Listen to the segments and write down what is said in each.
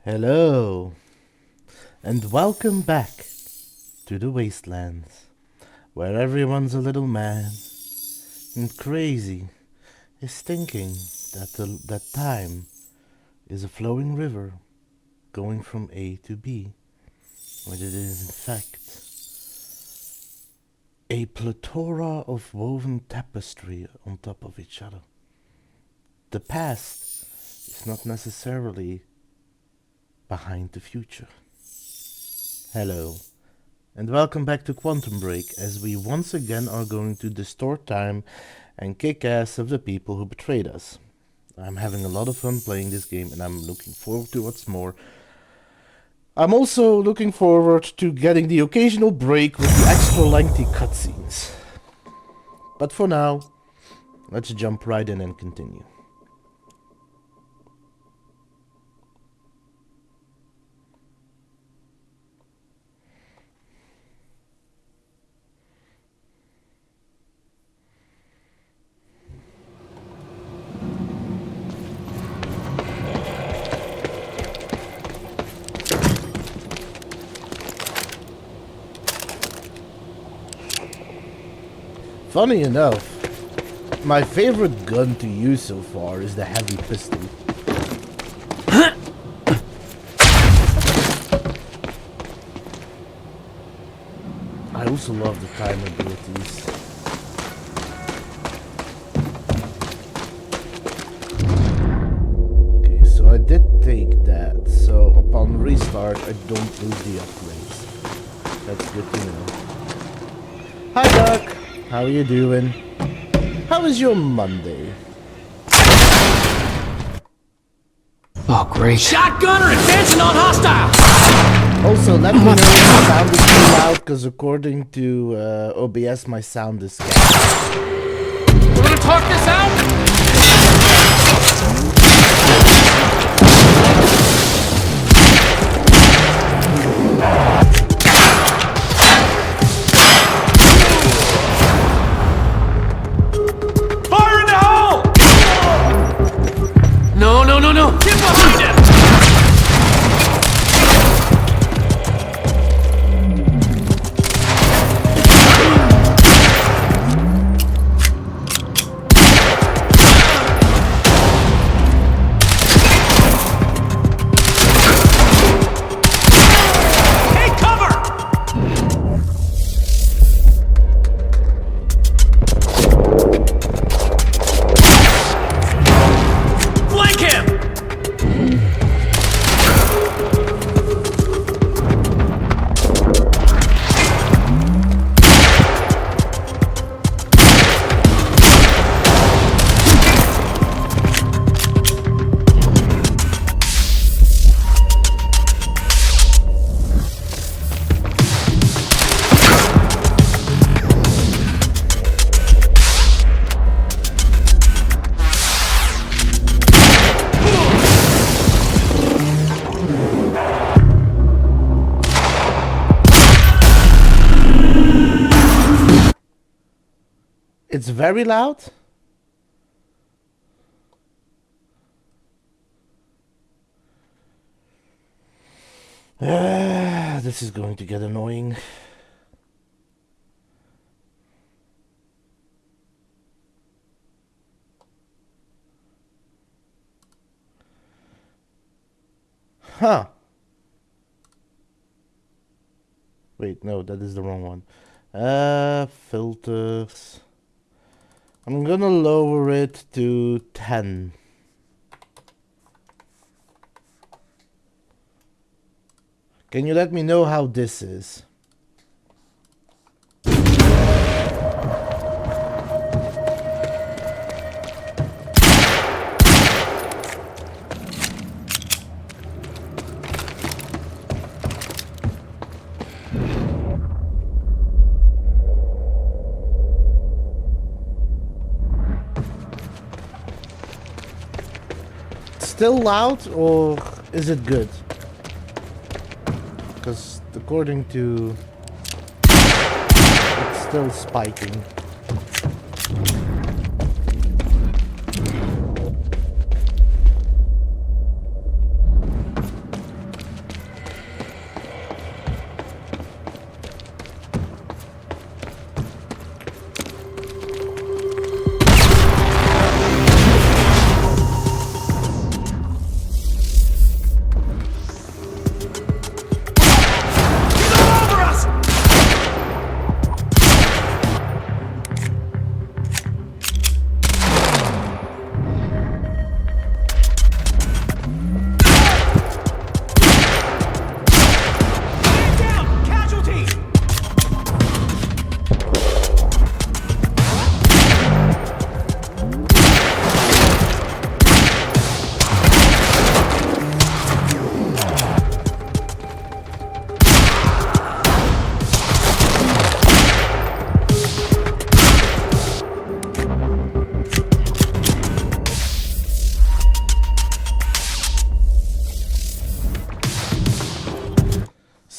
Hello, and welcome back to the wastelands, where everyone's a little mad and crazy is thinking that time is a flowing river going from A to B, when it is in fact a plethora of woven tapestry on top of each other. The past is not necessarily behind the future. Hello, and welcome back to Quantum Break, as we once again are going to distort time and kick ass of the people who betrayed us. I'm having a lot of fun playing this game, and I'm looking forward to what's more. I'm also looking forward to getting the occasional break with the extra lengthy cutscenes. But for now, let's jump right in and continue. Funny enough, my favorite gun to use so far is the heavy pistol. I also love the time abilities. Okay, so I did take that, so upon restart I don't lose the upgrades. That's good to know. Hi Doc! How are you doing? How is your Monday? Oh, great. Shotgunner advancing on hostile! Also, let me know if the sound is too loud, because according to OBS, my sound is scattered. We're gonna talk this out? Fire in the hole! No. Get behind him! Take cover! Flank him! It's very loud? This is going to get annoying. Huh. Wait, no, that is the wrong one. Filters. I'm gonna lower it to 10. Can you let me know how this is? Still loud, or is it good? Because according to... it's still spiking.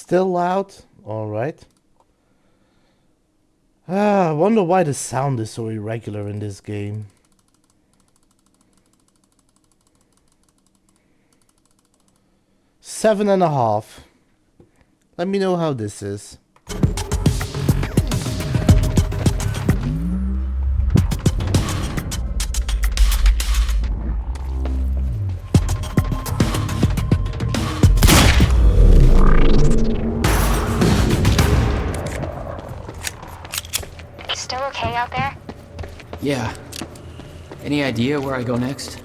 Still loud? Alright. I wonder why the sound is so irregular in this game. Seven and a half. Let me know how this is. Still okay out there? Yeah. Any idea where I go next?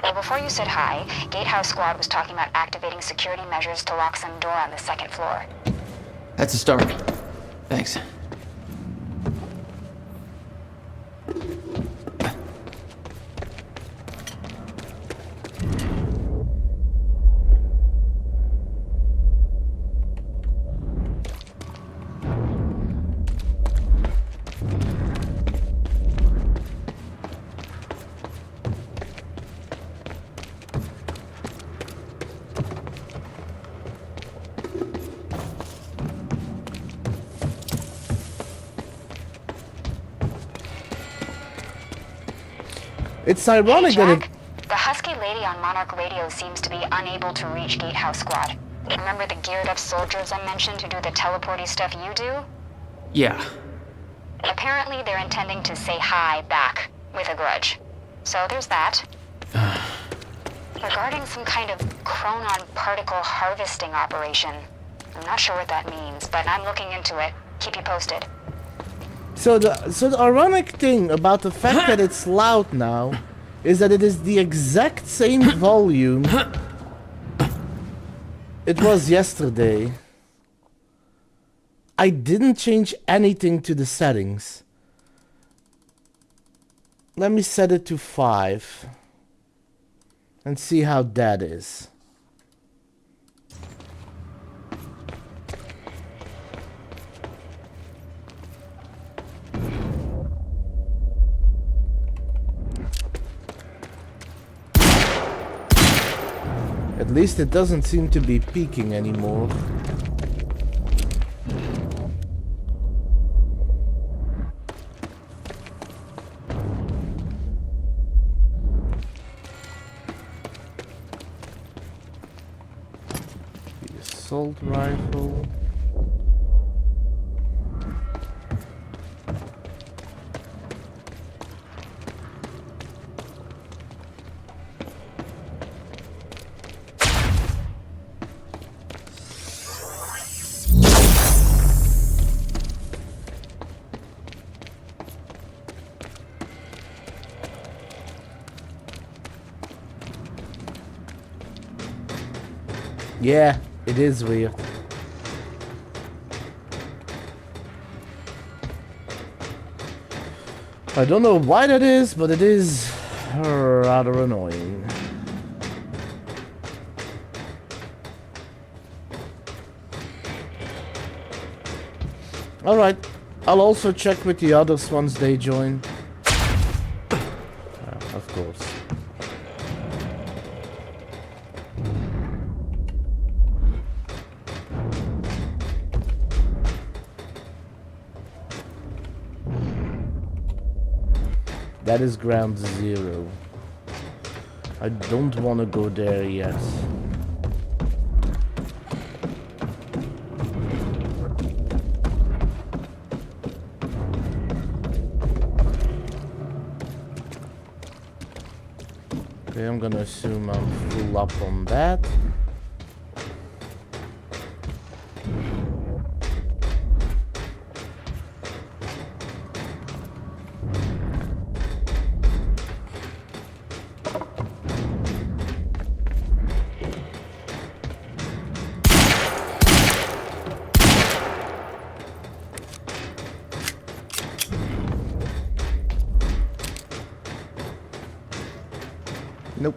Well, before you said hi, Gatehouse Squad was talking about activating security measures to lock some door on the second floor. That's a start. Thanks. It's ironic that it... Jack, the husky lady on Monarch Radio seems to be unable to reach Gatehouse Squad. Remember the geared-up soldiers I mentioned who do the teleporty stuff you do? Yeah. Apparently they're intending to say hi back, with a grudge. So there's that. Regarding some kind of chronon particle harvesting operation. I'm not sure what that means, but I'm looking into it. Keep you posted. So the ironic thing about the fact that it's loud now is that it is the exact same volume it was yesterday. I didn't change anything to the settings. Let me set it to 5 and see how that is. At least it doesn't seem to be peaking anymore. The assault rifle. Yeah, it is weird. I don't know why that is, but it is rather annoying. Alright, I'll also check with the others once they join. Of course. That is ground zero. I don't want to go there yet. Okay, I'm gonna assume I'm full up on that. Nope.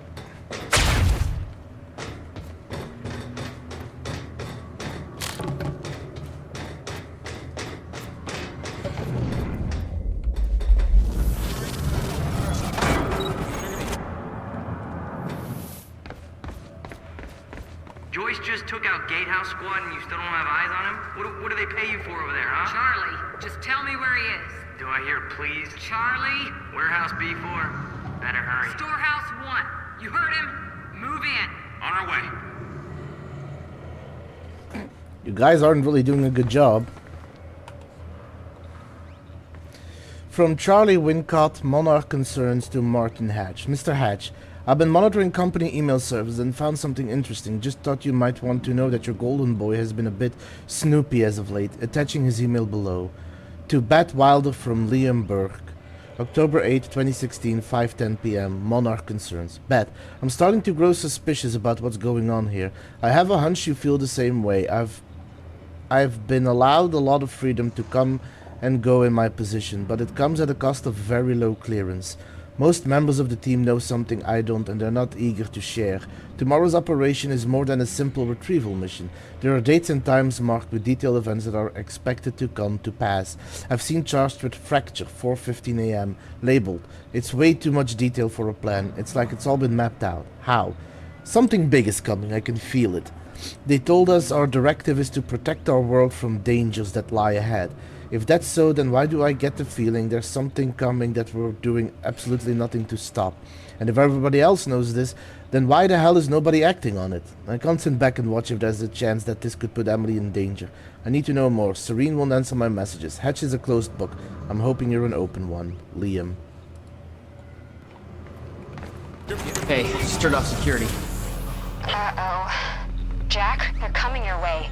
Joyce just took out Gatehouse Squad and you still don't have eyes on him? What do they pay you for over there, huh? Charlie, just tell me where he is. Do I hear please? Charlie, Warehouse B4. Better hurry. Storehouse 1. You heard him? Move in. On our way. You guys aren't really doing a good job. From Charlie Wincott, Monarch Concerns, to Martin Hatch. Mr. Hatch, I've been monitoring company email servers and found something interesting. Just thought you might want to know that your golden boy has been a bit snoopy as of late. Attaching his email below. To Bat Wilder from Liam Burke. October 8, 2016, 5:10 p.m. Monarch Concerns. Bat, I'm starting to grow suspicious about what's going on here. I have a hunch you feel the same way. I've been allowed a lot of freedom to come and go in my position, but it comes at a cost of very low clearance. Most members of the team know something I don't, and they're not eager to share. Tomorrow's operation is more than a simple retrieval mission. There are dates and times marked with detailed events that are expected to come to pass. I've seen charged with fracture, 4:15 a.m., labeled. It's way too much detail for a plan. It's like it's all been mapped out. How? Something big is coming, I can feel it. They told us our directive is to protect our world from dangers that lie ahead. If that's so, then why do I get the feeling there's something coming that we're doing absolutely nothing to stop? And if everybody else knows this, then why the hell is nobody acting on it? I can't sit back and watch if there's a chance that this could put Emily in danger. I need to know more. Serene won't answer my messages. Hatch is a closed book. I'm hoping you're an open one. Liam. Hey, just turned off security. Uh-oh. Jack, they're coming your way.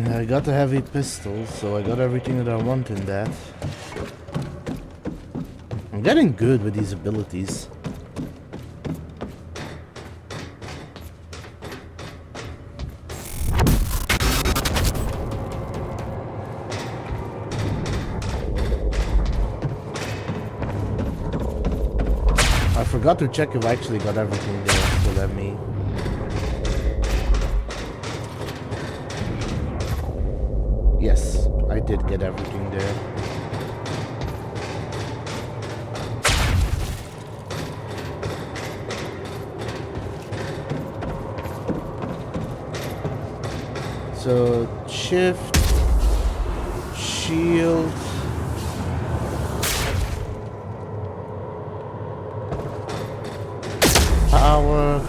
I got a heavy pistol, so I got everything that I want in that. I'm getting good with these abilities. I forgot to check if I actually got everything there, so let me... Yes, I did get everything there. So, shift, shield, power,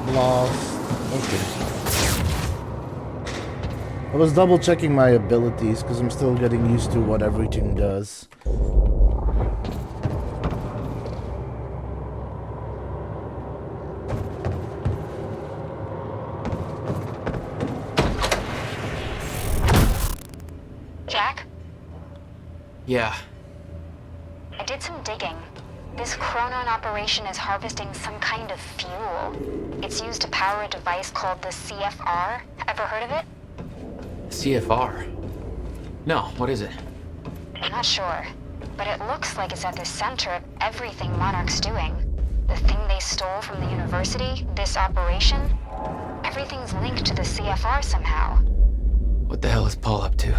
blast, okay. I was double checking my abilities because I'm still getting used to what everything does. Jack? Yeah. I did some digging. This Chronon operation is harvesting some kind of fuel. It's used to power a device called the CFR. Ever heard of it? CFR? No, what is it? I'm not sure, but it looks like it's at the center of everything Monarch's doing. The thing they stole from the university, this operation, everything's linked to the CFR somehow. What the hell is Paul up to?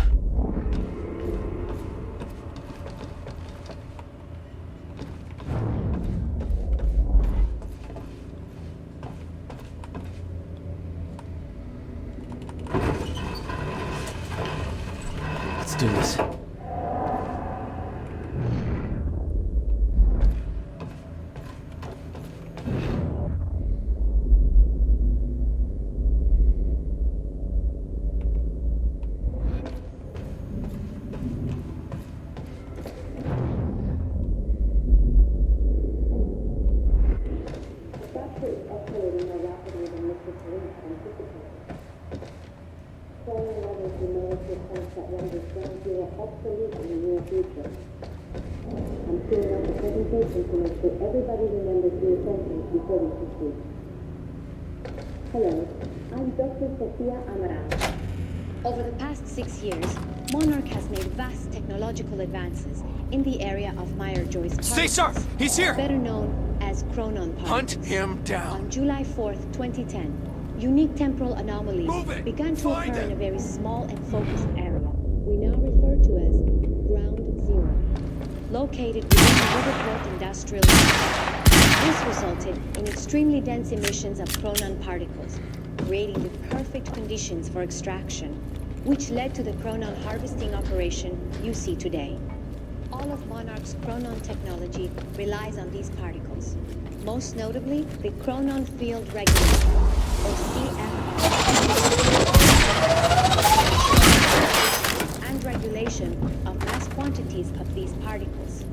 Let's do this. Hello, I'm Dr. Sofia Amaral. Over the past 6 years, Monarch has made vast technological advances in the area of Meyer-Joyce particles. Stay sharp! He's here! Better known as Chronon particles. Hunt him down! On July 4th, 2010, unique temporal anomalies Move it! began to Find occur it! in a very small and focused area we now refer to as Ground Zero, located within the Riverport Industrial Zone. This resulted in extremely dense emissions of Chronon particles, creating the perfect conditions for extraction, which led to the Chronon harvesting operation you see today. All of Monarch's Chronon technology relies on these particles, most notably the Chronon Field Regulator, or CFR, and regulation of mass quantities of these particles.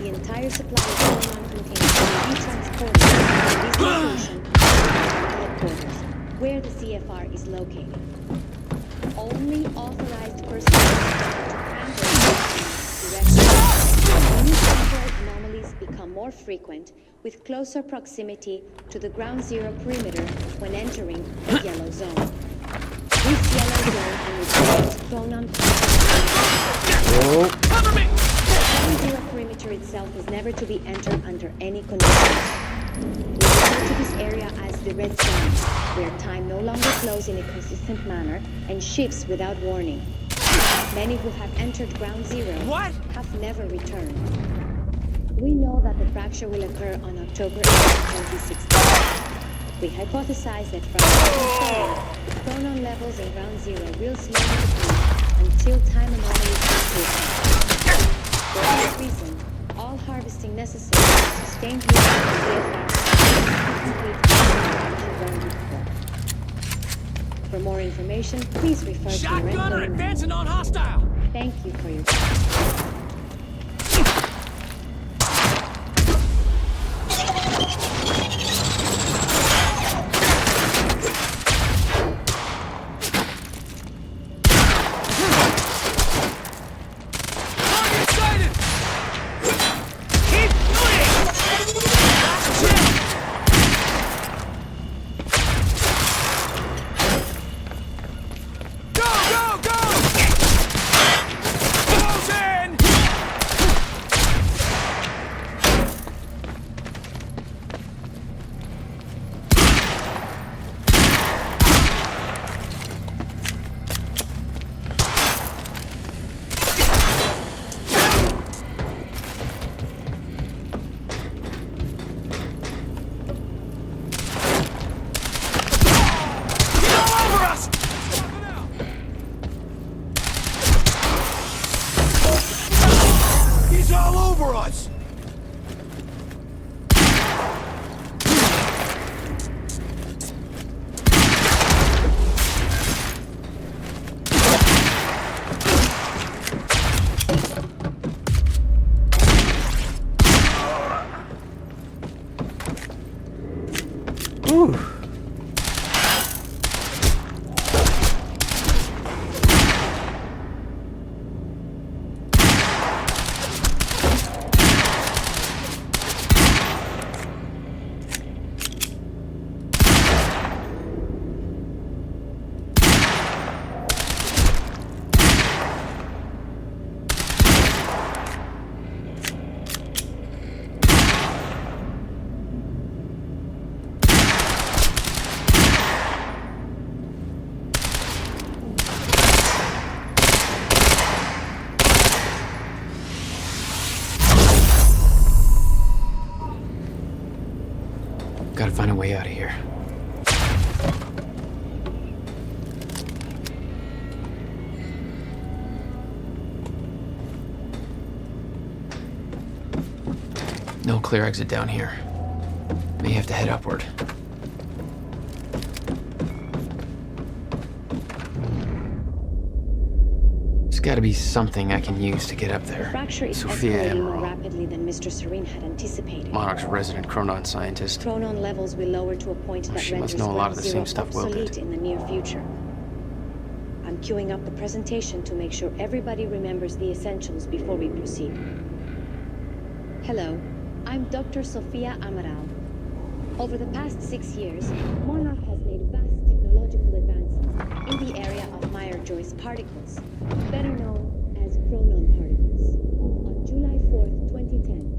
The entire supply of Chronon containers will be transported from this location to the headquarters, where the CFR is located. Only authorized personnel to handle directly. New temporal anomalies become more frequent with closer proximity to the Ground Zero perimeter when entering the yellow zone. This yellow zone contains Chronon particles. Cover me! The Ground Zero perimeter itself is never to be entered under any conditions. We refer to this area as the red zone, where time no longer flows in a consistent manner and shifts without warning. Many who have entered Ground Zero What? have never returned. We know that the fracture will occur on October 8, 2016. We hypothesize that from the chronon levels in Ground Zero will slowly decrease until time anomalies will take. For this reason, all harvesting necessary to sustain the For more information, please refer to the red Shotgunner zone. advancing on hostile! Thank you for your time. Target sighted! Keep shooting! Last chance! Go, go, go! Close in! find a way out of here. No clear exit down here. May have to head upward. There's gotta be something I can use to get up The there. fracture is Sophia escalating more Emerald, rapidly than Mr. Serene had anticipated. Monarch's resident Chronon scientist. Chronon levels will lower to a point that She renders must know a lot of the Ground same Zero stuff Will did. obsolete in the near future. I'm queuing up the presentation to make sure everybody remembers the essentials before we proceed. Hello, I'm Dr. Sofia Amaral. Over the past 6 years, Monarch has made vast technological advances in the area of Meyer-Joyce particles, better known as chronon particles. On July 4th, 2010,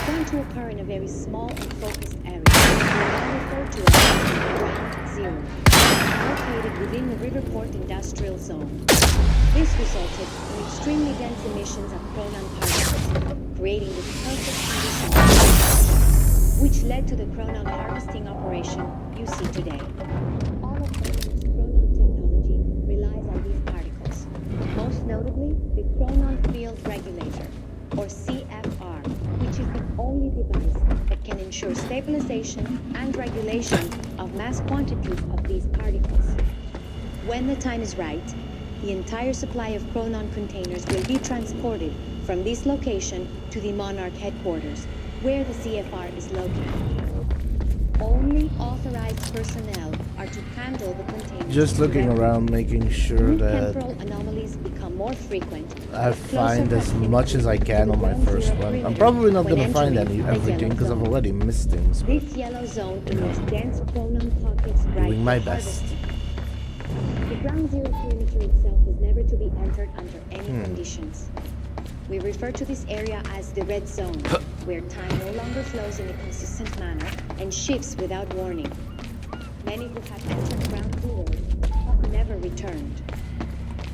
began to occur in a very small and focused area, now referred to as Ground Zero, located within the Riverport Industrial Zone. This resulted in extremely dense emissions of chronon particles, creating this perfect condition, which led to the chronon harvesting operation you see today. All of Monarch's chronon technology relies on these particles, most notably the chronon field regulator, or CFR, which is the only device that can ensure stabilization and regulation of mass quantities of these particles. When the time is right, the entire supply of chronon containers will be transported from this location to the Monarch headquarters, where the CFR is located. Only authorized personnel are to handle the containers. Just looking directly. around, making sure When that temporal anomalies become more frequent, I closer find as proximity much as I to can the on my ground first zero one. I'm perimeter probably not when gonna find entering the everything yellow because I've zone. already missed things. But This yellow zone emits dense chronon pockets ripe doing my for best. harvesting. The ground zero perimeter itself is never to be entered under any conditions. We refer to this area as the red zone, where time no longer flows in a consistent manner and shifts without warning. Many who have entered ground zero have never returned.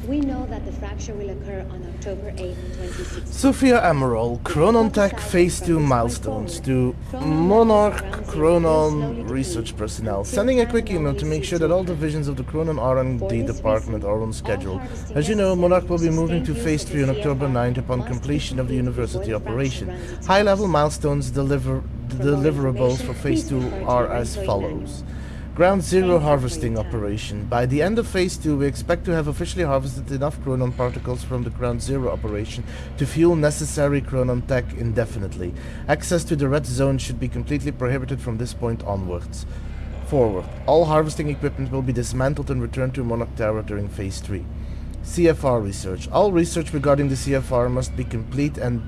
We know that the fracture will occur on October 8, 2016. Sophia Emerald, Chronon Tech Phase 2 milestones to Monarch Chronon research personnel. Sending a quick email to make sure that all divisions of the Chronon R&D department are on schedule. As you know, Monarch will be moving to Phase 3 on October 9th upon completion of the university operation. High-level milestones deliverables for Phase 2 are as follows. Ground Zero harvesting operation. By the end of Phase 2, we expect to have officially harvested enough chronon particles from the Ground Zero operation to fuel necessary chronon tech indefinitely. Access to the red zone should be completely prohibited from this point onwards. Forward. All harvesting equipment will be dismantled and returned to Monarch Tower during Phase 3. CFR research. All research regarding the CFR must be complete and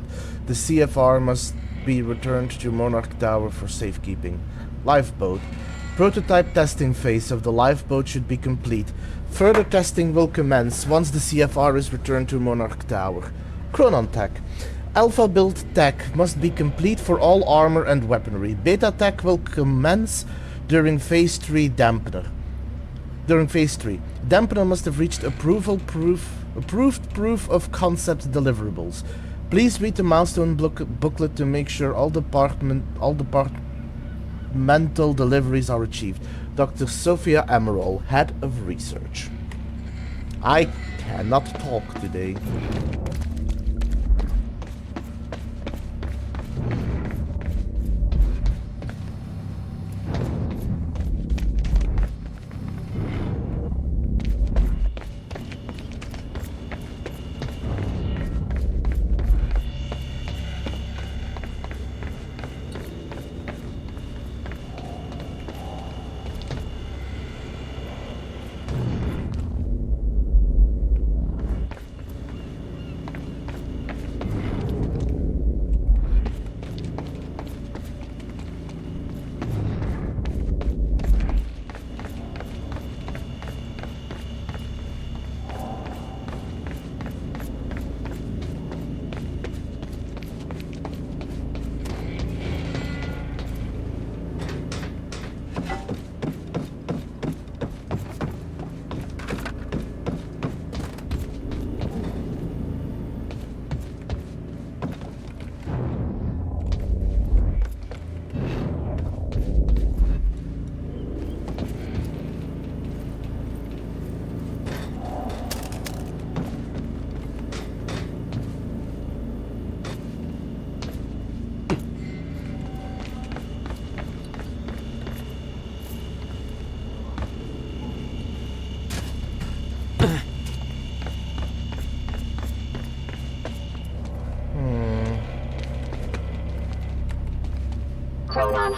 the CFR must be returned to Monarch Tower for safekeeping. Lifeboat. Prototype testing phase of the lifeboat should be complete. Further testing will commence once the CFR is returned to Monarch Tower. Chronon Tech. Alpha build tech must be complete for all armor and weaponry. Beta tech will commence during Phase 3 dampener. During Phase 3. Dampener must have reached approved proof of concept deliverables. Please read the milestone booklet to make sure all departmental deliveries are achieved. Dr. Sophia Emerald, Head of Research. I cannot talk today.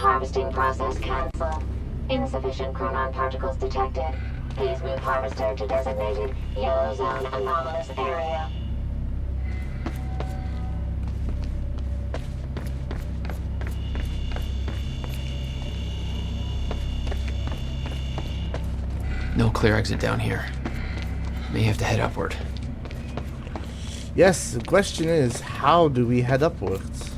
harvesting process cancelled. Insufficient chronon particles detected. Please move harvester to designated yellow zone anomalous area. No clear exit down here. May have to head upward. Yes, the question is, how do we head upwards?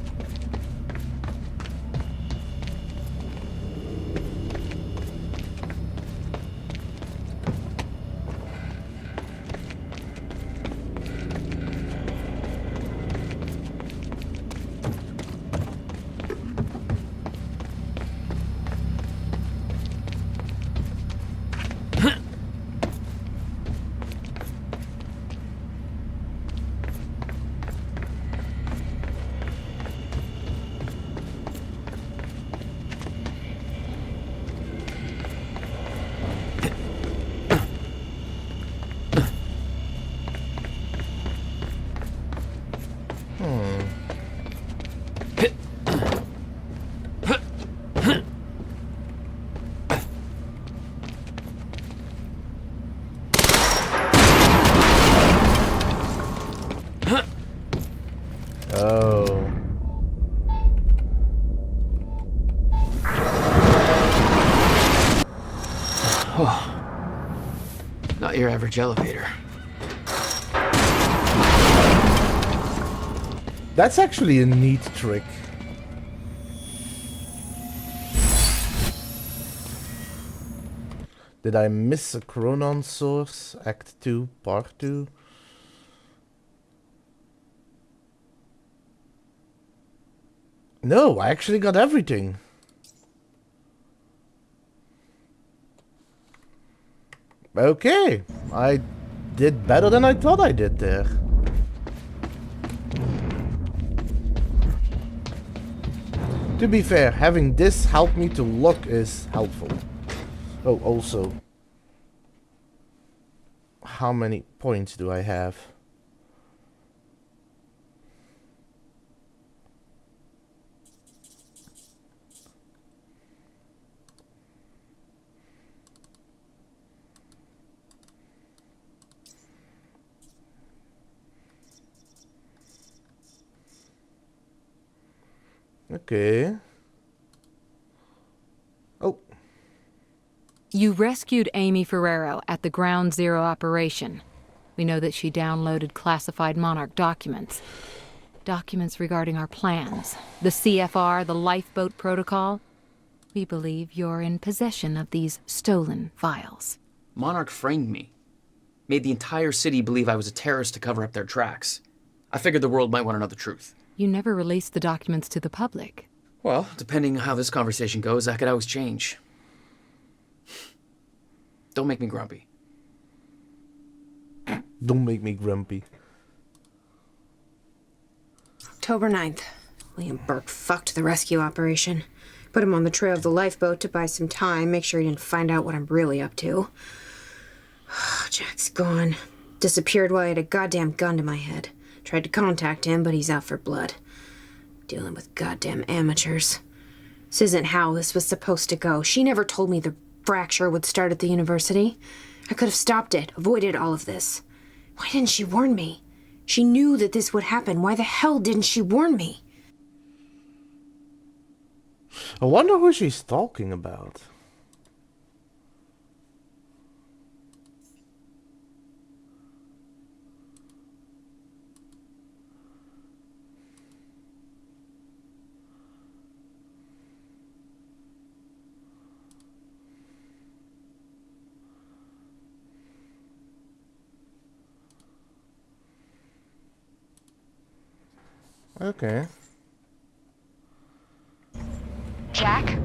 Oh. Not your average elevator. That's actually a neat trick. Did I miss a chronon source? Act 2, Part 2? No, I actually got everything. Okay, I did better than I thought I did there. To be fair, having this help me to look is helpful. Oh, also, how many points do I have? Okay. Oh. You rescued Amy Ferrero at the Ground Zero operation. We know that she downloaded classified Monarch documents. Documents regarding our plans. The CFR, the lifeboat protocol. We believe you're in possession of these stolen files. Monarch framed me. Made the entire city believe I was a terrorist to cover up their tracks. I figured the world might want to know the truth. You never released the documents to the public. Well, depending on how this conversation goes, that could always change. Don't make me grumpy. Don't make me grumpy. October 9th. William Burke fucked the rescue operation. Put him on the trail of the lifeboat to buy some time, make sure he didn't find out what I'm really up to. Jack's gone. Disappeared while I had a goddamn gun to my head. Tried to contact him, but he's out for blood. Dealing with goddamn amateurs. This isn't how this was supposed to go. She never told me the fracture would start at the university. I could have stopped it, avoided all of this. Why didn't she warn me? She knew that this would happen. Why the hell didn't she warn me? I wonder who she's talking about. Okay. Jack,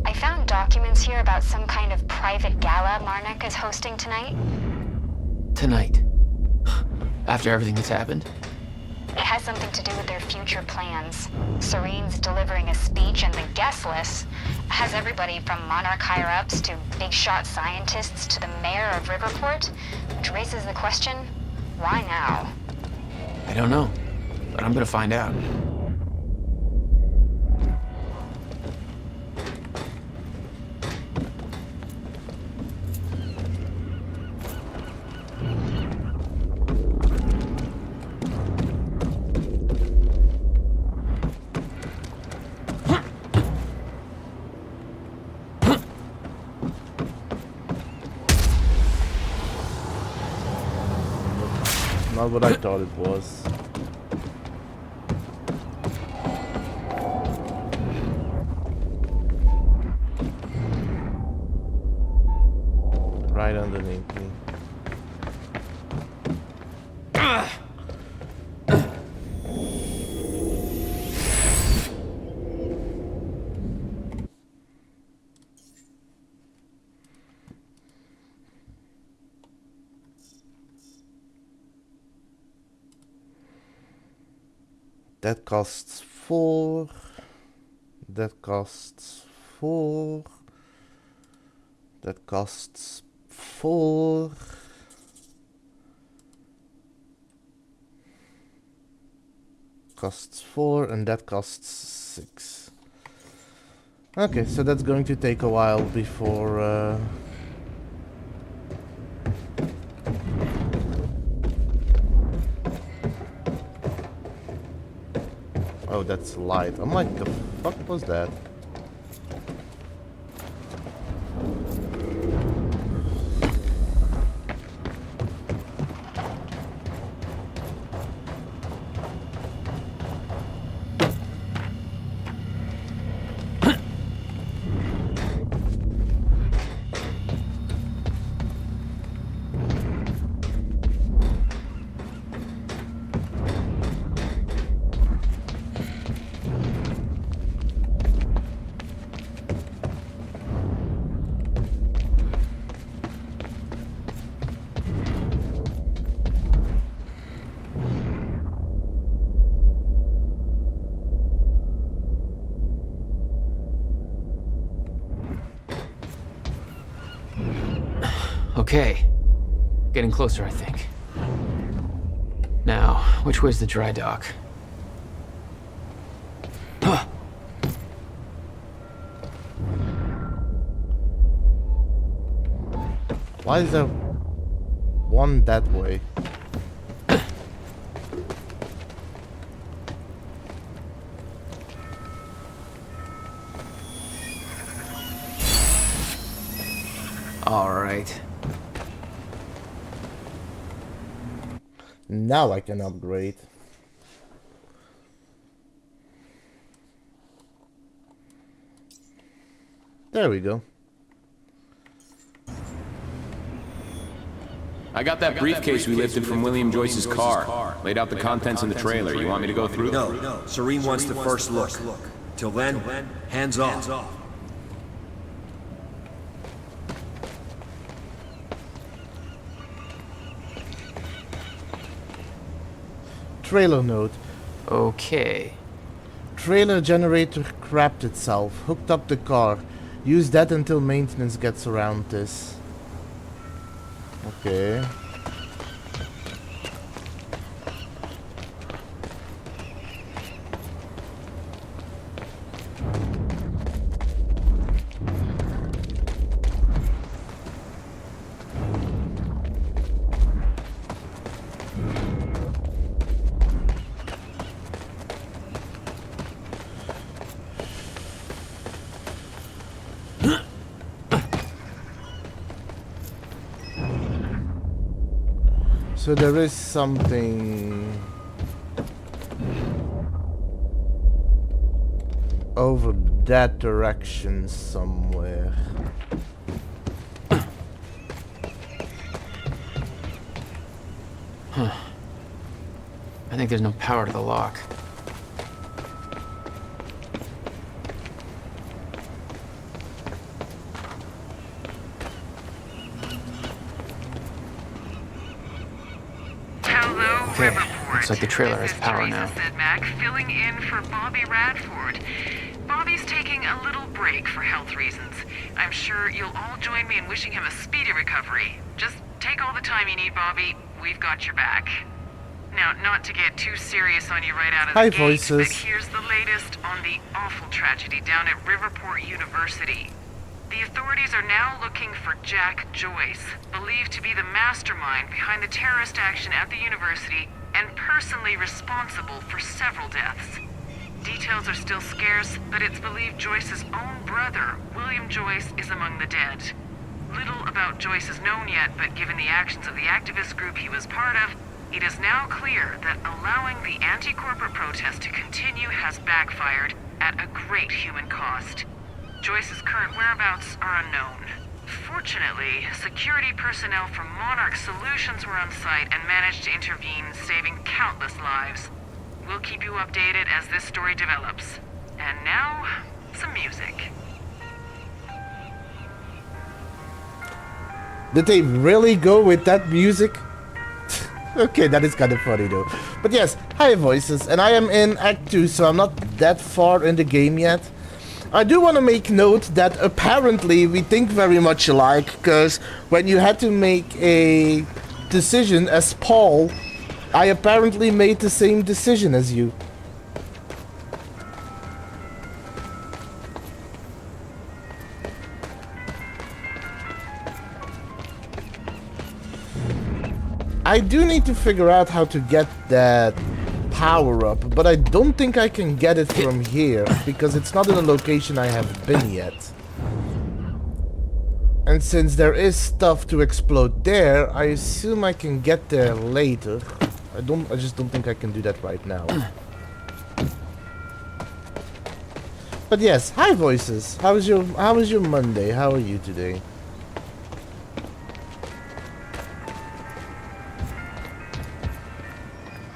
I found documents here about some kind of private gala Marnik is hosting tonight. Tonight? After everything that's happened? It has something to do with their future plans. Serene's delivering a speech, and the guest list has everybody from Monarch higher-ups to big-shot scientists to the mayor of Riverport, which raises the question, why now? I don't know, but I'm gonna find out. not what I thought it was. Right underneath me. That costs 4. That costs 4. That costs 4. Costs 4, and that costs 6. Okay, so that's going to take a while before oh, that's light. I'm like, the fuck was that? Okay. Getting closer, I think. Now, which way's the dry dock? Why is there one that way? All right. Now I can upgrade. There we go. I got that briefcase we lifted from William Joyce's car. Laid out the contents in the trailer. You want me to go through? No, Serene wants the first look. Till then, hands off. Trailer note. Okay. Trailer generator crapped itself. Hooked up the car. Use that until maintenance gets around this. Okay. So there is something over that direction somewhere. Huh. I think there's no power to the lock. Okay, looks like the trailer has power now. Said Mac, filling in for Bobby Radford. Bobby's taking a little break for health reasons. I'm sure you'll all join me in wishing him a speedy recovery. Just take all the time you need, Bobby. We've got your back. Now, not to get too serious on you right out of the gate, but here's the latest on the awful tragedy down at Riverport University. The authorities are now looking for Jack Joyce, believed to be the mastermind behind the terrorist action at the university and personally responsible for several deaths. Details are still scarce, but it's believed Joyce's own brother, William Joyce, is among the dead. Little about Joyce is known yet, but given the actions of the activist group he was part of, It is now clear that allowing the anti-corporate protest to continue has backfired at a great human cost. Joyce's current whereabouts are unknown. Fortunately, security personnel from Monarch Solutions were on site and managed to intervene, saving countless lives. We'll keep you updated as this story develops. And now, some music. Did they really go with that music? Okay, that is kind of funny though. But yes, hi voices, and I am in Act 2, so I'm not that far in the game yet. I do want to make note that apparently we think very much alike, because when you had to make a decision as Paul, I apparently made the same decision as you. I do need to figure out how to get that power up, but I don't think I can get it from here because it's not in a location I have been yet. And since there is stuff to explode there, I assume I can get there later. I just don't think I can do that right now. But yes, hi voices. How was your Monday? How are you today?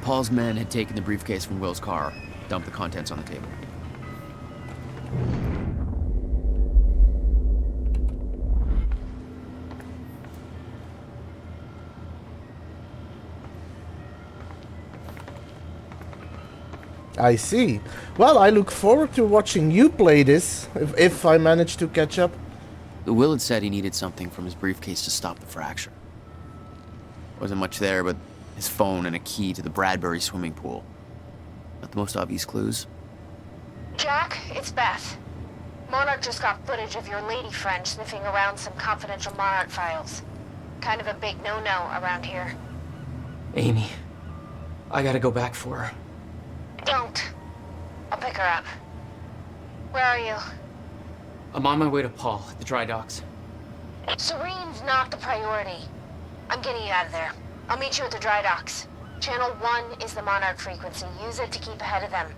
Paul's men had taken the briefcase from Will's car, dumped the contents on the table. I see. Well, I look forward to watching you play this, if I manage to catch up. Will had said he needed something from his briefcase to stop the fracture. Wasn't much there, but his phone and a key to the Bradbury swimming pool. Not the most obvious clues. Jack, it's Beth. Monarch just got footage of your lady friend sniffing around some confidential Monarch files. Kind of a big no-no around here. Amy, I gotta go back for her. Don't. I'll pick her up. Where are you? I'm on my way to Paul at the dry docks. Serene's not the priority. I'm getting you out of there. I'll meet you at the dry docks. Channel 1 is the Monarch frequency. Use it to keep ahead of them.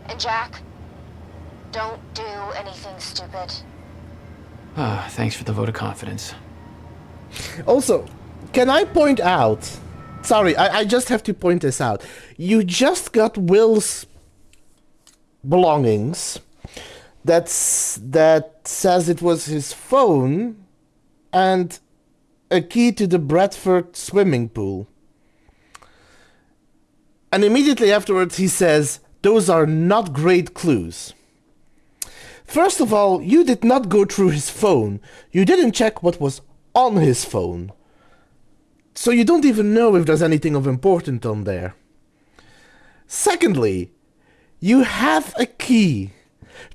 And Jack, don't do anything stupid. Thanks for the vote of confidence. Also, can I point out... Sorry, I just have to point this out. You just got Will's belongings that says it was his phone and a key to the Bradford swimming pool. And immediately afterwards he says, those are not great clues. First of all, you did not go through his phone. You didn't check what was on his phone. So you don't even know if there's anything of importance on there. Secondly, you have a key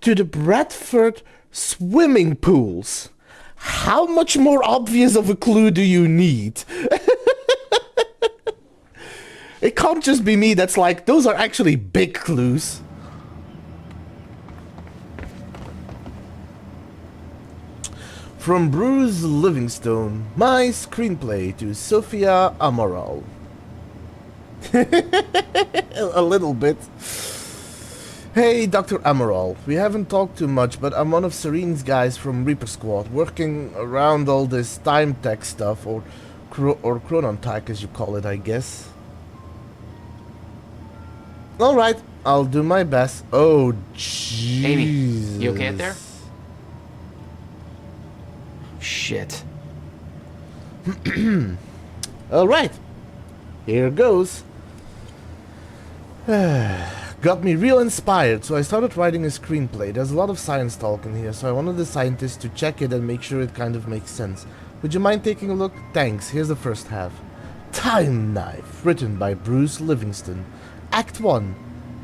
to the Bradford swimming pools. How much more obvious of a clue do you need? It can't just be me that's like, those are actually big clues. From Bruce Livingstone, my screenplay to Sophia Amaral. A little bit. Hey, Dr. Amaral. We haven't talked too much, but I'm one of Serene's guys from Reaper Squad, working around all this time tech stuff, or chronon tech as you call it, I guess. Alright, I'll do my best. Oh, jeez. Amy, you okay out there? Shit. Alright, here goes. Got me real inspired, so I started writing a screenplay. There's a lot of science talk in here, so I wanted the scientists to check it and make sure it kind of makes sense. Would you mind taking a look? Thanks, here's the first half. Time Knife, written by Bruce Livingston. Act 1,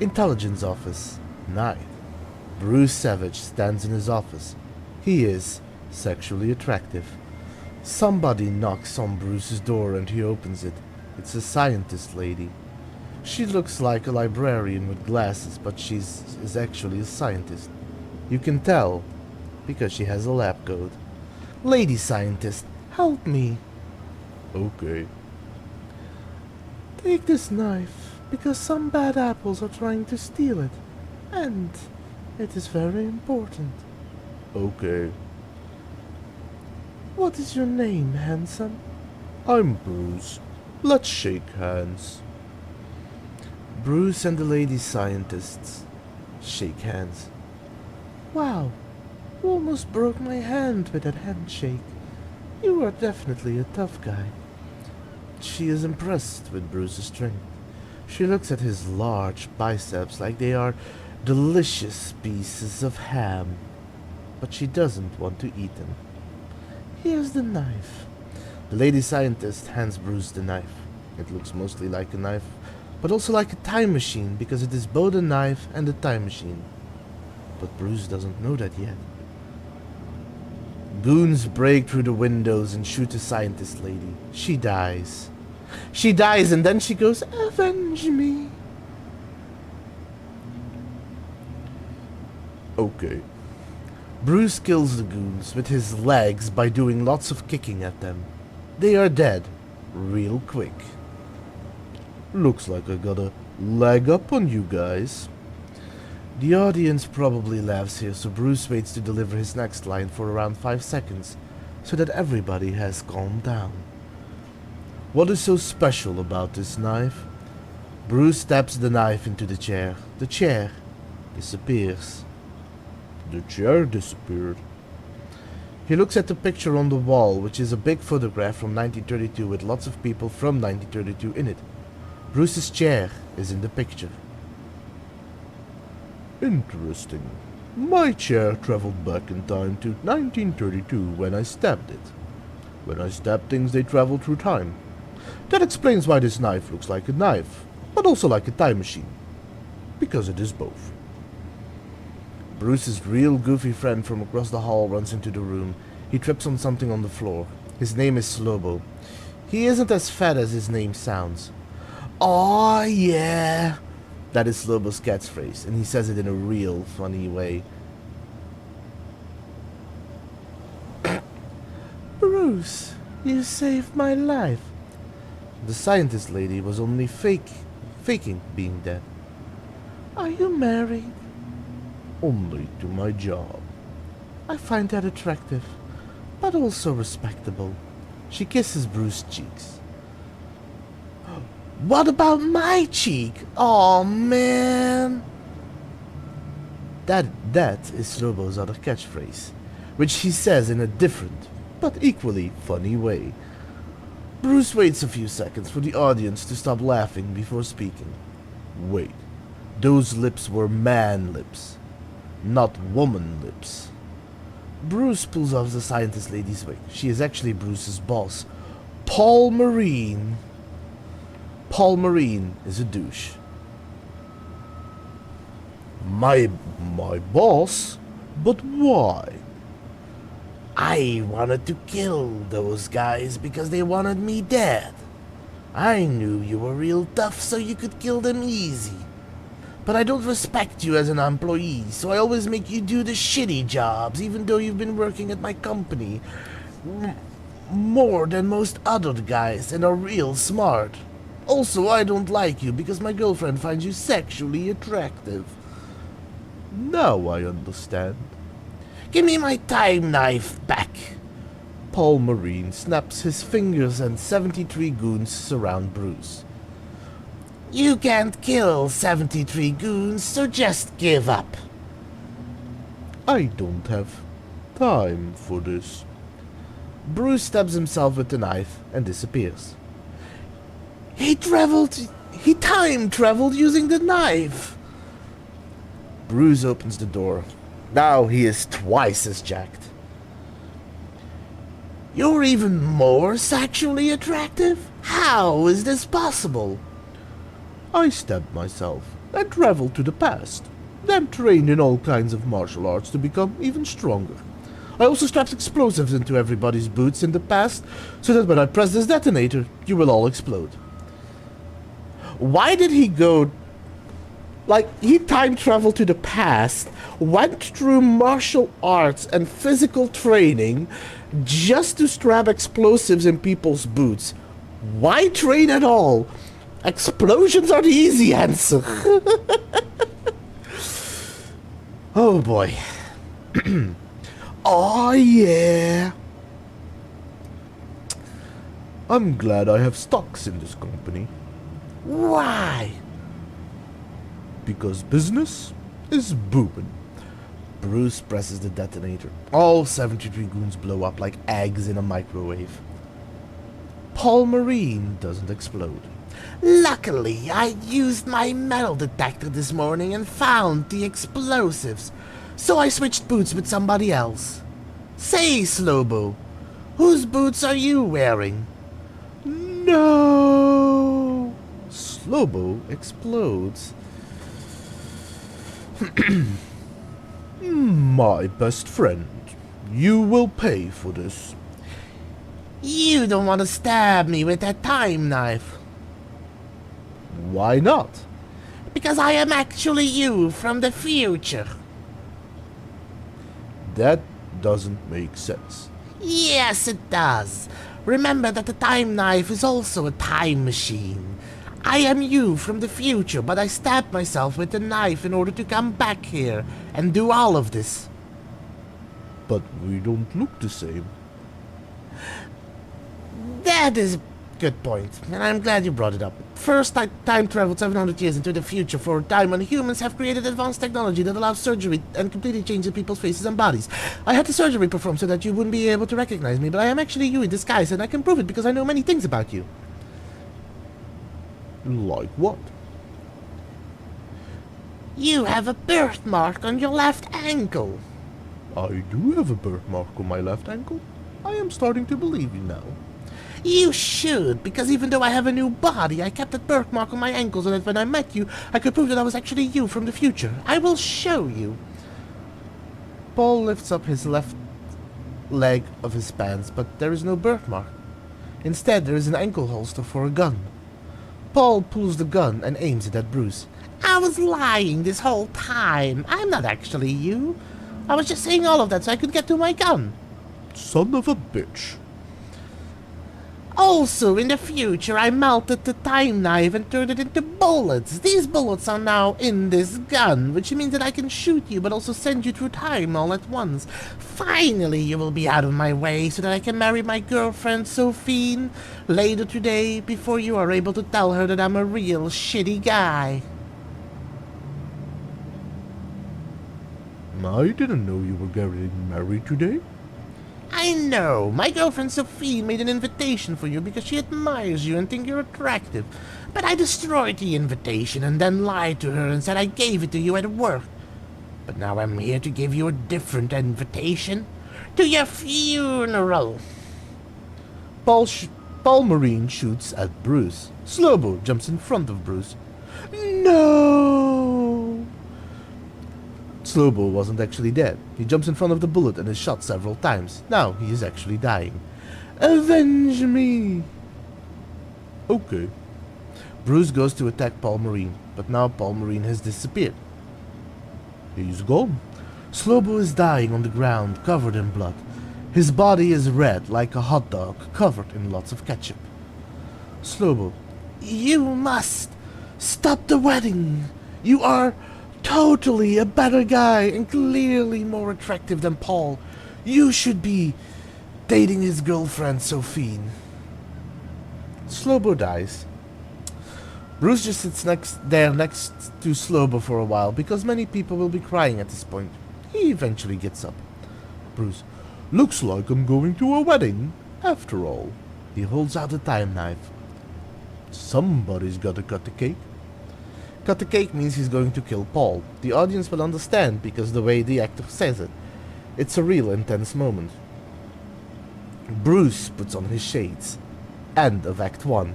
Intelligence Office. Night. Bruce Savage stands in his office. He is sexually attractive. Somebody knocks on Bruce's door and he opens it. It's a scientist lady. She looks like a librarian with glasses, but is actually a scientist. You can tell, because she has a lab coat. Lady scientist, help me. Okay. Take this knife, because some bad apples are trying to steal it. And it is very important. Okay. What is your name, handsome? I'm Bruce. Let's shake hands. Bruce and the lady scientists shake hands. Wow, you almost broke my hand with that handshake. You are definitely a tough guy. She is impressed with Bruce's strength. She looks at his large biceps like they are delicious pieces of ham. But she doesn't want to eat them. Here's the knife. The lady scientist hands Bruce the knife. It looks mostly like a knife, but also like a time machine because it is both a knife and a time machine. But Bruce doesn't know that yet. Goons break through the windows and shoot the scientist lady. She dies. She dies and then she goes, "Avenge me." Okay. Bruce kills the goons with his legs by doing lots of kicking at them. They are dead. Real quick. Looks like I got a leg up on you guys. The audience probably laughs here, so Bruce waits to deliver his next line for around 5 seconds, so that everybody has calmed down. What is so special about this knife? Bruce stabs the knife into the chair. The chair disappears. The chair disappeared. He looks at the picture on the wall, which is a big photograph from 1932 with lots of people from 1932 in it. Bruce's chair is in the picture. Interesting. My chair traveled back in time to 1932 when I stabbed it. When I stab things, they travel through time. That explains why this knife looks like a knife, but also like a time machine. Because it is both. Bruce's real goofy friend from across the hall runs into the room. He trips on something on the floor. His name is Slobo. He isn't as fat as his name sounds. Aw, yeah. That is Slobo's catchphrase, and he says it in a real funny way. Bruce, you saved my life. The scientist lady was only faking being dead. Are you married? Only to my job. I find that attractive, but also respectable. She kisses Bruce's cheeks. What about my cheek? Aw, man. That is Slobo's other catchphrase, which he says in a different, but equally funny way. Bruce waits a few seconds for the audience to stop laughing before speaking. Wait, those lips were man lips, not woman lips. Bruce pulls off the scientist lady's wig. She is actually Bruce's boss, Paul Marine. Paul Marine is a douche. My boss? But why? I wanted to kill those guys because they wanted me dead. I knew you were real tough so you could kill them easy. But I don't respect you as an employee, so I always make you do the shitty jobs, even though you've been working at my company more than most other guys and are real smart. Also, I don't like you because my girlfriend finds you sexually attractive. Now I understand. Give me my time knife back. Paul Marine snaps his fingers and 73 goons surround Bruce. You can't kill 73 goons, so just give up. I don't have time for this. Bruce stabs himself with the knife and disappears. He time traveled using the knife. Bruce opens the door. Now he is twice as jacked. You're even more sexually attractive? How is this possible? I stabbed myself and traveled to the past, then trained in all kinds of martial arts to become even stronger. I also strapped explosives into everybody's boots in the past, so that when I press this detonator, you will all explode. Why did he go... Like, he time traveled to the past, went through martial arts and physical training just to strap explosives in people's boots. Why train at all? Explosions are the easy answer. Oh boy. Oh yeah. I'm glad I have stocks in this company. Why? Because business is booming. Bruce presses the detonator. All 73 goons blow up like eggs in a microwave. Paul Marine doesn't explode. Luckily, I used my metal detector this morning and found the explosives, so I switched boots with somebody else. Say, Slobo, whose boots are you wearing? No! Slobo explodes. My best friend, you will pay for this. You don't want to stab me with that time knife. Why not? Because I am actually you from the future. That doesn't make sense. Yes, it does. Remember that the time knife is also a time machine. I am you from the future, but I stabbed myself with the knife in order to come back here and do all of this. But we don't look the same. That is a good point, and I'm glad you brought it up. First, I time traveled 700 years into the future for a time when humans have created advanced technology that allows surgery and completely changes people's faces and bodies. I had the surgery performed so that you wouldn't be able to recognize me, but I am actually you in disguise, and I can prove it because I know many things about you. Like what? You have a birthmark on your left ankle. I do have a birthmark on my left ankle. I am starting to believe you now. You should, because even though I have a new body, I kept that birthmark on my ankle so that when I met you, I could prove that I was actually you from the future. I will show you. Paul lifts up his left leg of his pants, but there is no birthmark. Instead, there is an ankle holster for a gun. Paul pulls the gun and aims it at Bruce. I was lying this whole time. I'm not actually you. I was just saying all of that so I could get to my gun. Son of a bitch. Also, in the future, I melted the time knife and turned it into bullets. These bullets are now in this gun, which means that I can shoot you, but also send you through time all at once. Finally, you will be out of my way so that I can marry my girlfriend, Sophie, later today, before you are able to tell her that I'm a real shitty guy. I didn't know you were getting married today. I know. My girlfriend Sophie made an invitation for you because she admires you and thinks you're attractive. But I destroyed the invitation and then lied to her and said I gave it to you at work. But now I'm here to give you a different invitation. To your funeral. Paul Marine shoots at Bruce. Slobo jumps in front of Bruce. No! Slobo wasn't actually dead. He jumps in front of the bullet and is shot several times. Now he is actually dying. Avenge me! Okay. Bruce goes to attack Paul Marine, but now Paul Marine has disappeared. He's gone. Slobo is dying on the ground, covered in blood. His body is red, like a hot dog, covered in lots of ketchup. Slobo, you must stop the wedding. You are totally a better guy and clearly more attractive than Paul. You should be dating his girlfriend, Sophie. Slobo dies. Bruce just sits next to Slobo for a while because many people will be crying at this point. He eventually gets up. Bruce, looks like I'm going to a wedding, after all. He holds out a time knife. Somebody's gotta cut the cake. Cut the cake means he's going to kill Paul. The audience will understand because the way the actor says it. It's a real intense moment. Bruce puts on his shades. End of Act 1.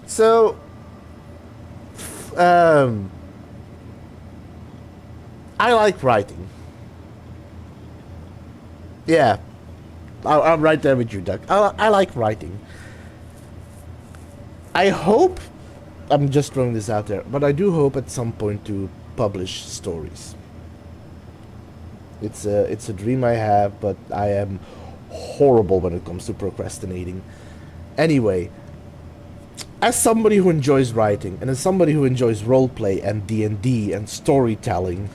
So, I like writing. Yeah, I'm right there with you, Doug. I like writing. I hope, I'm just throwing this out there, but I do hope at some point to publish stories. It's a dream I have, but I am horrible when it comes to procrastinating. Anyway, as somebody who enjoys writing, and as somebody who enjoys roleplay and D&D and storytelling,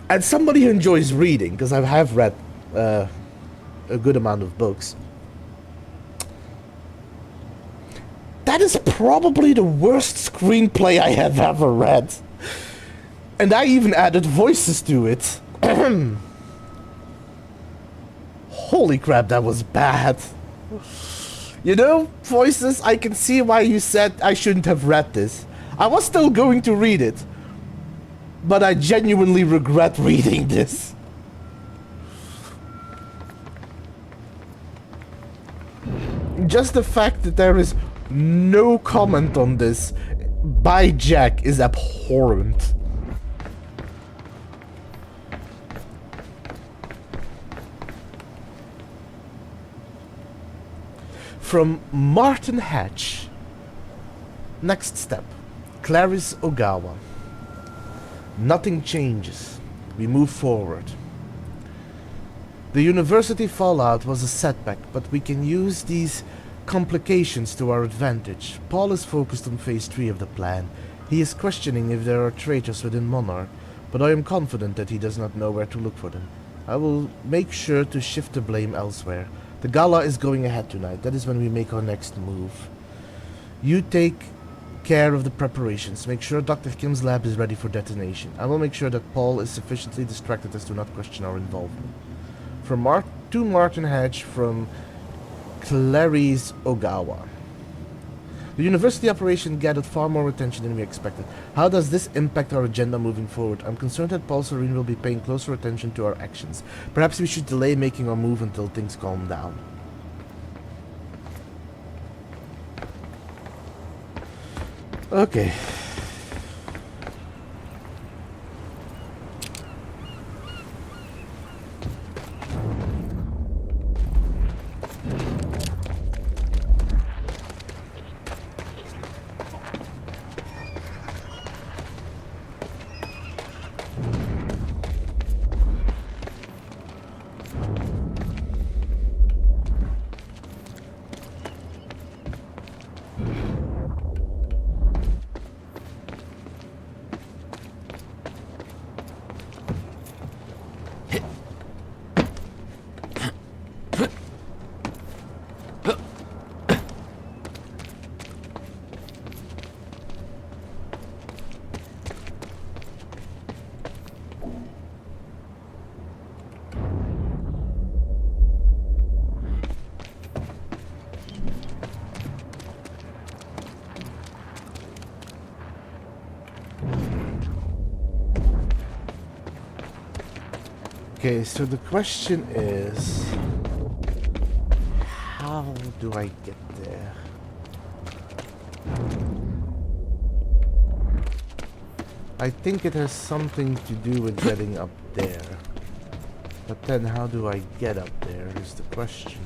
and somebody who enjoys reading, because I have read a good amount of books, that is probably the worst screenplay I have ever read. And I even added voices to it. Holy crap, that was bad. You know, voices, I can see why you said I shouldn't have read this. I was still going to read it, but I genuinely regret reading this. Just the fact that there is no comment on this by Jack is abhorrent. From Martin Hatch. Next step. Clarice Ogawa. Nothing changes. We move forward. The university fallout was a setback, but we can use these complications to our advantage. Paul is focused on phase 3 of the plan. He is questioning if there are traitors within Monarch, but I am confident that he does not know where to look for them. I will make sure to shift the blame elsewhere. The gala is going ahead tonight. That is when we make our next move. You take care of the preparations. Make sure Dr. Kim's lab is ready for detonation. I will make sure that Paul is sufficiently distracted as to not question our involvement. From Martin Hatch from Clarice Ogawa. The university operation gathered far more attention than we expected. How does this impact our agenda moving forward? I'm concerned that Paul Serene will be paying closer attention to our actions. Perhaps we should delay making our move until things calm down. Okay. Okay, so the question is, how do I get there? I think it has something to do with getting up there. But then how do I get up there is the question.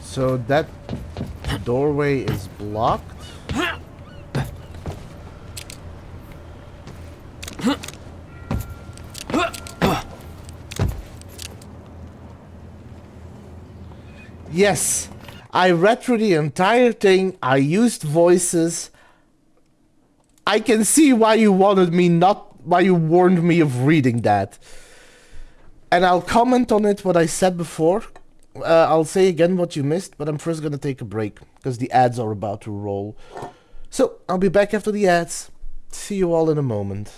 So that doorway is blocked. Yes, I read through the entire thing. I used voices. I can see why you wanted me why you warned me of reading that. And I'll comment on it, what I said before. I'll say again what you missed, but I'm first gonna take a break because the ads are about to roll. So I'll be back after the ads. See you all in a moment.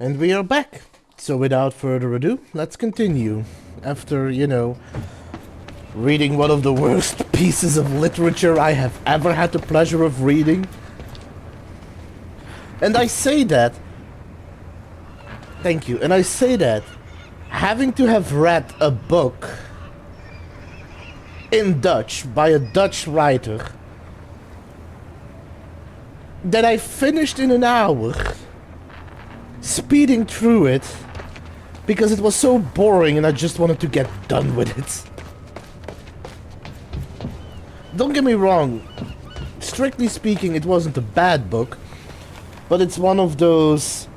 And we are back. So without further ado, let's continue. After, you know, reading one of the worst pieces of literature I have ever had the pleasure of reading. And I say that... Thank you. And I say that having to have read a book in Dutch by a Dutch writer that I finished in an hour, speeding through it because it was so boring and I just wanted to get done with it. Don't get me wrong, strictly speaking it wasn't a bad book, but it's one of those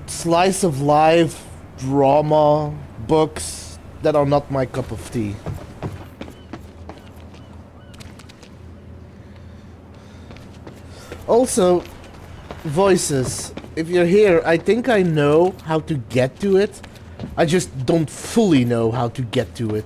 slice of life drama books that are not my cup of tea. Also, voices. If you're here, I think I know how to get to it. I just don't fully know how to get to it.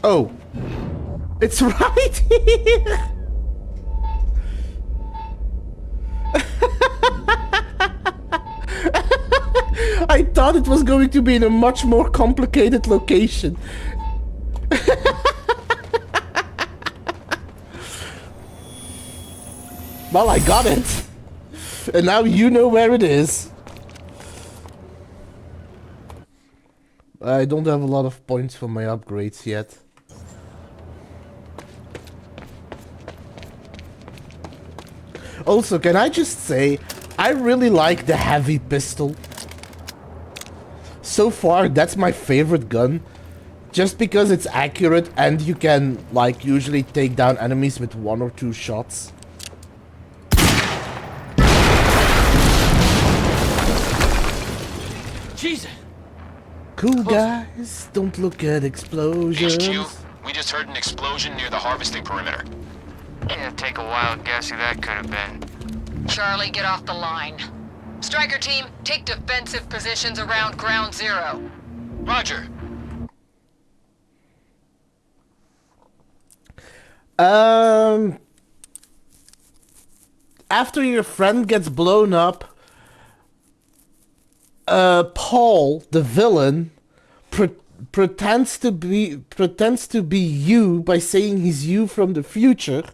Oh, it's right here. I thought it was going to be in a much more complicated location. Well, I got it. And now you know where it is. I don't have a lot of points for my upgrades yet. Also, can I just say, I really like the heavy pistol. So far, that's my favorite gun. Just because it's accurate and you can, like, usually take down enemies with 1 or 2 shots. Jesus! Cool guys, don't look at explosions. HQ, we just heard an explosion near the harvesting perimeter. Yeah, take a wild guess who that could have been. Charlie, get off the line. Striker team, take defensive positions around Ground Zero. Roger. After your friend gets blown up, Paul, the villain, pretends to be you by saying he's you from the future,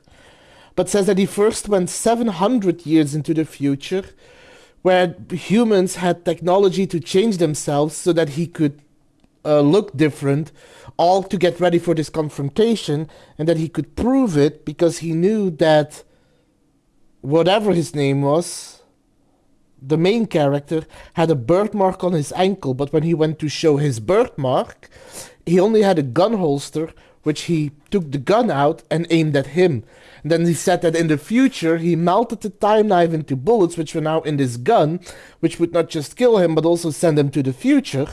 but says that he first went 700 years into the future, where humans had technology to change themselves so that he could look different, all to get ready for this confrontation, and that he could prove it because he knew that whatever his name was, the main character, had a birthmark on his ankle, but when he went to show his birthmark, he only had a gun holster, which he took the gun out and aimed at him. And then he said that in the future, he melted the time knife into bullets, which were now in this gun, which would not just kill him, but also send him to the future.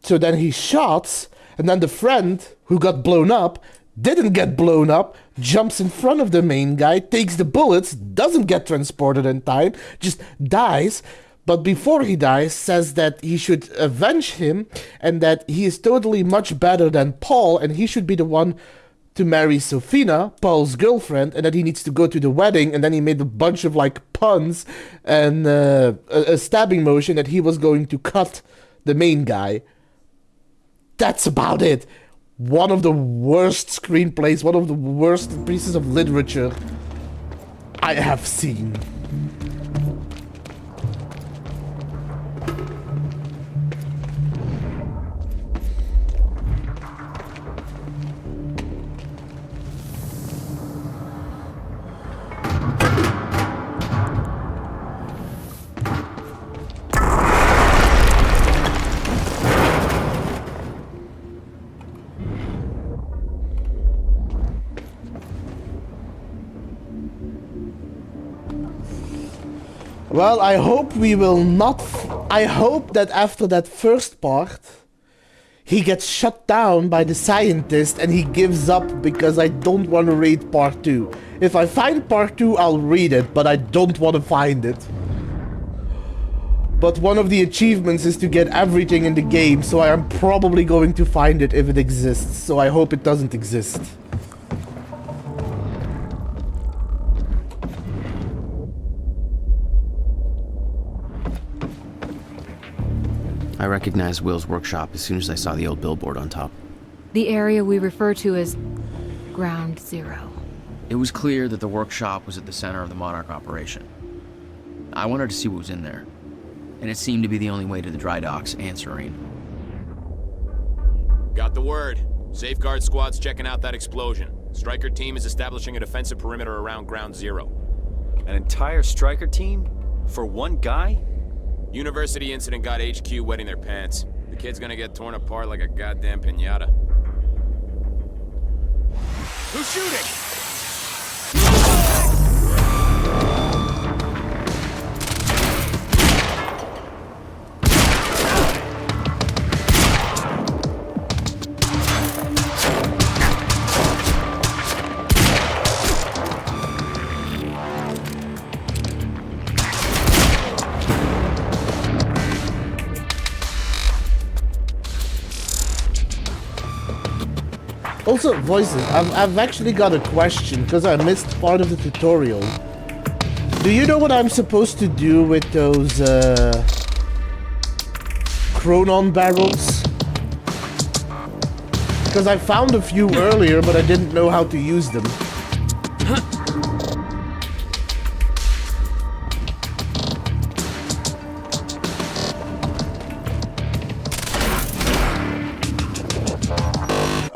So then he shot, and then the friend who got blown up didn't get blown up, jumps in front of the main guy, takes the bullets, doesn't get transported in time, just dies. But before he dies, says that he should avenge him and that he is totally much better than Paul and he should be the one to marry Sofina, Paul's girlfriend, and that he needs to go to the wedding. And then he made a bunch of like puns and a stabbing motion that he was going to cut the main guy. That's about it. One of the worst screenplays, one of the worst pieces of literature I have seen. Well, I hope we will not... I hope that after that first part, he gets shut down by the scientist and he gives up because I don't want to read part 2. If I find part 2, I'll read it, but I don't want to find it. But one of the achievements is to get everything in the game, so I am probably going to find it if it exists, so I hope it doesn't exist. I recognized Will's workshop as soon as I saw the old billboard on top. The area we refer to as Ground Zero. It was clear that the workshop was at the center of the Monarch operation. I wanted to see what was in there, and it seemed to be the only way to the dry docks and Serene. Got the word. Safeguard squad's checking out that explosion. Stryker team is establishing a defensive perimeter around Ground Zero. An entire Stryker team? For one guy? University incident got HQ wetting their pants. The kid's gonna get torn apart like a goddamn piñata. Who's shooting? Also, voices, I've actually got a question, because I missed part of the tutorial. Do you know what I'm supposed to do with those, Chronon barrels? Because I found a few earlier, but I didn't know how to use them.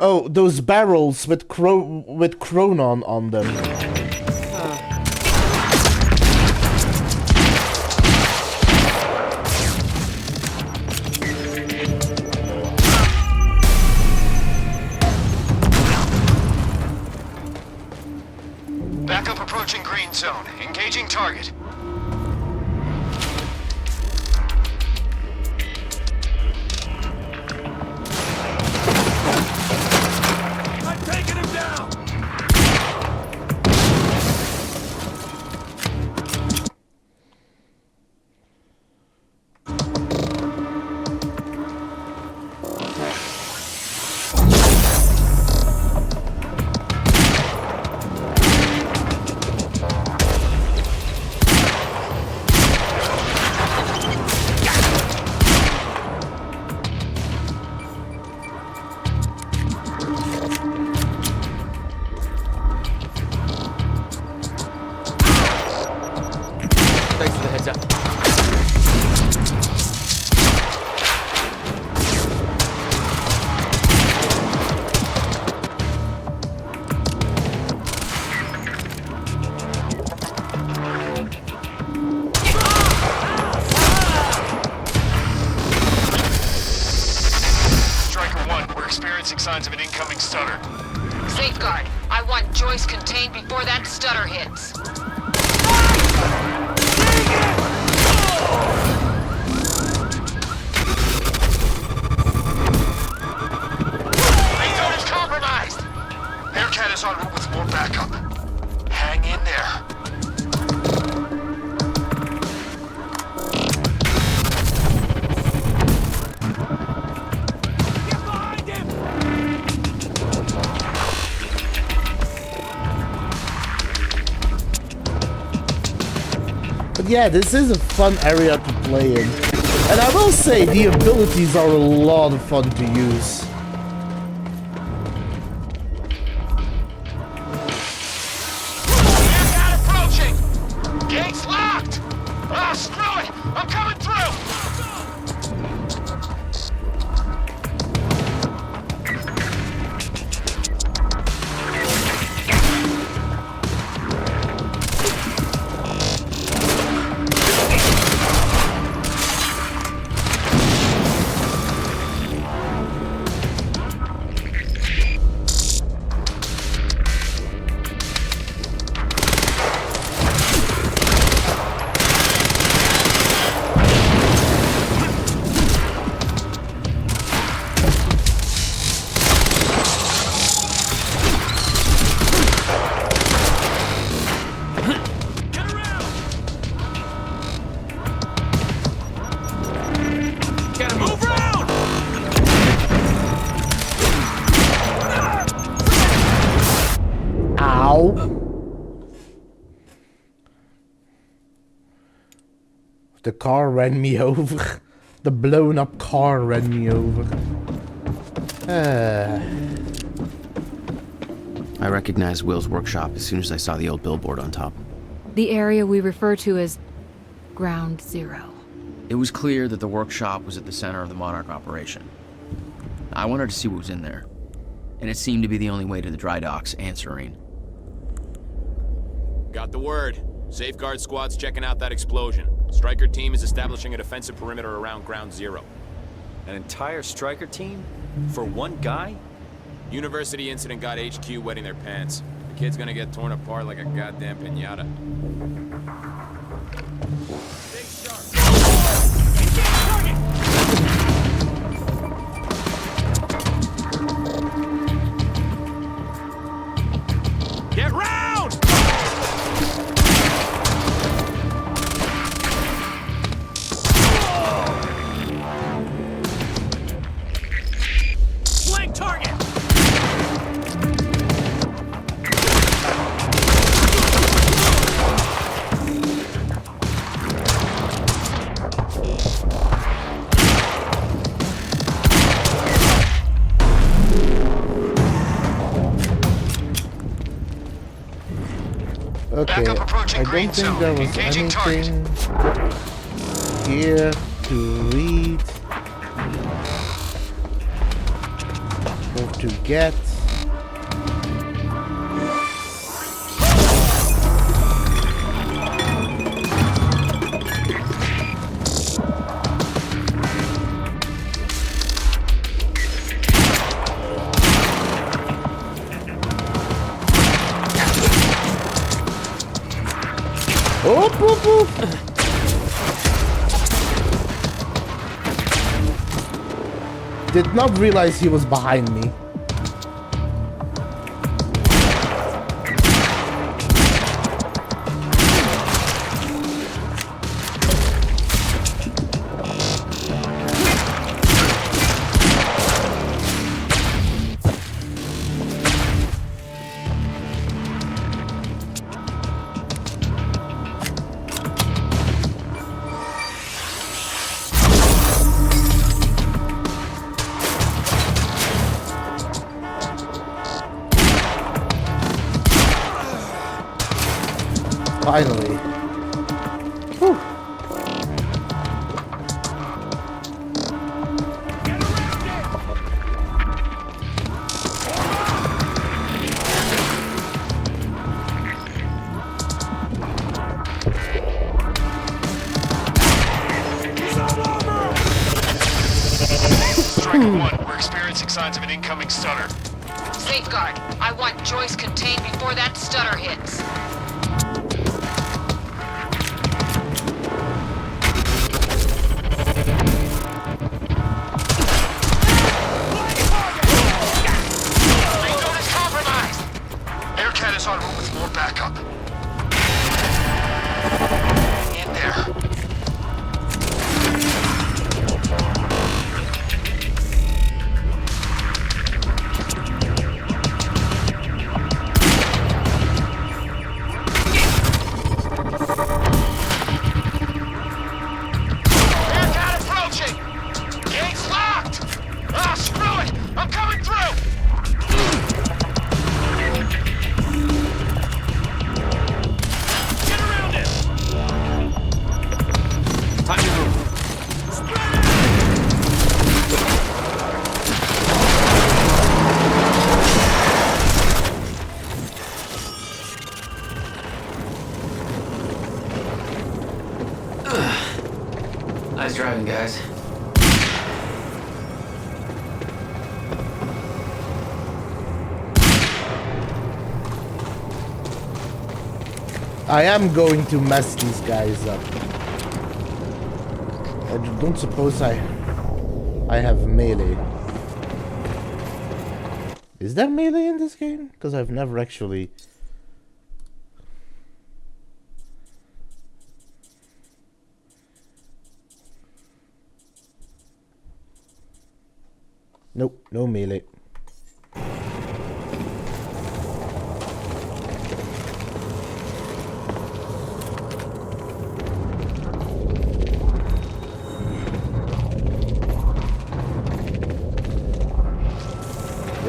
Oh, those barrels with Chronon on them. Backup approaching green zone. Engaging target. Signs of an incoming stutter. Safeguard, I want Joyce contained before that stutter hits. Main zone is compromised. Bearcat is en route with more backup. Hang in there. Yeah, this is a fun area to play in. And I will say, the abilities are a lot of fun to use. Bearcat approaching! Gates locked! Ah, screw it! I'm coming through! Ow! The car ran me over. The blown up car ran me over. I recognized Will's workshop as soon as I saw the old billboard on top. The area we refer to as Ground Zero. It was clear that the workshop was at the center of the Monarch operation. I wanted to see what was in there, and it seemed to be the only way to the dry docks and Serene. Got the word. Safeguard squad's checking out that explosion. Stryker team is establishing a defensive perimeter around Ground Zero. An entire Stryker team? For one guy? University incident got HQ wetting their pants. The kid's gonna get torn apart like a goddamn piñata. Get round! Flank target! Okay, I don't think there was anything here to read or to get. Oop, oop, oop. Did not realize he was behind me. Finally. Whew. Striker 1, we're experiencing signs of an incoming stutter. Safeguard, I want Joyce contained before that stutter hits. Aircat is en route with more backup. In there. Aircat approaching! Gate's locked! Ah, screw it! I'm coming through! Time to move. Nice driving, guys. I am going to mess these guys up. I don't suppose I have melee. Is there melee in this game? Because I've never actually... Nope, no melee.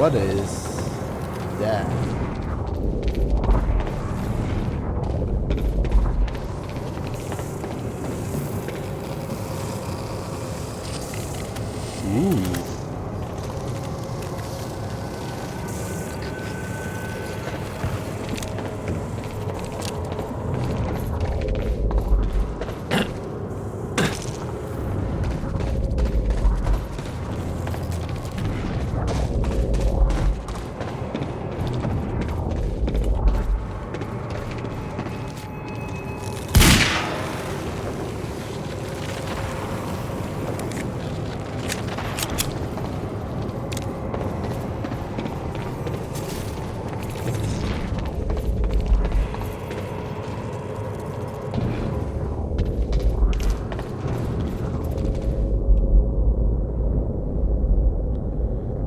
what is that? Ooh.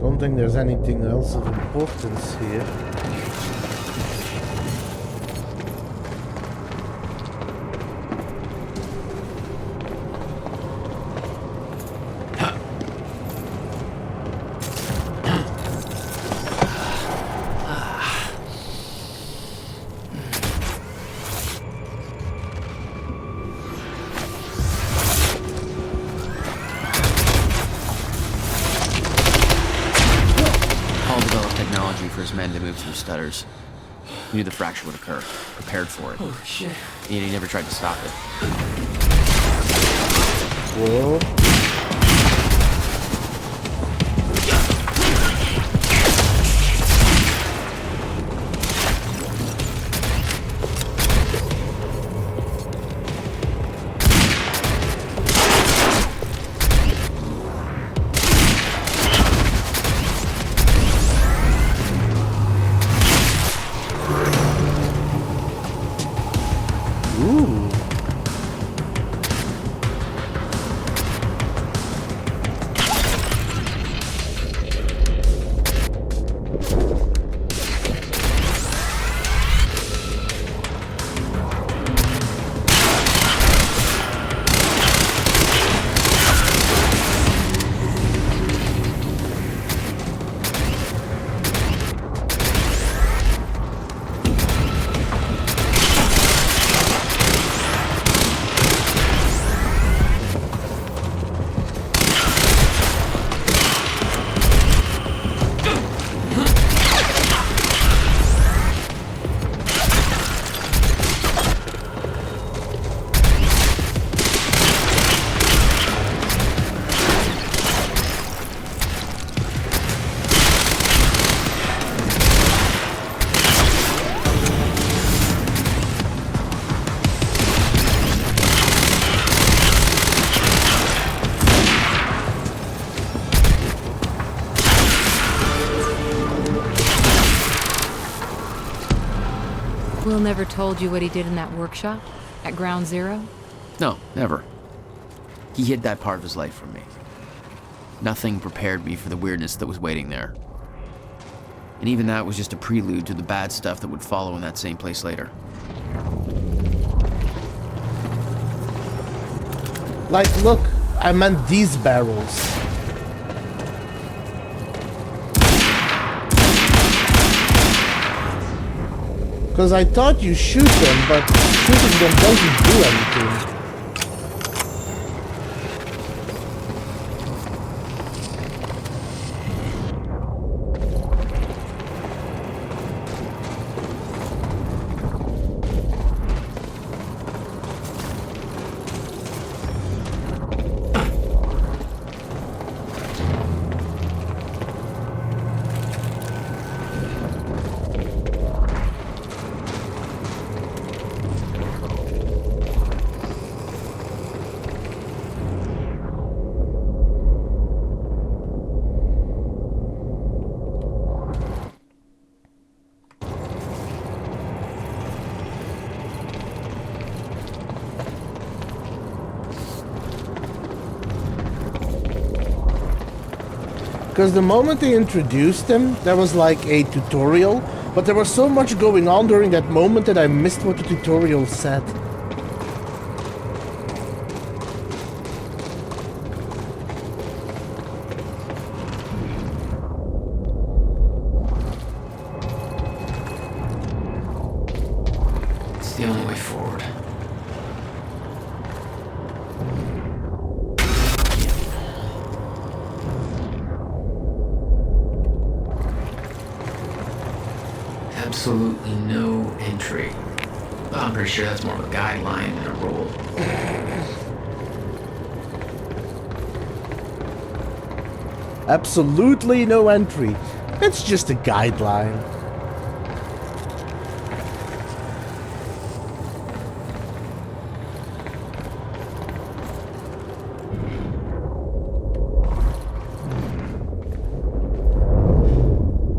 Don't think there's anything else of importance here. Men to move through stutters. He knew the fracture would occur, prepared for it. Oh shit. And he never tried to stop it. Whoa. Will never told you what he did in that workshop at Ground Zero? No, never. He hid that part of his life from me. Nothing prepared me for the weirdness that was waiting there. And even that was just a prelude to the bad stuff that would follow in that same place later. Like, look, I meant these barrels. Because I thought you shoot them, but shooting them doesn't do anything. Because the moment they introduced him, there was like a tutorial, but there was so much going on during that moment that I missed what the tutorial said. It's the only way forward. Absolutely no entry. Well, I'm pretty sure that's more of a guideline than a rule. Absolutely no entry. It's just a guideline.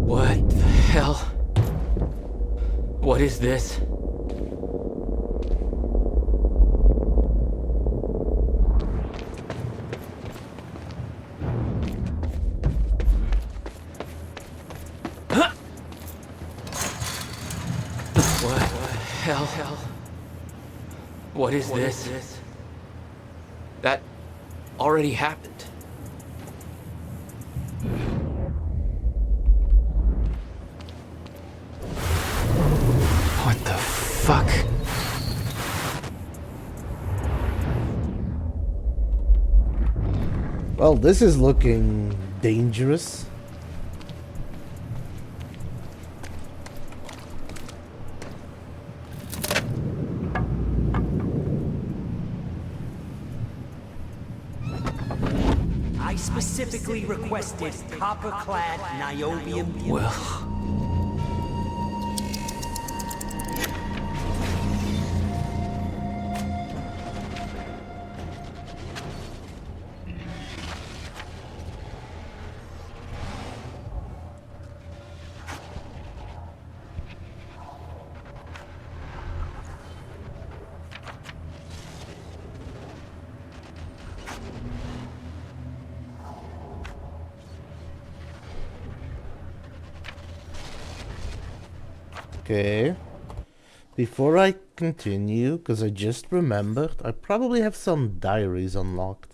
What the hell? What is this? Hell. What is this? That already happened. What the fuck? Well, this is looking dangerous. I specifically requested copper-clad niobium. Well. Okay. Before I continue, because I just remembered, I probably have some diaries unlocked.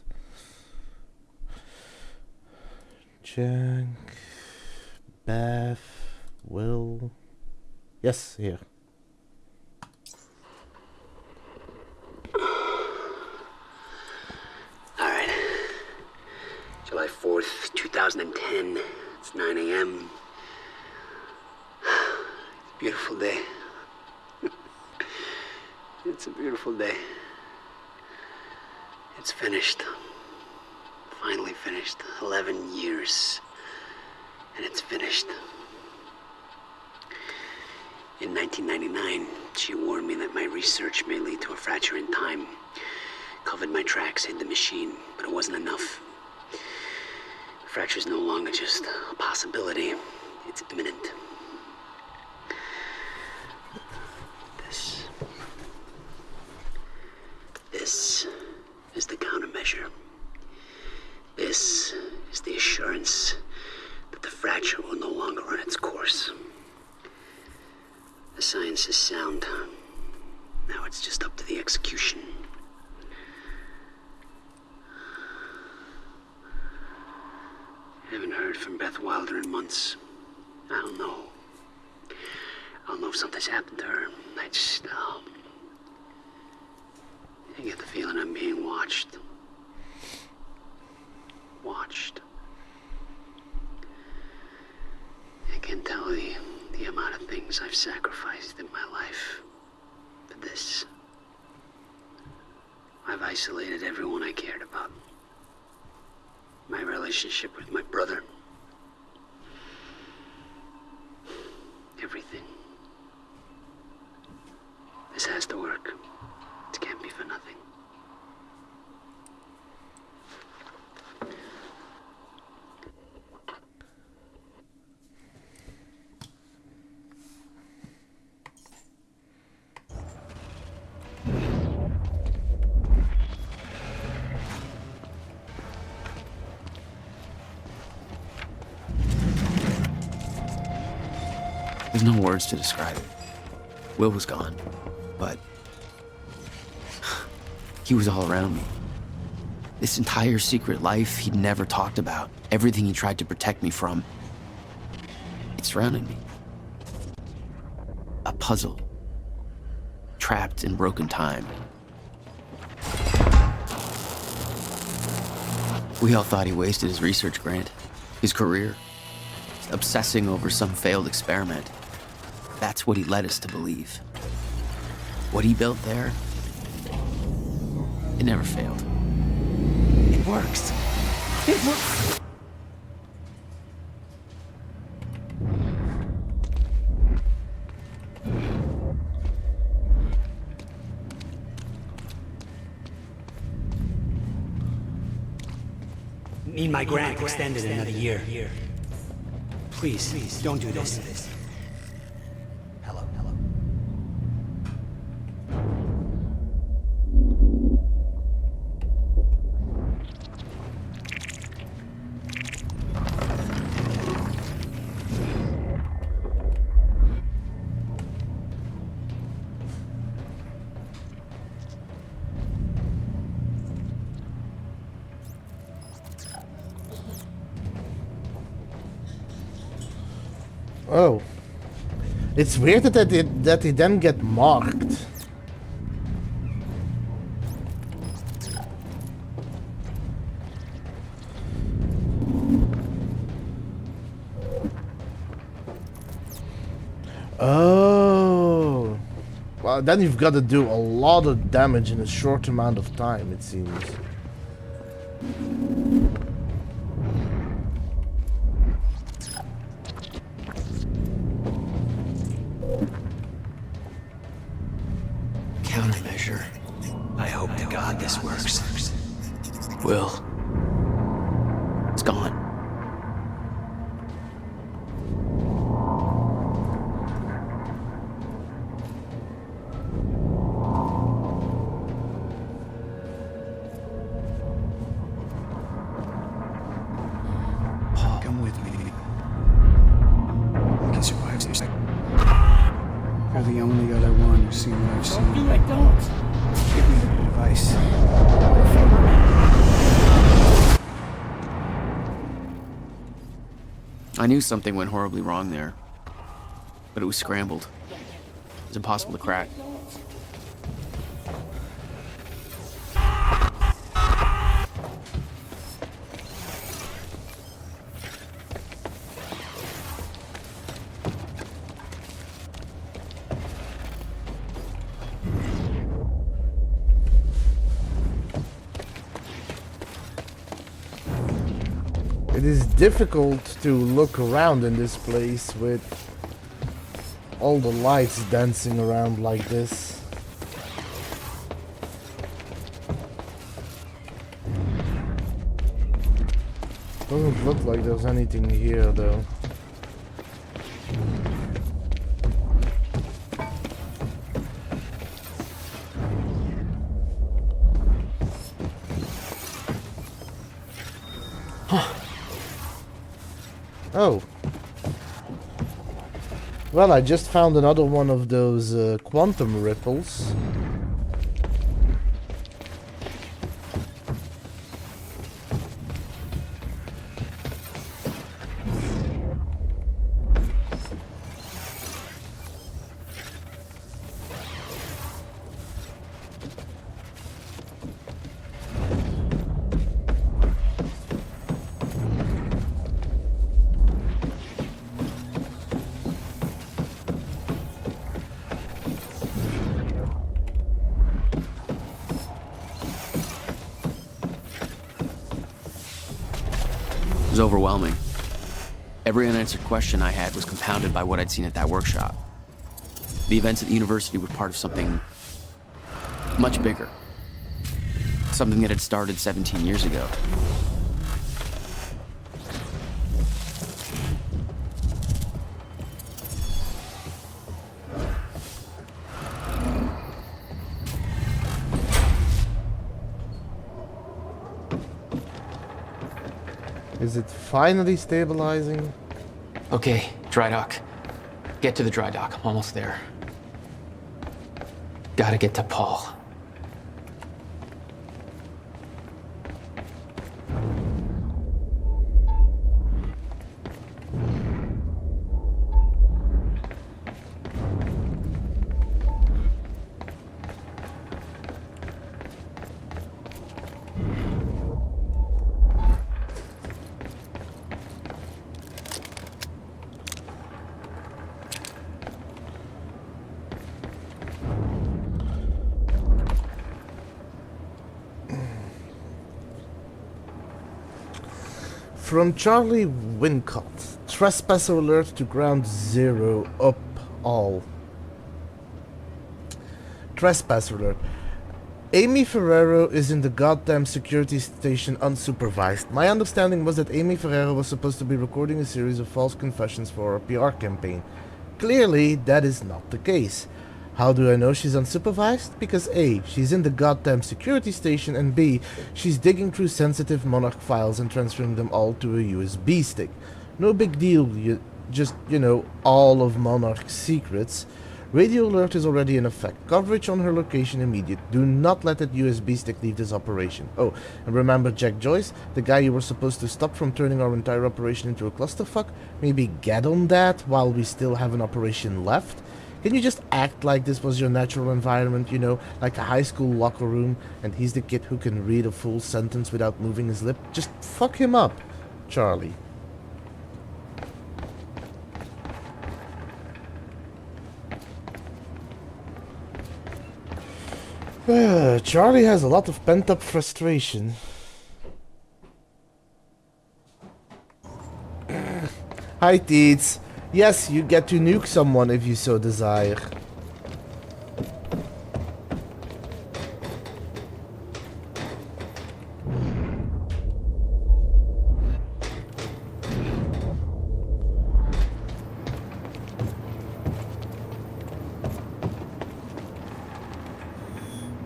Jack, Beth, Will. Yes, here. Alright. July 4th, 2010. It's 9 a.m. Beautiful day. It's a beautiful day. It's finished. Finally finished. 11 years. And it's finished. In 1999, she warned me that my research may lead to a fracture in time. Covered my tracks, hid the machine, but it wasn't enough. The fracture's no longer just a possibility. It's imminent. This is the countermeasure. This is the assurance that the fracture will no longer run its course. The science is sound. Now it's just up to the execution. I haven't heard from Beth Wilder in months. I don't know. I don't know if something's happened to her. I just, I get the feeling I'm being watched. Watched. I can't tell the amount of things I've sacrificed in my life for this. I've isolated everyone I cared about. My relationship with my brother. Everything. This has to work. It can't be for nothing. There's no words to describe it. Will was gone, but he was all around me. This entire secret life he'd never talked about, everything he tried to protect me from, it surrounded me. A puzzle. trapped in broken time. We all thought he wasted his research grant, his career, obsessing over some failed experiment. That's what he led us to believe. What he built there, it never failed. It works. It works. Need my grant extended another year. Please, don't do this. Hello. Oh. It's weird that they then get marked. Oh. Well, then you've got to do a lot of damage in a short amount of time, it seems. Countermeasure. I hope to God this works. Will. It's gone. Come with me. I can survive this. You're the only other one who's seen what I've seen. Don't do it, don't. Give me the advice. I knew something went horribly wrong there, but it was scrambled. It was impossible to crack. It is difficult to look around in this place with all the lights dancing around like this. Doesn't look like there's anything here though. Oh. Well, I just found another one of those quantum ripples. It was overwhelming. Every unanswered question I had was compounded by what I'd seen at that workshop. The events at the university were part of something much bigger. Something that had started 17 years ago. Is it finally stabilizing? Okay, dry dock. Get to the dry dock. I'm almost there. Gotta get to Paul. From Charlie Wincott. Trespasser alert to ground zero. Up all. Trespasser alert. Amy Ferrero is in the goddamn security station unsupervised. My understanding was that Amy Ferrero was supposed to be recording a series of false confessions for our PR campaign. Clearly, that is not the case. How do I know she's unsupervised? Because A, she's in the goddamn security station, and B, she's digging through sensitive Monarch files and transferring them all to a USB stick. No big deal, just, all of Monarch's secrets. Radio alert is already in effect. Coverage on her location immediate. Do not let that USB stick leave this operation. Oh, and remember Jack Joyce, the guy you were supposed to stop from turning our entire operation into a clusterfuck? Maybe get on that while we still have an operation left? Can you just act like this was your natural environment, like a high school locker room, and he's the kid who can read a full sentence without moving his lip? Just fuck him up, Charlie. Charlie has a lot of pent-up frustration. Hi, Teets. Yes, you get to nuke someone if you so desire.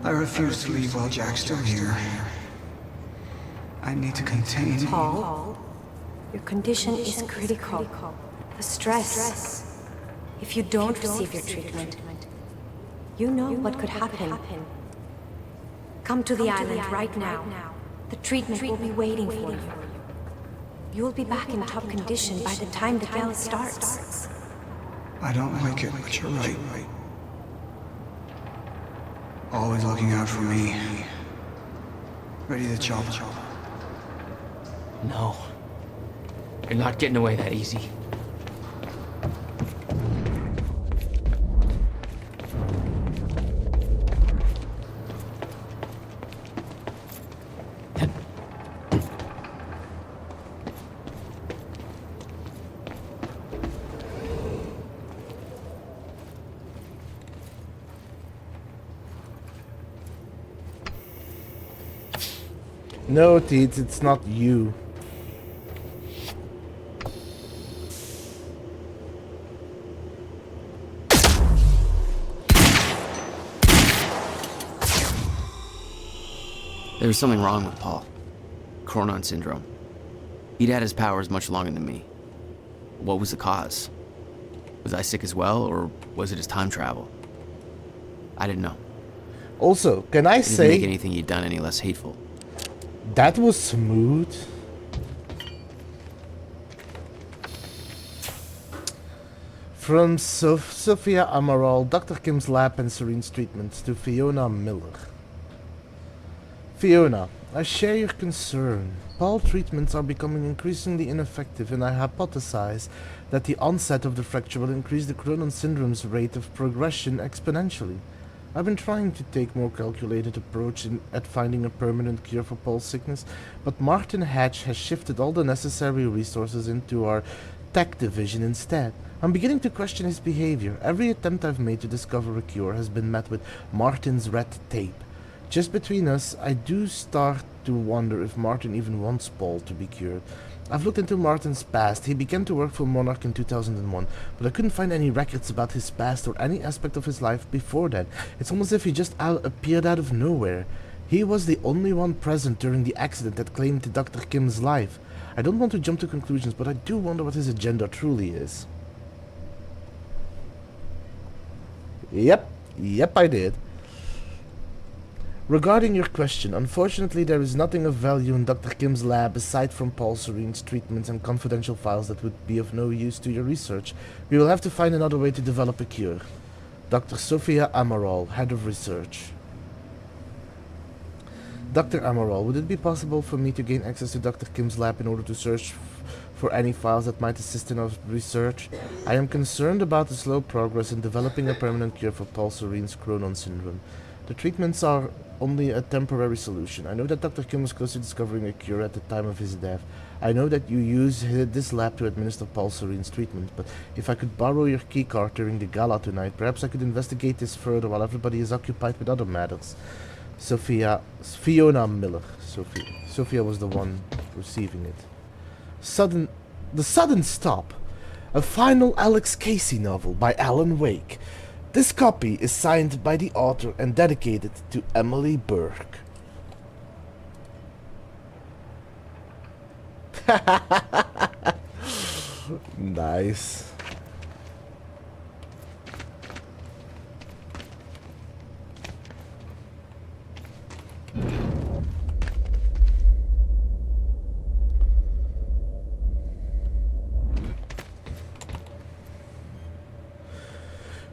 I refuse to leave while Jack's still here. I need to contain... Paul, your condition is critical. The stress. If you don't receive your treatment, you know what could happen. Come to the island right now. The treatment will be waiting for you. You'll be back in top condition by the time the gala starts. I don't like it, but you're right. Always looking out for me. Ready to chop. No. You're not getting away that easy. No, Teets, it's not you. There was something wrong with Paul. Chronon syndrome. He'd had his powers much longer than me. What was the cause? Was I sick as well, or was it his time travel? I didn't know. Also, can I say... It didn't make anything you'd done any less hateful. That was smooth. From Sophia Amaral, Dr. Kim's lab and Serene's treatments to Fiona Miller. Fiona, I share your concern. Paul treatments are becoming increasingly ineffective, and I hypothesize that the onset of the fracture will increase the Chronon syndrome's rate of progression exponentially. I've been trying to take a more calculated approach at finding a permanent cure for Paul's sickness, but Martin Hatch has shifted all the necessary resources into our tech division instead. I'm beginning to question his behavior. Every attempt I've made to discover a cure has been met with Martin's red tape. Just between us, I do start to wonder if Martin even wants Paul to be cured. I've looked into Martin's past. He began to work for Monarch in 2001, but I couldn't find any records about his past or any aspect of his life before that. It's almost as if he just appeared out of nowhere. He was the only one present during the accident that claimed Dr. Kim's life. I don't want to jump to conclusions, but I do wonder what his agenda truly is. Yep, I did. Regarding your question, unfortunately there is nothing of value in Dr. Kim's lab aside from Paul Serene's treatments and confidential files that would be of no use to your research. We will have to find another way to develop a cure. Dr. Sophia Amaral, Head of Research. Dr. Amaral, would it be possible for me to gain access to Dr. Kim's lab in order to search for any files that might assist in our research? I am concerned about the slow progress in developing a permanent cure for Paul Serene's Chronon syndrome. The treatments are only a temporary solution. I know that Dr. Kim was close to discovering a cure at the time of his death. I know that you use this lab to administer Paul Serene's treatment, but if I could borrow your keycard during the gala tonight, perhaps I could investigate this further while everybody is occupied with other matters. Fiona Miller. Sophia was the one receiving it. The Sudden Stop. A final Alex Casey novel by Alan Wake. This copy is signed by the author and dedicated to Emily Burke. Nice.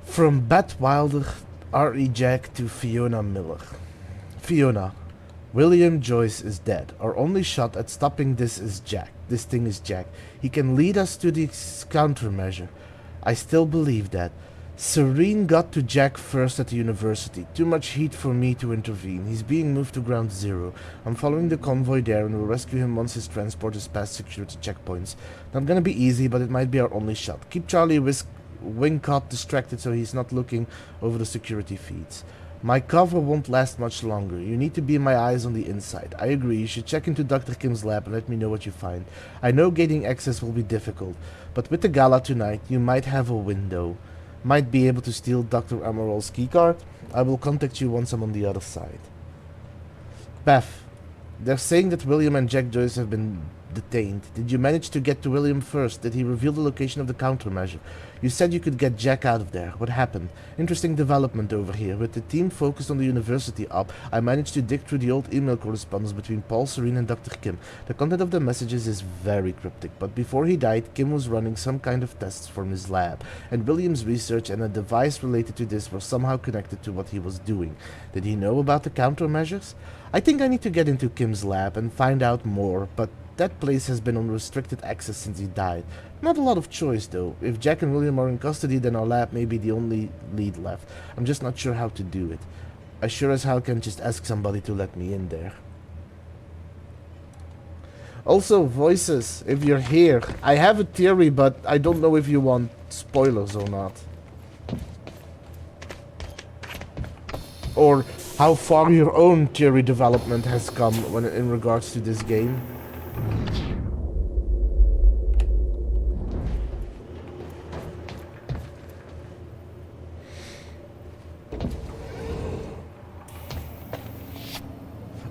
From Bette Wilder, R.E. Jack to Fiona Miller. Fiona, William Joyce is dead. Our only shot at stopping this thing is Jack. He can lead us to the countermeasure. I still believe that. Serene got to Jack first at the university. Too much heat for me to intervene. He's being moved to Ground Zero. I'm following the convoy there and will rescue him once his transport is past security checkpoints. Not gonna be easy, but it might be our only shot. Keep Charlie Wincott distracted so he's not looking over the security feeds. My cover won't last much longer. You need to be my eyes on the inside. I agree, you should check into Dr. Kim's lab and let me know what you find. I know gaining access will be difficult, but with the gala tonight, you might have a window. Might be able to steal Dr. Amaril's keycard. I will contact you once I'm on the other side. Beth, they're saying that William and Jack Joyce have been detained. Did you manage to get to William first? Did he reveal the location of the countermeasure? You said you could get Jack out of there. What happened? Interesting development over here. With the team focused on the university up, I managed to dig through the old email correspondence between Paul Serene and Dr. Kim. The content of the messages is very cryptic, but before he died, Kim was running some kind of tests from his lab, and William's research and a device related to this were somehow connected to what he was doing. Did he know about the countermeasures? I think I need to get into Kim's lab and find out more, but that place has been on restricted access since he died. Not a lot of choice though. If Jack and William are in custody, then our lab may be the only lead left. I'm just not sure how to do it. I sure as hell can just ask somebody to let me in there. Also, voices, if you're here, I have a theory, but I don't know if you want spoilers or not. Or how far your own theory development has come when in regards to this game.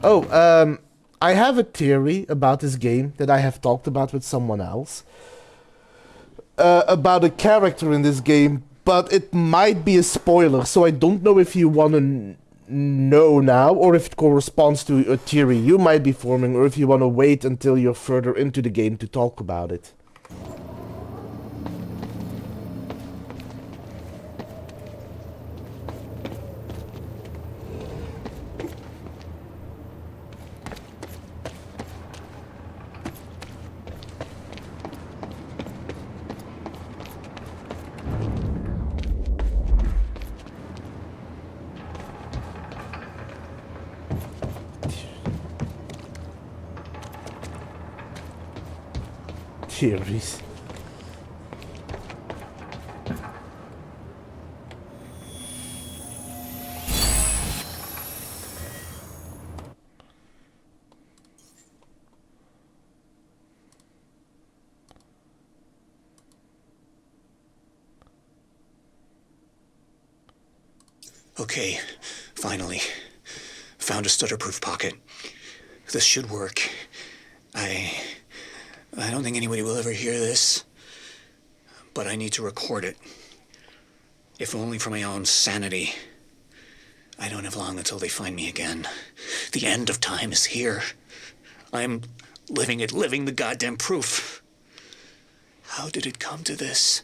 Oh, I have a theory about this game that I have talked about with someone else. About a character in this game, but it might be a spoiler, so I don't know if you want to know now, or if it corresponds to a theory you might be forming, or if you want to wait until you're further into the game to talk about it. Theories. Okay, finally. Found a stutter-proof pocket. This should work. I don't think anybody will ever hear this, but I need to record it. If only for my own sanity. I don't have long until they find me again. The end of time is here. I'm living the goddamn proof. How did it come to this?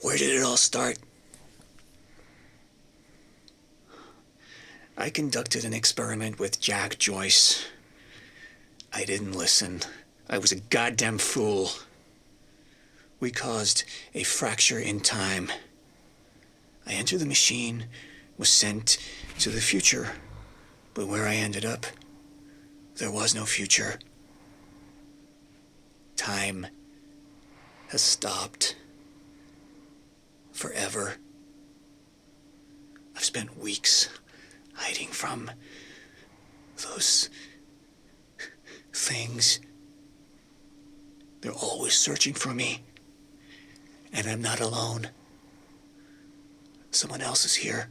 Where did it all start? I conducted an experiment with Jack Joyce. I didn't listen. I was a goddamn fool. We caused a fracture in time. I entered the machine, was sent to the future. But where I ended up, there was no future. Time has stopped. Forever. I've spent weeks hiding from those things. They're always searching for me. And I'm not alone. Someone else is here,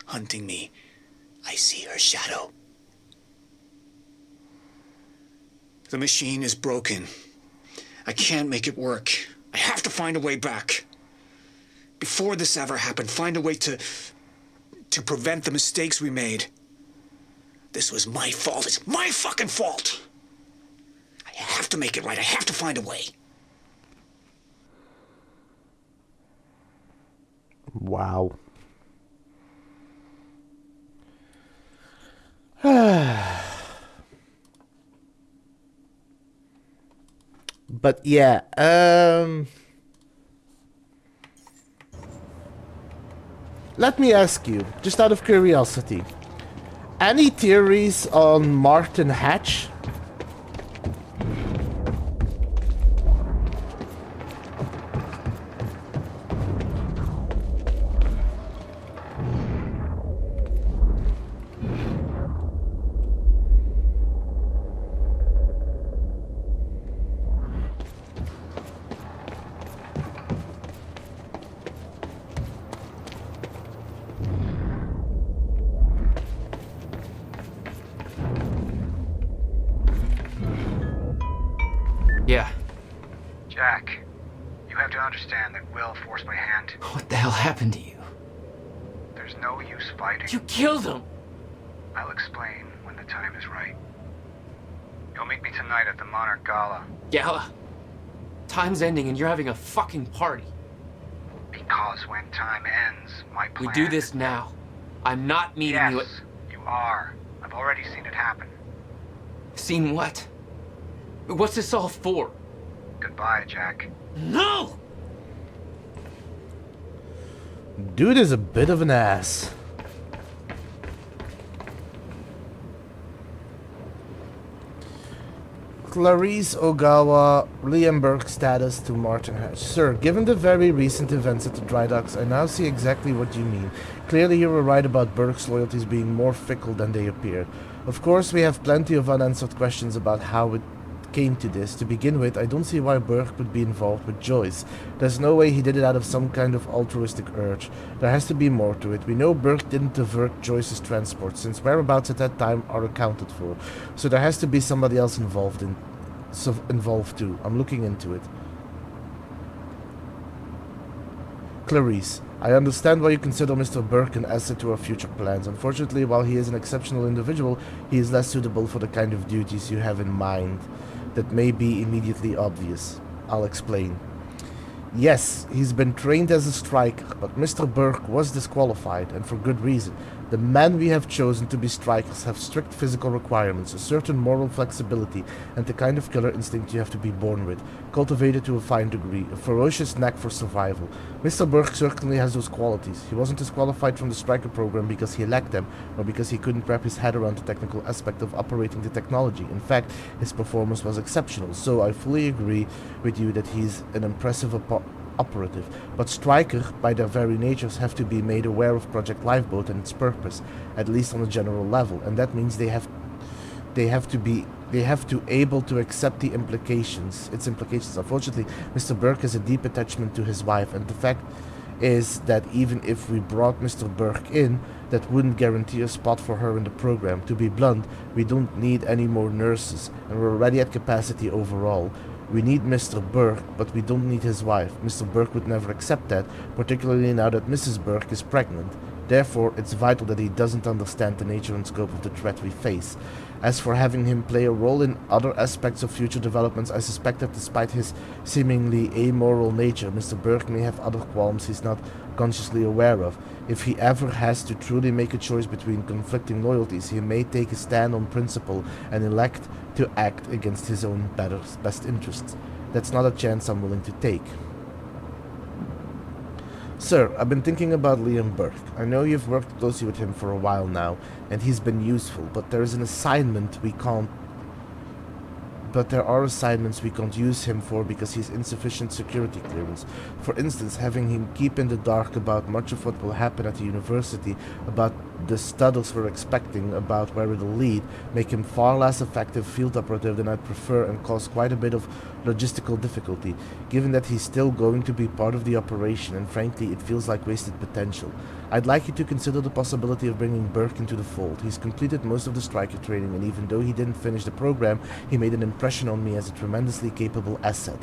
hunting me. I see her shadow. The machine is broken. I can't make it work. I have to find a way back. Before this ever happened, find a way to prevent the mistakes we made. This was my fault. It's my fucking fault. I have to make it right. I have to find a way. Wow. But yeah, let me ask you, just out of curiosity, any theories on Martin Hatch? Yeah. Jack, you have to understand that Will forced my hand. What the hell happened to you? There's no use fighting. You killed him! I'll explain when the time is right. You'll meet me tonight at the Monarch Gala. Gala? Time's ending and you're having a fucking party. Because when time ends, my plan... We do this now. I'm not meeting you at... Yes, you are. I've already seen it happen. Seen what? What's this all for? Goodbye, Jack. No! Dude is a bit of an ass. Clarice Ogawa, Liam Burke status to Martin Hatch. Sir, given the very recent events at the dry docks, I now see exactly what you mean. Clearly you were right about Burke's loyalties being more fickle than they appear. Of course, we have plenty of unanswered questions about how it came to this. To begin with, I don't see why Burke would be involved with Joyce. There's no way he did it out of some kind of altruistic urge. There has to be more to it. We know Burke didn't divert Joyce's transport, since whereabouts at that time are accounted for. So there has to be somebody else involved too. I'm looking into it. Clarice, I understand why you consider Mr. Burke an asset to our future plans. Unfortunately, while he is an exceptional individual, he is less suitable for the kind of duties you have in mind. That may be immediately obvious. I'll explain. Yes, he's been trained as a striker, but Mr. Burke was disqualified, and for good reason. The men we have chosen to be strikers have strict physical requirements, a certain moral flexibility, and the kind of killer instinct you have to be born with, cultivated to a fine degree, a ferocious knack for survival. Mr. Burke certainly has those qualities. He wasn't disqualified from the striker program because he lacked them, or because he couldn't wrap his head around the technical aspect of operating the technology. In fact, his performance was exceptional, so I fully agree with you that he's an impressive operative, but Striker, by their very natures, have to be made aware of Project Lifeboat and its purpose, at least on a general level, and that means they have to able to accept its implications. Unfortunately, Mr. Burke has a deep attachment to his wife, and the fact is that even if we brought Mr. Burke in, that wouldn't guarantee a spot for her in the program. To be blunt, we don't need any more nurses, and we're already at capacity overall. We need Mr. Burke, but we don't need his wife. Mr. Burke would never accept that, particularly now that Mrs. Burke is pregnant. Therefore, it's vital that he doesn't understand the nature and scope of the threat we face. As for having him play a role in other aspects of future developments, I suspect that despite his seemingly amoral nature, Mr. Burke may have other qualms he's not consciously aware of. If he ever has to truly make a choice between conflicting loyalties, he may take a stand on principle and elect to act against his own best interests. That's not a chance I'm willing to take. Sir, I've been thinking about Liam Burke. I know you've worked closely with him for a while now, and he's been useful, but there is an assignment we can't... But there are assignments we can't use him for because he's insufficient security clearance. For instance, having him keep in the dark about much of what will happen at the university, about the studies we're expecting, about where it'll lead, make him far less effective field operative than I'd prefer and cause quite a bit of logistical difficulty, given that he's still going to be part of the operation, and frankly, it feels like wasted potential. I'd like you to consider the possibility of bringing Burke into the fold. He's completed most of the Striker training, and even though he didn't finish the program, he made an impression on me as a tremendously capable asset.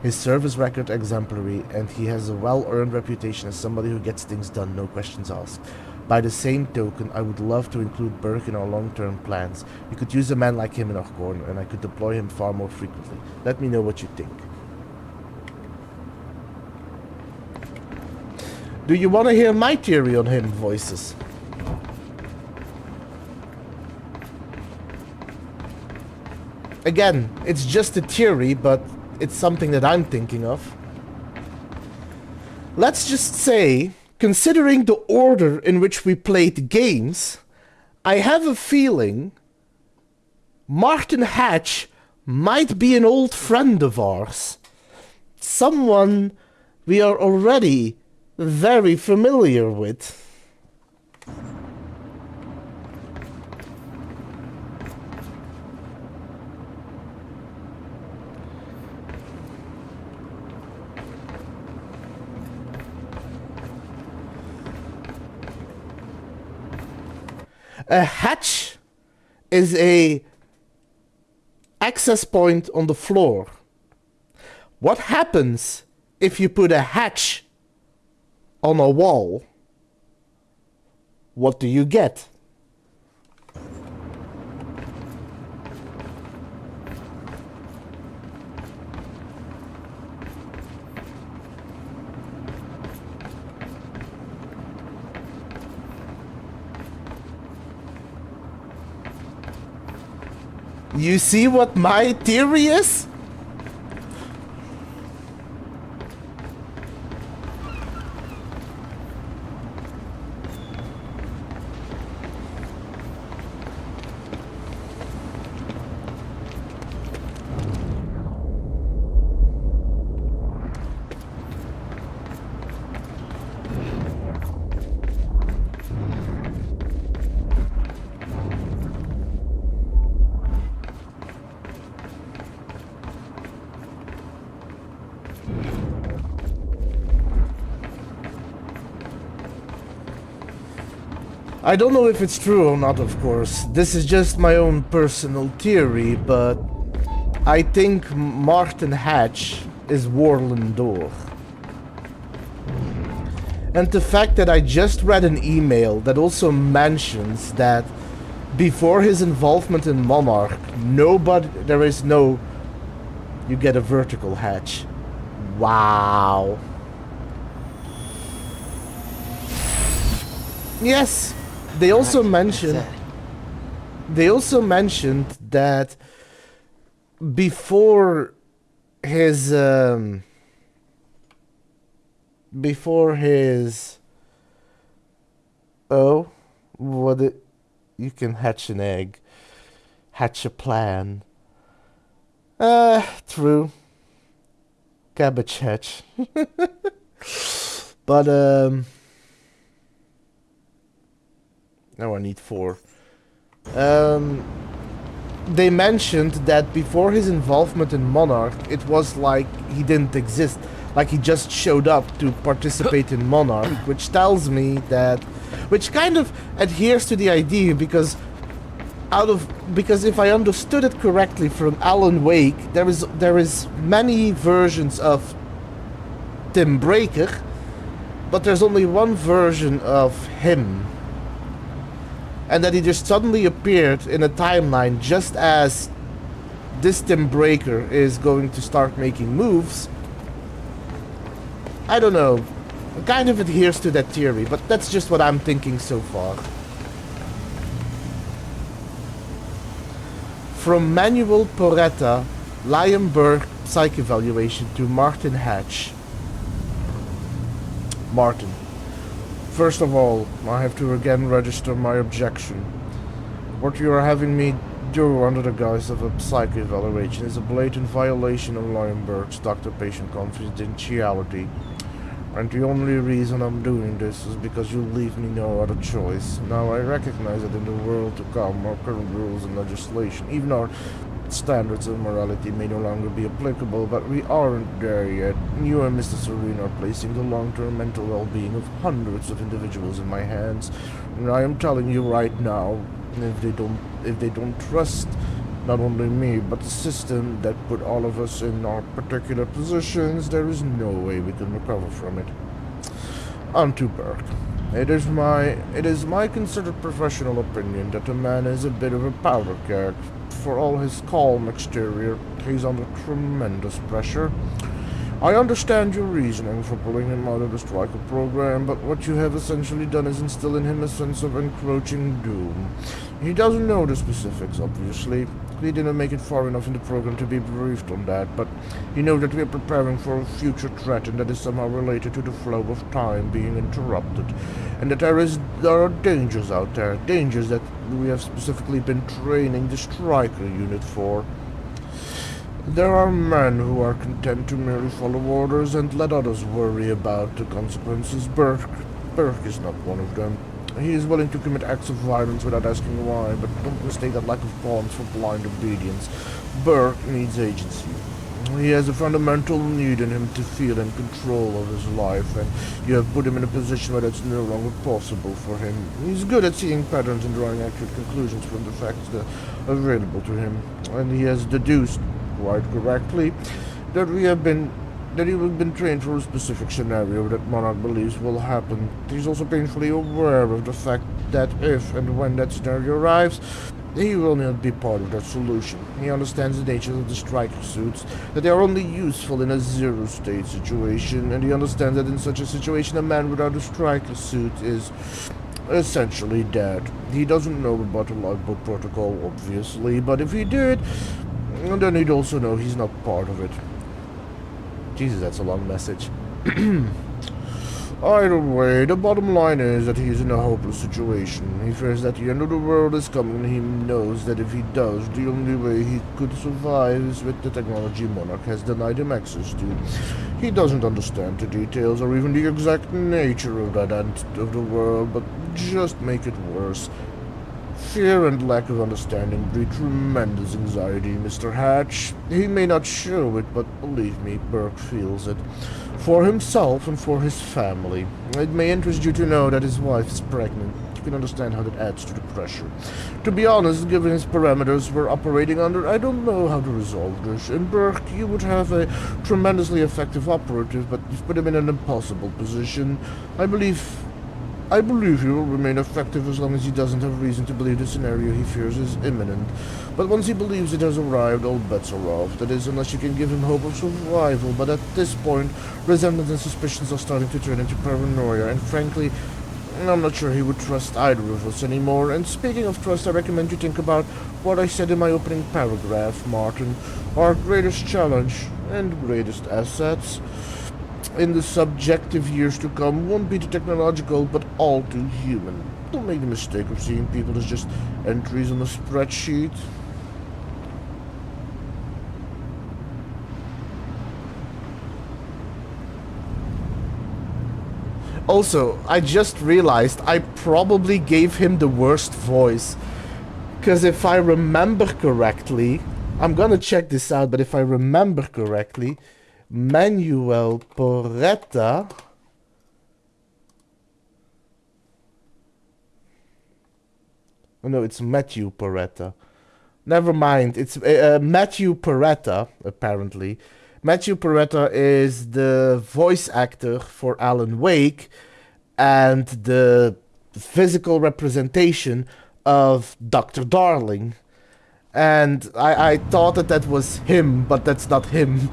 His service record exemplary, and he has a well-earned reputation as somebody who gets things done, no questions asked. By the same token, I would love to include Burke in our long-term plans. We could use a man like him in our corner, and I could deploy him far more frequently. Let me know what you think. Do you want to hear my theory on him, Voices? Again, it's just a theory, but it's something that I'm thinking of. Let's just say, considering the order in which we played games, I have a feeling Martin Hatch might be an old friend of ours. Someone we are already very familiar with. A hatch is a access point on the floor. What happens if you put a hatch on a wall? What do you get? You see what my theory is? I don't know if it's true or not, of course. This is just my own personal theory, but I think Martin Hatch is Warlin Door. And the fact that I just read an email that also mentions that before his involvement in Monarch, there is no... You get a vertical hatch. Wow. Yes. They also mentioned that before his you can hatch an egg, hatch a plan. True. Cabbage hatch. But now I need 4. They mentioned that before his involvement in Monarch, it was like he didn't exist. Like he just showed up to participate in Monarch, which tells me that... Which kind of adheres to the idea, because if I understood it correctly from Alan Wake, there is many versions of Tim Breaker, but there's only one version of him. And that he just suddenly appeared in a timeline just as this Tim Breaker is going to start making moves. I don't know. It kind of adheres to that theory, but that's just what I'm thinking so far. From Manuel Porretta, Liam Burke Psych Evaluation to Martin Hatch. Martin. First of all, I have to again register my objection. What you are having me do under the guise of a psych evaluation is a blatant violation of Lionberg's doctor-patient confidentiality. And the only reason I'm doing this is because you leave me no other choice. Now, I recognize that in the world to come, our current rules and legislation, even our standards of morality may no longer be applicable, but we aren't there yet. You and Mr. Serene are placing the long-term mental well-being of hundreds of individuals in my hands. And I am telling you right now, if they don't trust not only me, but the system that put all of us in our particular positions, there is no way we can recover from it. On to Burke. It is my considered professional opinion that the man is a bit of a powder keg. For all his calm exterior, he's under tremendous pressure. I understand your reasoning for pulling him out of the Striker program, but what you have essentially done is instill in him a sense of encroaching doom. He doesn't know the specifics, obviously. We didn't make it far enough in the program to be briefed on that, but you know that we are preparing for a future threat and that is somehow related to the flow of time being interrupted, and that there are dangers out there, dangers that we have specifically been training the Striker unit for. There are men who are content to merely follow orders and let others worry about the consequences. Burke is not one of them. He is willing to commit acts of violence without asking why, but don't mistake that lack of bonds for blind obedience. Burke needs agency. He has a fundamental need in him to feel in control of his life, and you have put him in a position where that's no longer possible for him. He's good at seeing patterns and drawing accurate conclusions from the facts that are available to him, and he has deduced, quite correctly, that he has been trained for a specific scenario that Monarch believes will happen. He's also painfully aware of the fact that if and when that scenario arrives, he will not be part of that solution. He understands the nature of the striker suits, that they are only useful in a zero-state situation, and he understands that in such a situation a man without a striker suit is essentially dead. He doesn't know about the lifeboat protocol, obviously, but if he did, then he'd also know he's not part of it. Jesus, that's a long message. Either way, the bottom line is that he's in a hopeless situation. He fears that the end of the world is coming, and he knows that if he does, the only way he could survive is with the technology Monarch has denied him access to. He doesn't understand the details or even the exact nature of that end of the world, but just make it worse. Fear and lack of understanding breed tremendous anxiety, Mr. Hatch. He may not show it, but believe me, Burke feels it. For himself and for his family. It may interest you to know that his wife is pregnant. You can understand how that adds to the pressure. To be honest, given his parameters we're operating under, I don't know how to resolve this. In Burke, you would have a tremendously effective operative, but you've put him in an impossible position. I believe he will remain effective as long as he doesn't have reason to believe the scenario he fears is imminent. But once he believes it has arrived, all bets are off. That is, unless you can give him hope of survival. But at this point, resentment and suspicions are starting to turn into paranoia, and frankly, I'm not sure he would trust either of us anymore. And speaking of trust, I recommend you think about what I said in my opening paragraph, Martin. Our greatest challenge and greatest assets in the subjective years to come won't be the technological, but all too human. Don't make the mistake of seeing people as just entries on a spreadsheet. Also, I just realized I probably gave him the worst voice. Because if I remember correctly, I'm gonna check this out, but if I remember correctly, Manuel Porretta oh no, it's Matthew Porretta. Never mind, it's Matthew Porretta, apparently. Matthew Porretta is the voice actor for Alan Wake and the physical representation of Dr. Darling. And I thought that was him, but that's not him.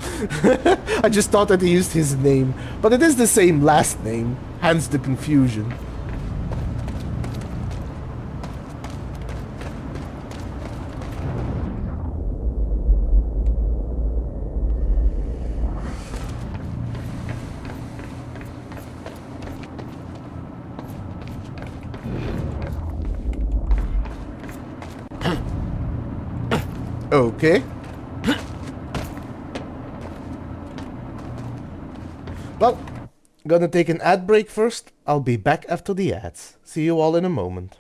I just thought that he used his name. But it is the same last name, hence the confusion. Okay. Well, gonna take an ad break first. I'll be back after the ads. See you all in a moment.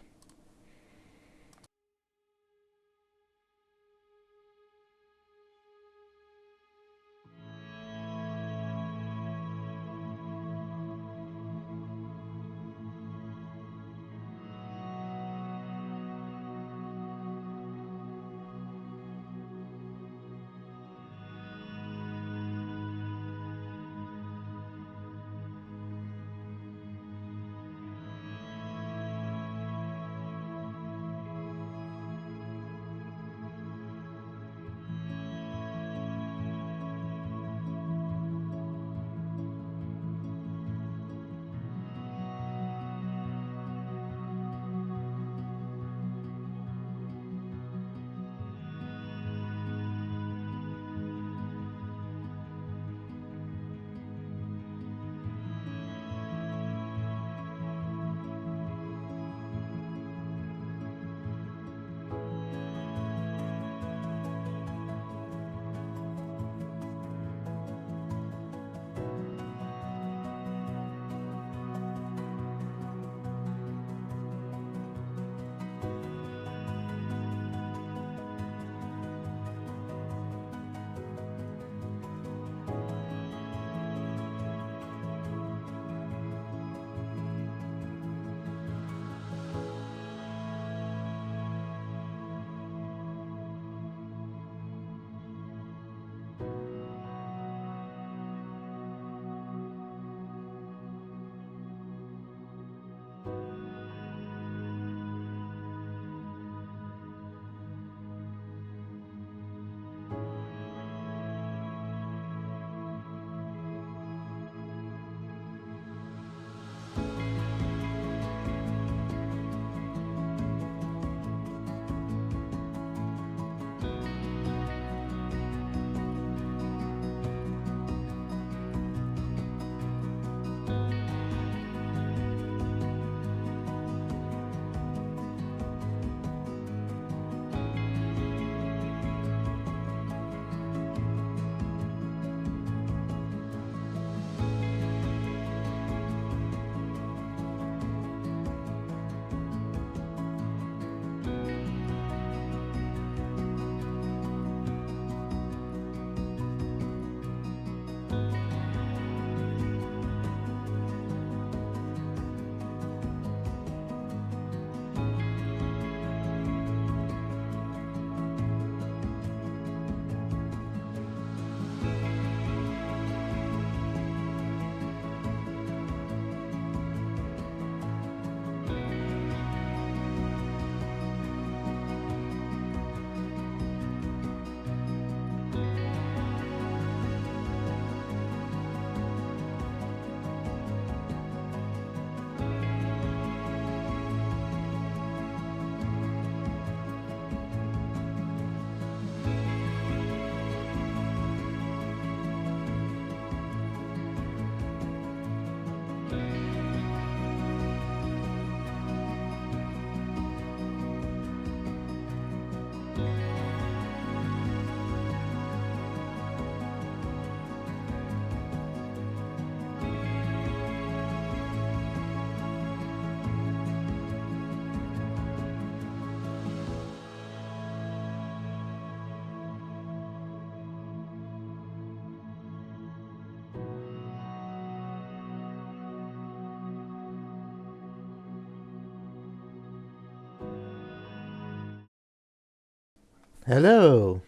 Hello,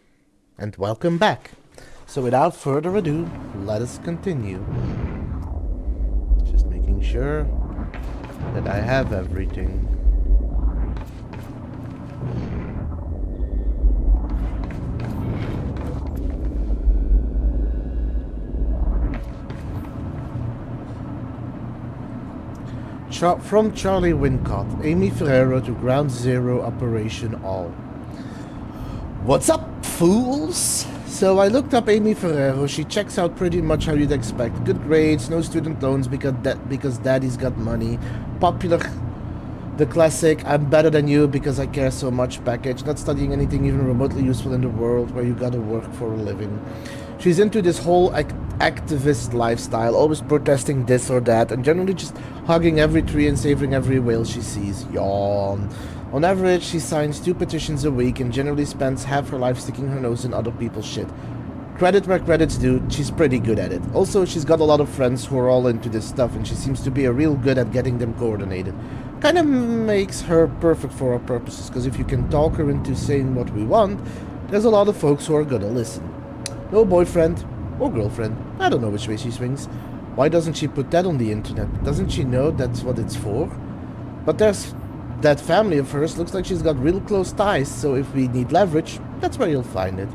and welcome back. So without further ado, let us continue. Just making sure that I have everything. From Charlie Wincott, Amy Ferrero to Ground Zero Operation All. What's up, fools? So I looked up Amy Ferrero. She checks out pretty much how you'd expect. Good grades, no student loans because daddy's got money. Popular The classic, I'm better than you because I care so much package, not studying anything even remotely useful in the world where you gotta work for a living. She's into this whole activist lifestyle, always protesting this or that, and generally just hugging every tree and savoring every whale she sees. Yawn. On average, she signs 2 petitions a week and generally spends half her life sticking her nose in other people's shit. Credit where credit's due, she's pretty good at it. Also, she's got a lot of friends who are all into this stuff, and she seems to be real good at getting them coordinated. Kinda makes her perfect for our purposes, because if you can talk her into saying what we want, there's a lot of folks who are gonna listen. No boyfriend or girlfriend, I don't know which way she swings. Why doesn't she put that on the internet? Doesn't she know that's what it's for? But there's that family of hers, looks like she's got real close ties, so if we need leverage, that's where you'll find it.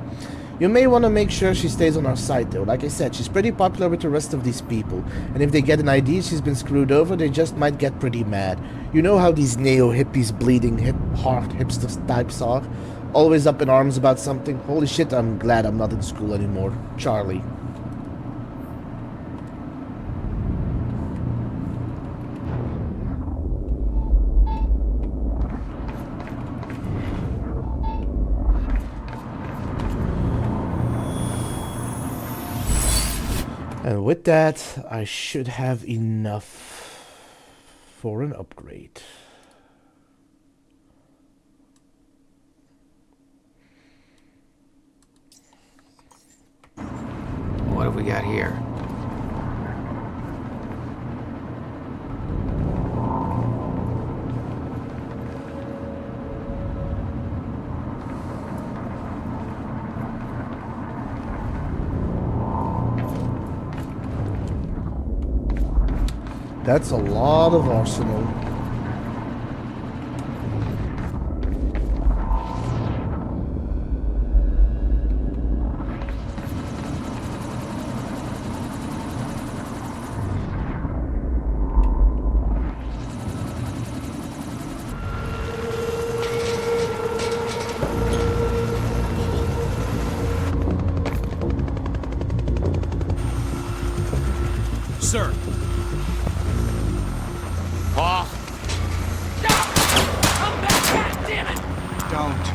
You may want to make sure she stays on our side though. Like I said, she's pretty popular with the rest of these people, and if they get an idea she's been screwed over, they just might get pretty mad. You know how these neo-hippies bleeding heart hipster types are? Always up in arms about something. Holy shit, I'm glad I'm not in school anymore. Charlie. And with that, I should have enough for an upgrade. What have we got here? That's a lot of arsenal. Sir. Paul? Come back, God damn it! Don't.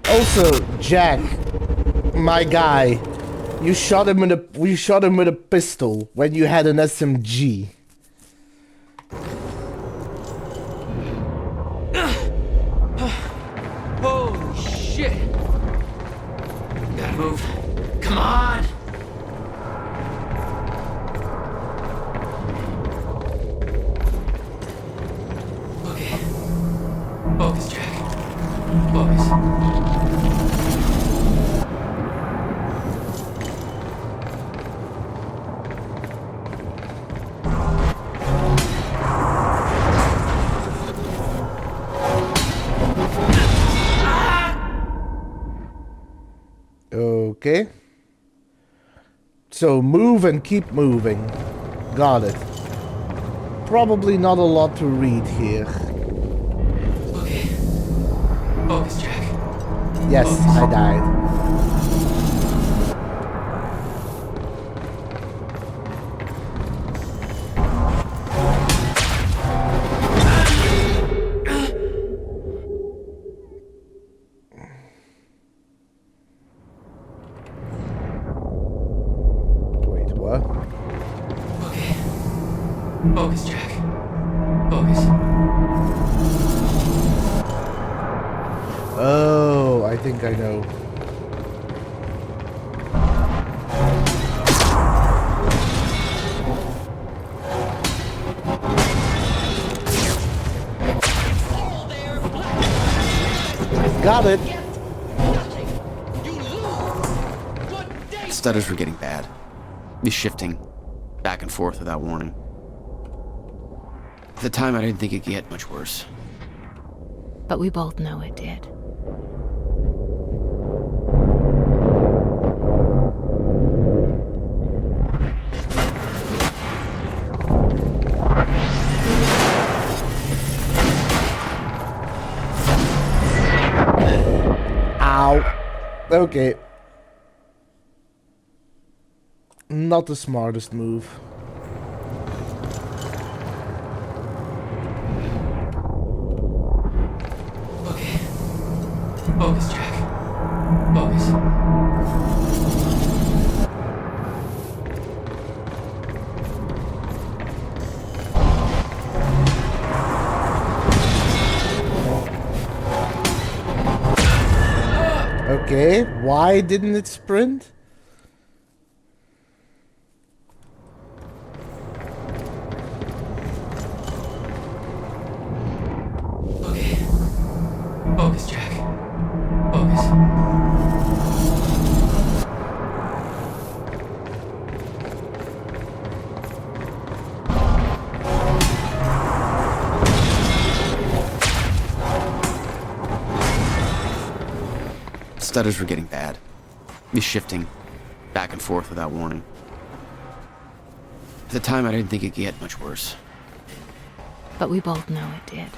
Also, Jack, my guy, you shot him with a pistol when you had an SMG. Holy shit! Gotta move. Come on! Okay. Focus, Jack. Focus. Okay. So move and keep moving. Got it. Probably not a lot to read here. Okay. Focus, Jack. Yes, Focus. I died. Focus, Jack. Focus. Oh, I think I know. Got it. The stutters were getting bad. He's shifting back and forth without warning. At the time, I didn't think it could get much worse. But we both know it did. Ow. Okay. Not the smartest move. Okay. Focus, Jack. Focus. Okay, why didn't it sprint? Okay. Focus, Jack. Focus. Stutters were getting bad. He's shifting back and forth without warning. At the time, I didn't think it could get much worse. But we both know it did.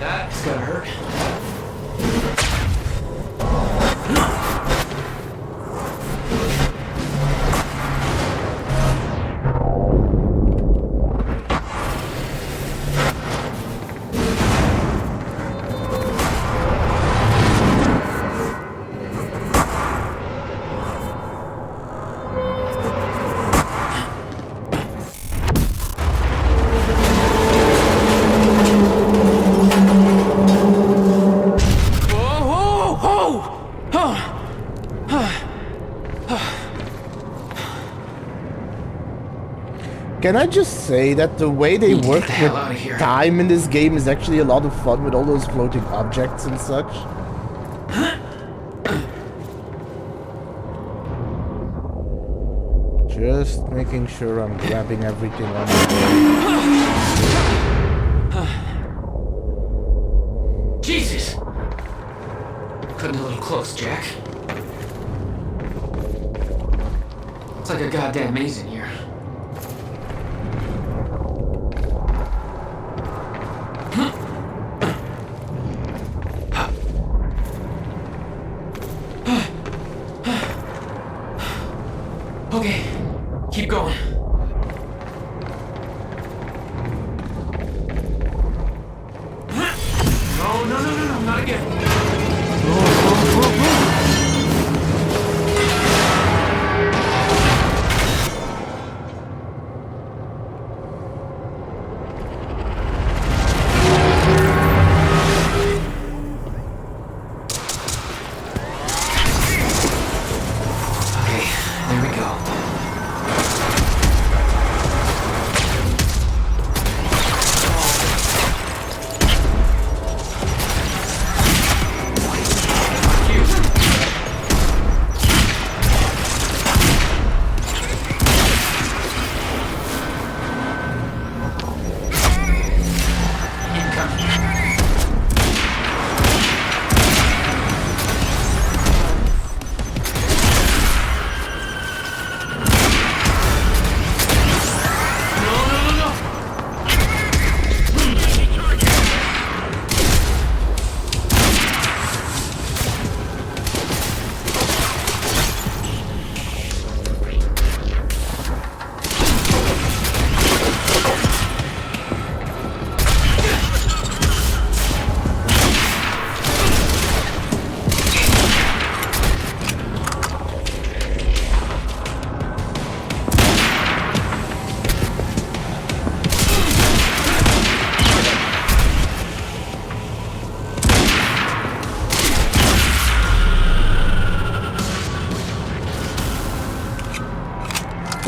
That's gotta hurt. Can I just say that the way they work with time in this game is actually a lot of fun with all those floating objects and such? Just making sure I'm grabbing everything on the way. Jesus! Cutting a little close, Jack. It's like a goddamn maze in here. Okay, keep going. No, not again. Okay, there we go.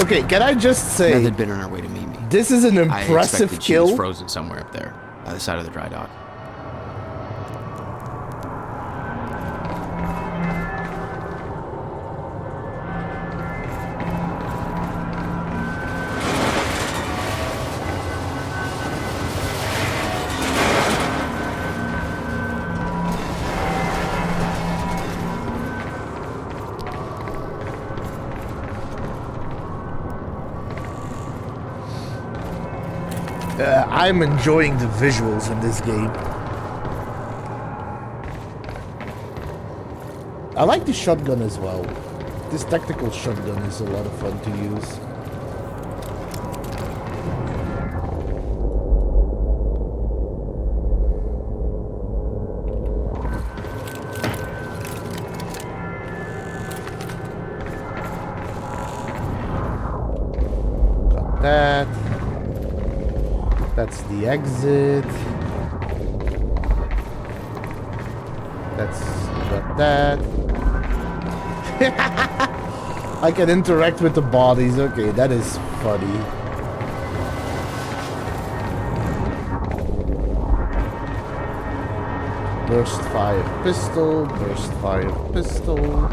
Okay, can I just say... They'd been on our way to meet me. This is an I impressive expected she was kill. frozen somewhere up there, by the side of the dry dock. I'm enjoying the visuals in this game. I like the shotgun as well. This tactical shotgun is a lot of fun to use. Got that. That's the exit. That's got that. I can interact with the bodies. Okay, that is funny. Burst fire pistol, burst fire pistol.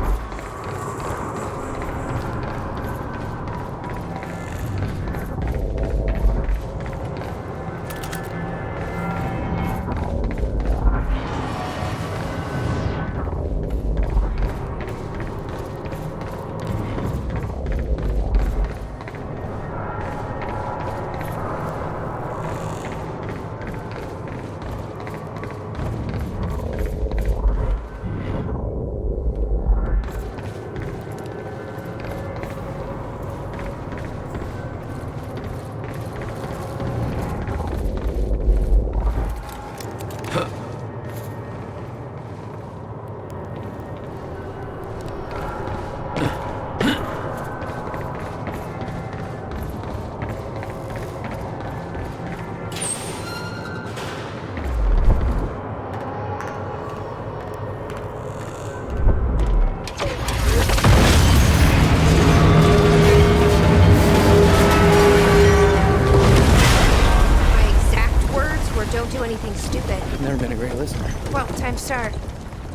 Start.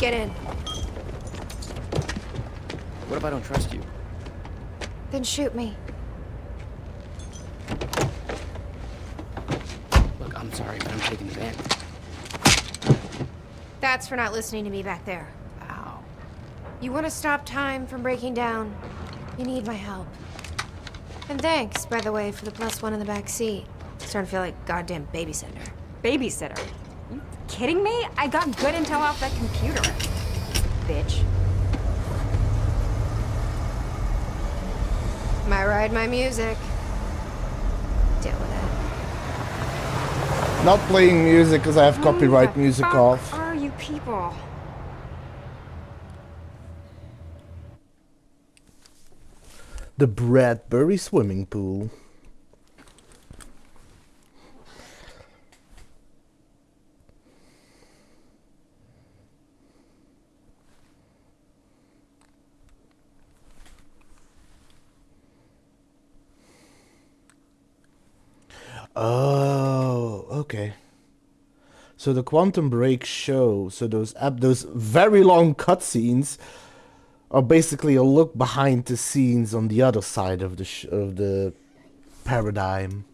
Get in. What if I don't trust you? Then shoot me. Look, I'm sorry, but I'm taking the van. That's for not listening to me back there. Ow. You want to stop time from breaking down? You need my help. And thanks, by the way, for the +1 in the back seat. Starting to feel like goddamn babysitter. Babysitter? You kidding me? I got good intel off that computer. Bitch. My ride, my music. Deal with it. Not playing music because I have copyright music off. Who are you people? The Bradbury swimming pool. Oh, okay. So the Quantum Break show, so those very long cutscenes are basically a look behind the scenes on the other side of the paradigm.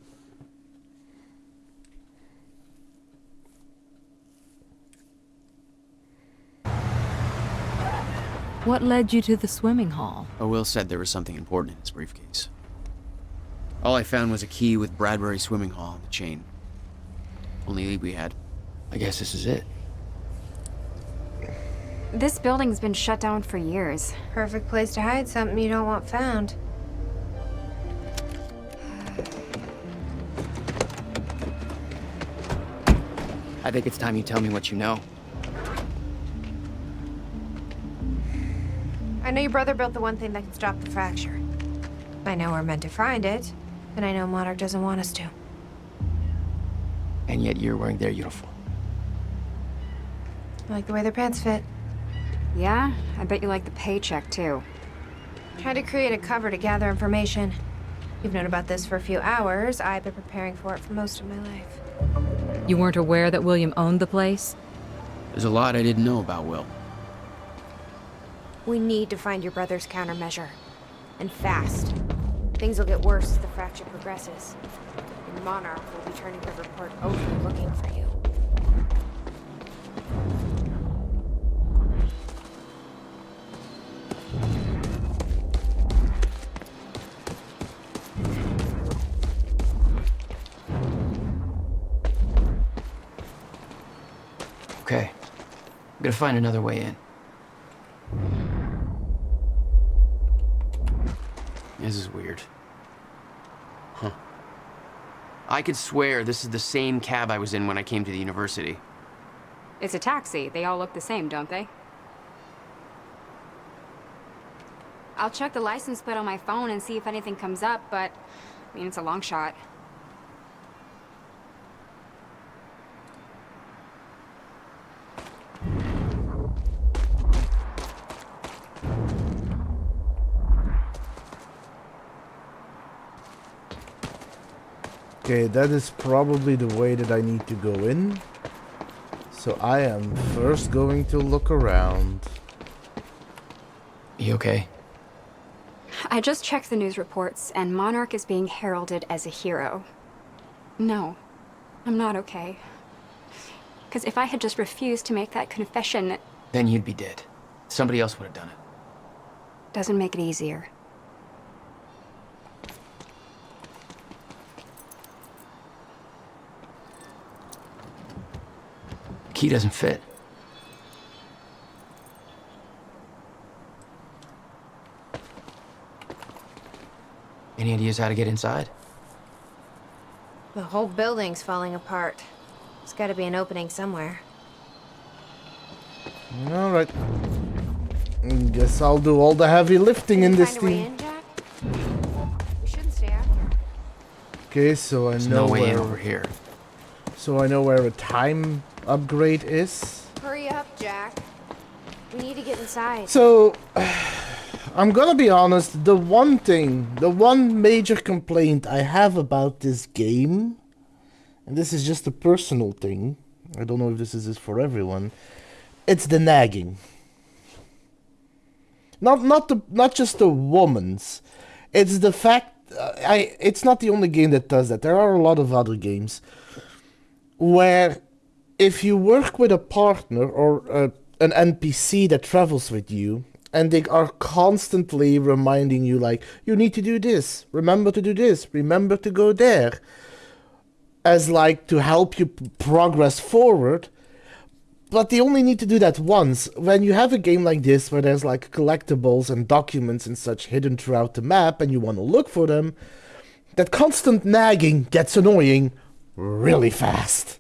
What led you to the swimming hall? Oh, Will said there was something important in his briefcase. All I found was a key with Bradbury Swimming Hall on the chain. Only lead we had. I guess this is it. This building's been shut down for years. Perfect place to hide something you don't want found. I think it's time you tell me what you know. I know your brother built the one thing that can stop the fracture. I know we're meant to find it, and I know Monarch doesn't want us to. And yet you're wearing their uniform. I like the way their pants fit. Yeah? I bet you like the paycheck, too. Tried to create a cover to gather information. You've known about this for a few hours. I've been preparing for it for most of my life. You weren't aware that William owned the place? There's a lot I didn't know about Will. We need to find your brother's countermeasure. And fast. Things will get worse as the fracture progresses. And Monarch will be turning the report over looking for you. Okay. I'm gonna find another way in. This is weird. Huh. I could swear this is the same cab I was in when I came to the university. It's a taxi. They all look the same, don't they? I'll check the license plate on my phone and see if anything comes up, but, I mean, it's a long shot. Okay, that is probably the way that I need to go in. So I am first going to look around. You okay? I just checked the news reports, and Monarch is being heralded as a hero. No, I'm not okay. Because if I had just refused to make that confession... Then you'd be dead. Somebody else would have done it. Doesn't make it easier. Key doesn't fit. Any ideas how to get inside? The whole building's falling apart. There's gotta be an opening somewhere. Alright. Guess I'll do all the heavy lifting in this thing. We shouldn't stay out here. Okay, so I There's know no way where... in over here. So I know where a time upgrade is. Hurry up, Jack. We need to get inside. So, I'm gonna be honest, the one major complaint I have about this game, and this is just a personal thing, I don't know if this is for everyone, it's the nagging. Not just the woman's, it's the fact, it's not the only game that does that, there are a lot of other games, where if you work with a partner or an NPC that travels with you, and they are constantly reminding you, like, you need to do this, remember to do this, remember to go there, as like to help you progress forward, but they only need to do that once. When you have a game like this where there's like collectibles and documents and such hidden throughout the map and you want to look for them, that constant nagging gets annoying really fast.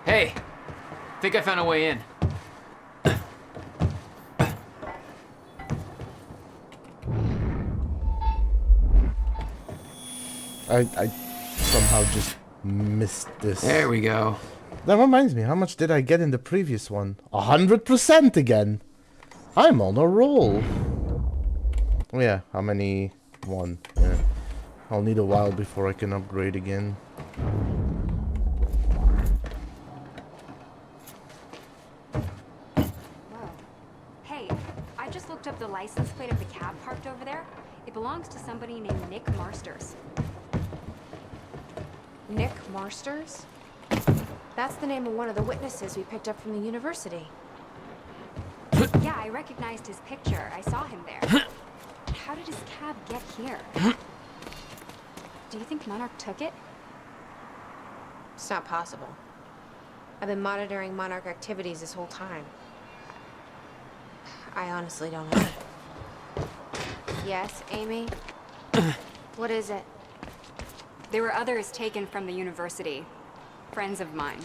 Hey, think I found a way in. I somehow just missed this. There we go. That reminds me, how much did I get in the previous one? 100% again. I'm on a roll. Oh yeah, how many? One. Yeah. I'll need a while before I can upgrade again. Hey, I just looked up the license plate of the cab parked over there. It belongs to somebody named Nick Marsters. Nick Marsters? That's the name of one of the witnesses we picked up from the university. Yeah, I recognized his picture. I saw him there. But how did his cab get here? Do you think Monarch took it? It's not possible. I've been monitoring Monarch activities this whole time. I honestly don't know. Yes, Amy? What is it? There were others taken from the university. Friends of mine.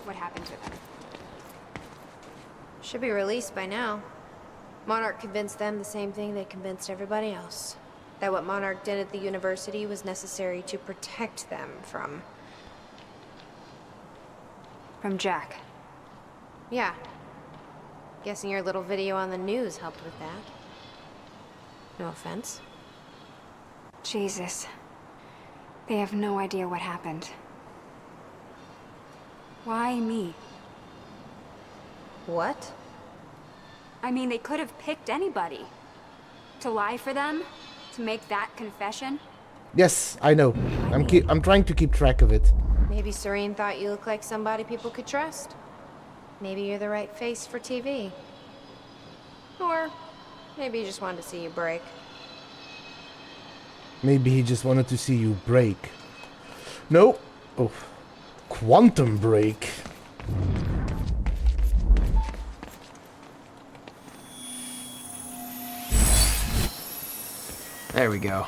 What happened to them? Should be released by now. Monarch convinced them the same thing they convinced everybody else. That what Monarch did at the university was necessary to protect them from... From Jack. Yeah. Guessing your little video on the news helped with that. No offense. Jesus. They have no idea what happened. Why me? What? I mean, they could have picked anybody. To lie for them? To make that confession? Yes, I know. I'm trying to keep track of it. Maybe Serene thought you looked like somebody people could trust. Maybe you're the right face for TV. Or maybe he just wanted to see you break. Maybe he just wanted to see you break. No. Oh. Quantum break. There we go.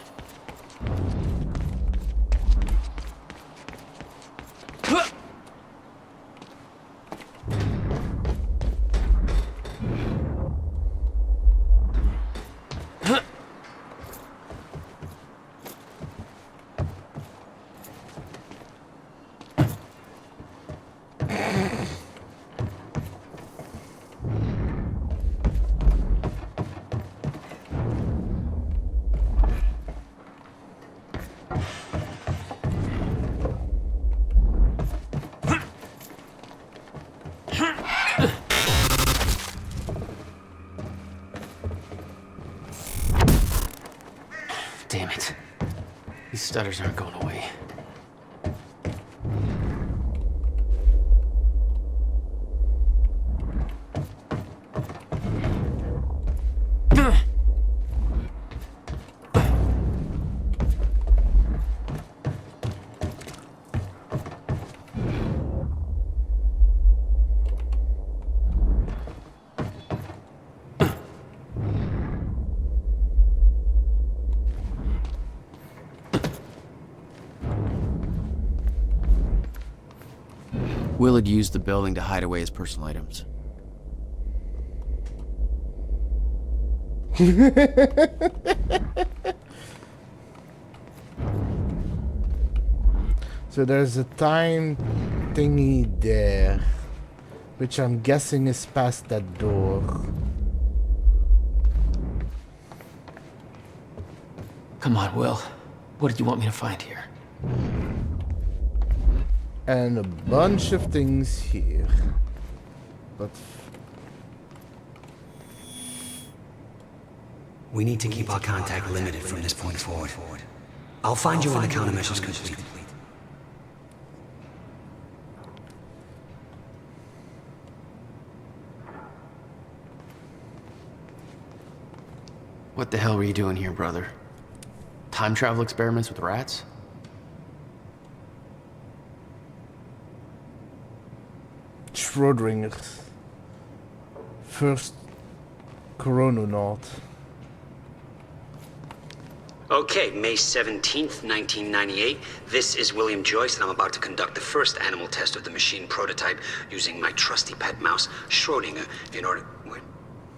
Damn it. These stutters aren't going away. Will had used the building to hide away his personal items. So there's a time thingy there, which I'm guessing is past that door. Come on, Will. What did you want me to find here? And a bunch of things here. But we need to keep our contact limited from this point forward. I'll find you when the countermeasure's complete. What the hell were you doing here, brother? Time travel experiments with rats? Schrödinger. First chrononaut. Okay, May 17th, 1998. This is William Joyce, and I'm about to conduct the first animal test of the machine prototype using my trusty pet mouse, Schrödinger, in order... Where?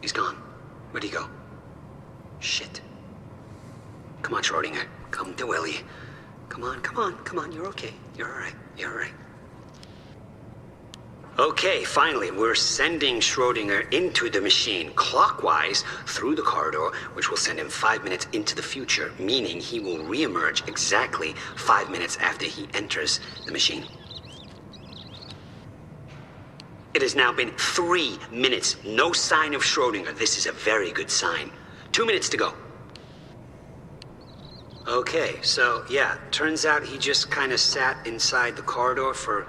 He's gone. Where'd he go? Shit. Come on, Schrödinger. Come to Willie. Come on, come on, come on. You're okay. You're alright. You're alright. Okay, finally, we're sending Schrödinger into the machine clockwise through the corridor, which will send him 5 minutes into the future, meaning he will reemerge exactly 5 minutes after he enters the machine. It has now been 3 minutes. No sign of Schrödinger. This is a very good sign. 2 minutes to go. Okay, so yeah, turns out he just kind of sat inside the corridor for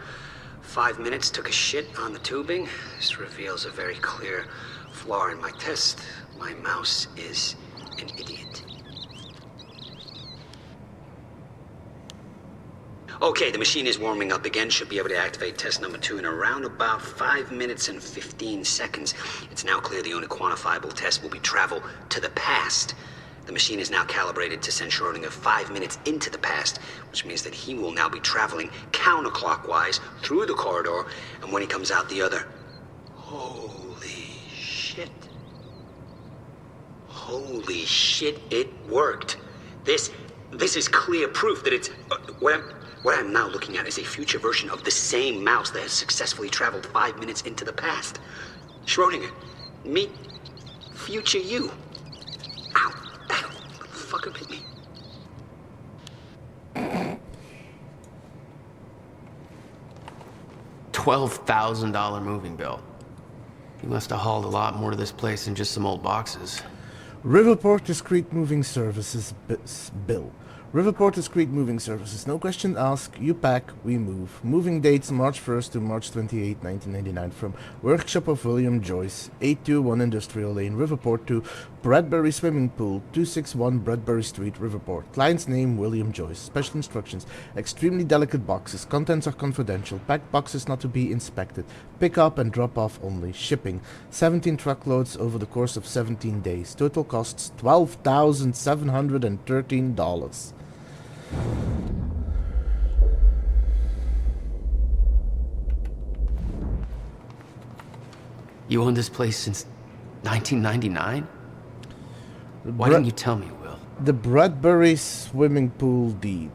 5 minutes, took a shit on the tubing. This reveals a very clear flaw in my test. My mouse is an idiot. Okay, the machine is warming up again. Should be able to activate test number 2 in around about 5 minutes and 15 seconds. It's now clear the only quantifiable test will be travel to the past. The machine is now calibrated to send Schrödinger 5 minutes into the past, which means that he will now be traveling counterclockwise through the corridor, and when he comes out the other... Holy shit. Holy shit, it worked. This is clear proof that it's... what I'm now looking at is a future version of the same mouse that has successfully traveled 5 minutes into the past. Schrodinger, meet future you. Ow, that motherfucker bit me. $12,000 moving bill. You must have hauled a lot more to this place than just some old boxes. Riverport Discrete Moving Services bill. Riverport Discrete Moving Services. No question asked. You pack, we move. Moving dates March 1st to March 28, 1999 from Workshop of William Joyce, 821 Industrial Lane, Riverport to Bradbury Swimming Pool, 261 Bradbury Street, Riverport. Client's name William Joyce. Special instructions. Extremely delicate boxes. Contents are confidential. Packed boxes not to be inspected. Pick up and drop off only. Shipping. 17 truckloads over the course of 17 days. Total costs $12,713. You owned this place since 1999? Why didn't you tell me, Will? The Bradbury Swimming Pool deed.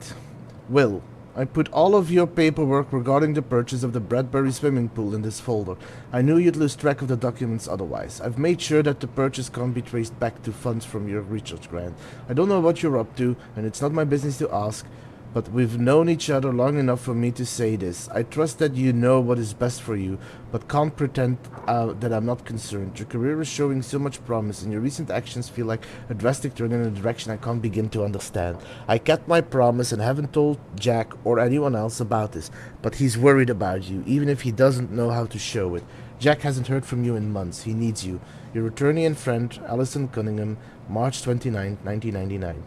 Will, I put all of your paperwork regarding the purchase of the Bradbury Swimming Pool in this folder. I knew you'd lose track of the documents otherwise. I've made sure that the purchase can't be traced back to funds from your research grant. I don't know what you're up to, and it's not my business to ask, but we've known each other long enough for me to say this. I trust that you know what is best for you, but can't pretend that I'm not concerned. Your career is showing so much promise, and your recent actions feel like a drastic turn in a direction I can't begin to understand. I kept my promise and haven't told Jack or anyone else about this, but he's worried about you, even if he doesn't know how to show it. Jack hasn't heard from you in months. He needs you. Your attorney and friend, Alison Cunningham, March 29, 1999.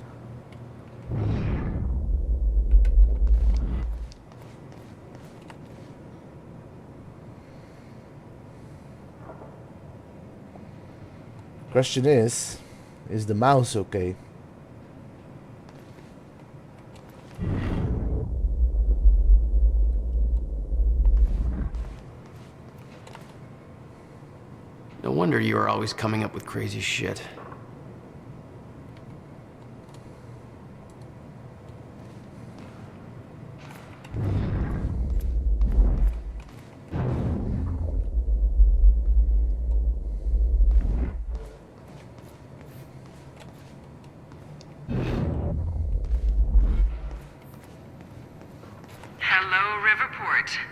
Question is the mouse okay? No wonder you are always coming up with crazy shit.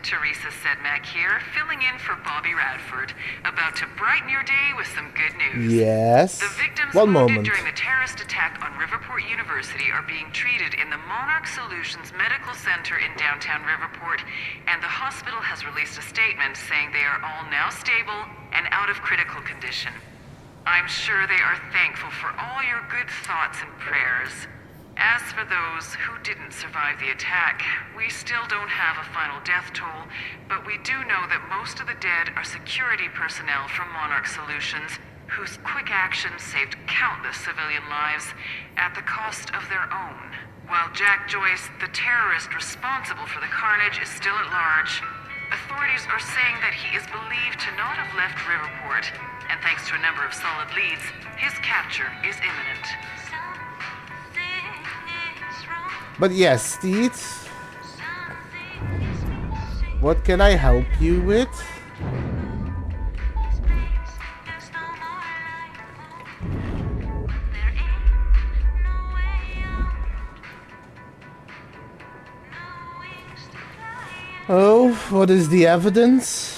Teresa Sedmak here, filling in for Bobby Radford, about to brighten your day with some good news. Yes. The victims One wounded moment. during the terrorist attack on Riverport University are being treated in the Monarch Solutions Medical Center in downtown Riverport, and the hospital has released a statement saying they are all now stable and out of critical condition. I'm sure they are thankful for all your good thoughts and prayers. As for those who didn't survive the attack, we still don't have a final death toll, but we do know that most of the dead are security personnel from Monarch Solutions, whose quick actions saved countless civilian lives at the cost of their own. While Jack Joyce, the terrorist responsible for the carnage, is still at large, authorities are saying that he is believed to not have left Riverport, and thanks to a number of solid leads, his capture is imminent. But yes, Steed, what can I help you with? Oh, what is the evidence?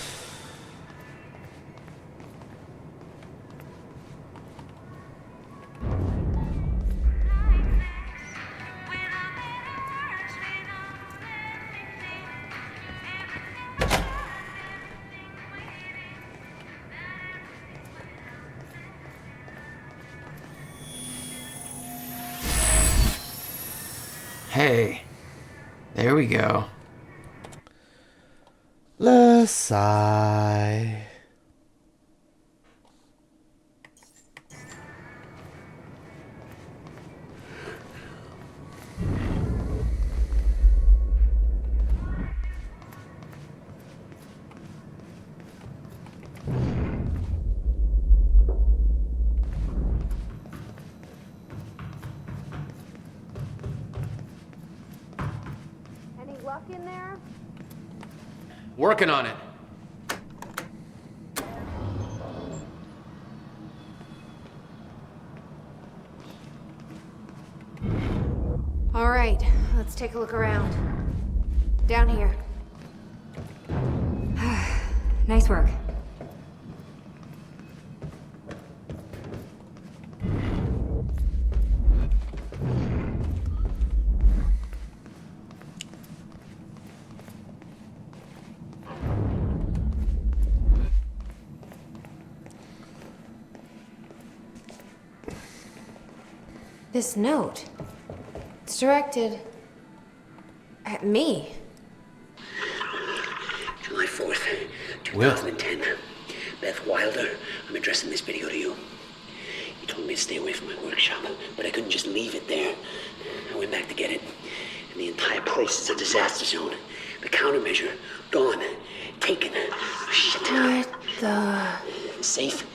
Hey, there we go. Let's sigh. in there? Working on it. All right, let's take a look around. Down here. Nice work. This note. It's directed at me. July 4th, 2010. Beth Wilder, I'm addressing this video to you. You told me to stay away from my workshop, but I couldn't just leave it there. I went back to get it, and the entire place is a disaster zone. The countermeasure, gone. Taken. Shit. What the... Safe,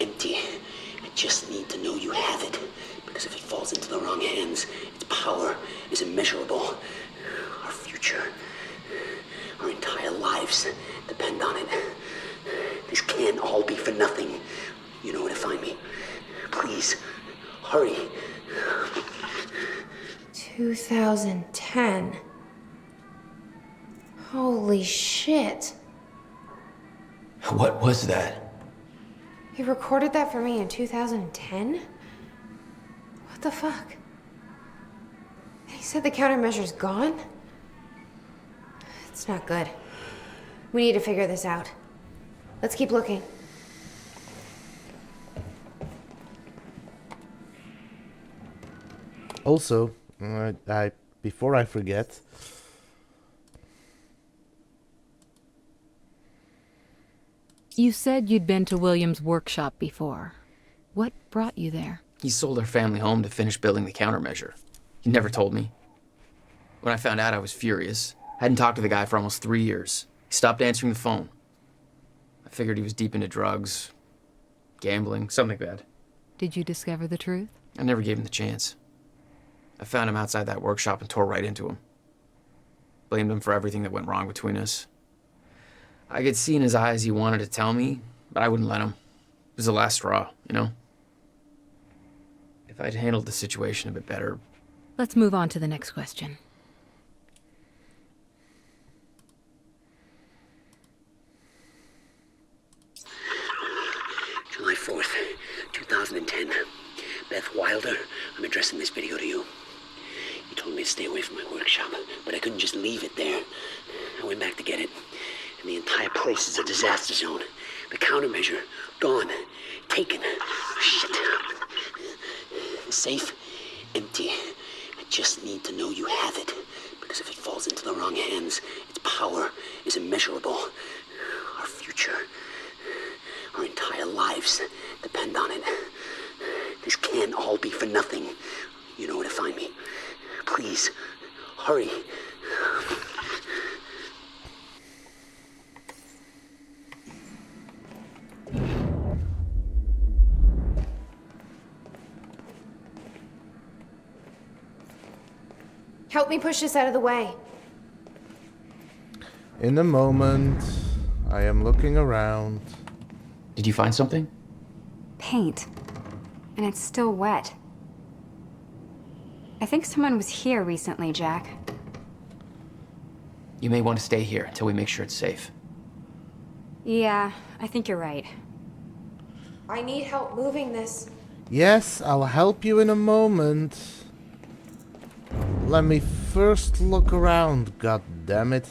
empty. I just need to know you have it. Because if it falls into the wrong hands, its power is immeasurable. Our future, our entire lives depend on it. This can't all be for nothing. You know where to find me. Please, hurry. 2010. Holy shit. What was that? He recorded that for me in 2010? What the fuck? He said the countermeasure's gone? It's not good. We need to figure this out. Let's keep looking. Also, before I forget, you said you'd been to William's workshop before. What brought you there? He sold our family home to finish building the countermeasure. He never told me. When I found out, I was furious. I hadn't talked to the guy for almost 3 years. He stopped answering the phone. I figured he was deep into drugs, gambling, something bad. Did you discover the truth? I never gave him the chance. I found him outside that workshop and tore right into him. Blamed him for everything that went wrong between us. I could see in his eyes he wanted to tell me, but I wouldn't let him. It was the last straw, you know? If I'd handled the situation a bit better... Let's move on to the next question. July 4th, 2010. Beth Wilder, I'm addressing this video to you. You told me to stay away from my workshop, but I couldn't just leave it there. I went back to get it, and the entire place is a disaster zone. The countermeasure, gone. Taken. Shit. Safe, empty. I just need to know you have it. Because if it falls into the wrong hands, its power is immeasurable. Our future, our entire lives depend on it. This can't all be for nothing. You know where to find me. Please, hurry. Help me push this out of the way. in a moment, I am looking around. Did you find something? Paint. And it's still wet. I think someone was here recently, Jack. You may want to stay here until we make sure it's safe. Yeah, I think you're right. I need help moving this. Yes, I'll help you in a moment. Let me first look around, god damn it.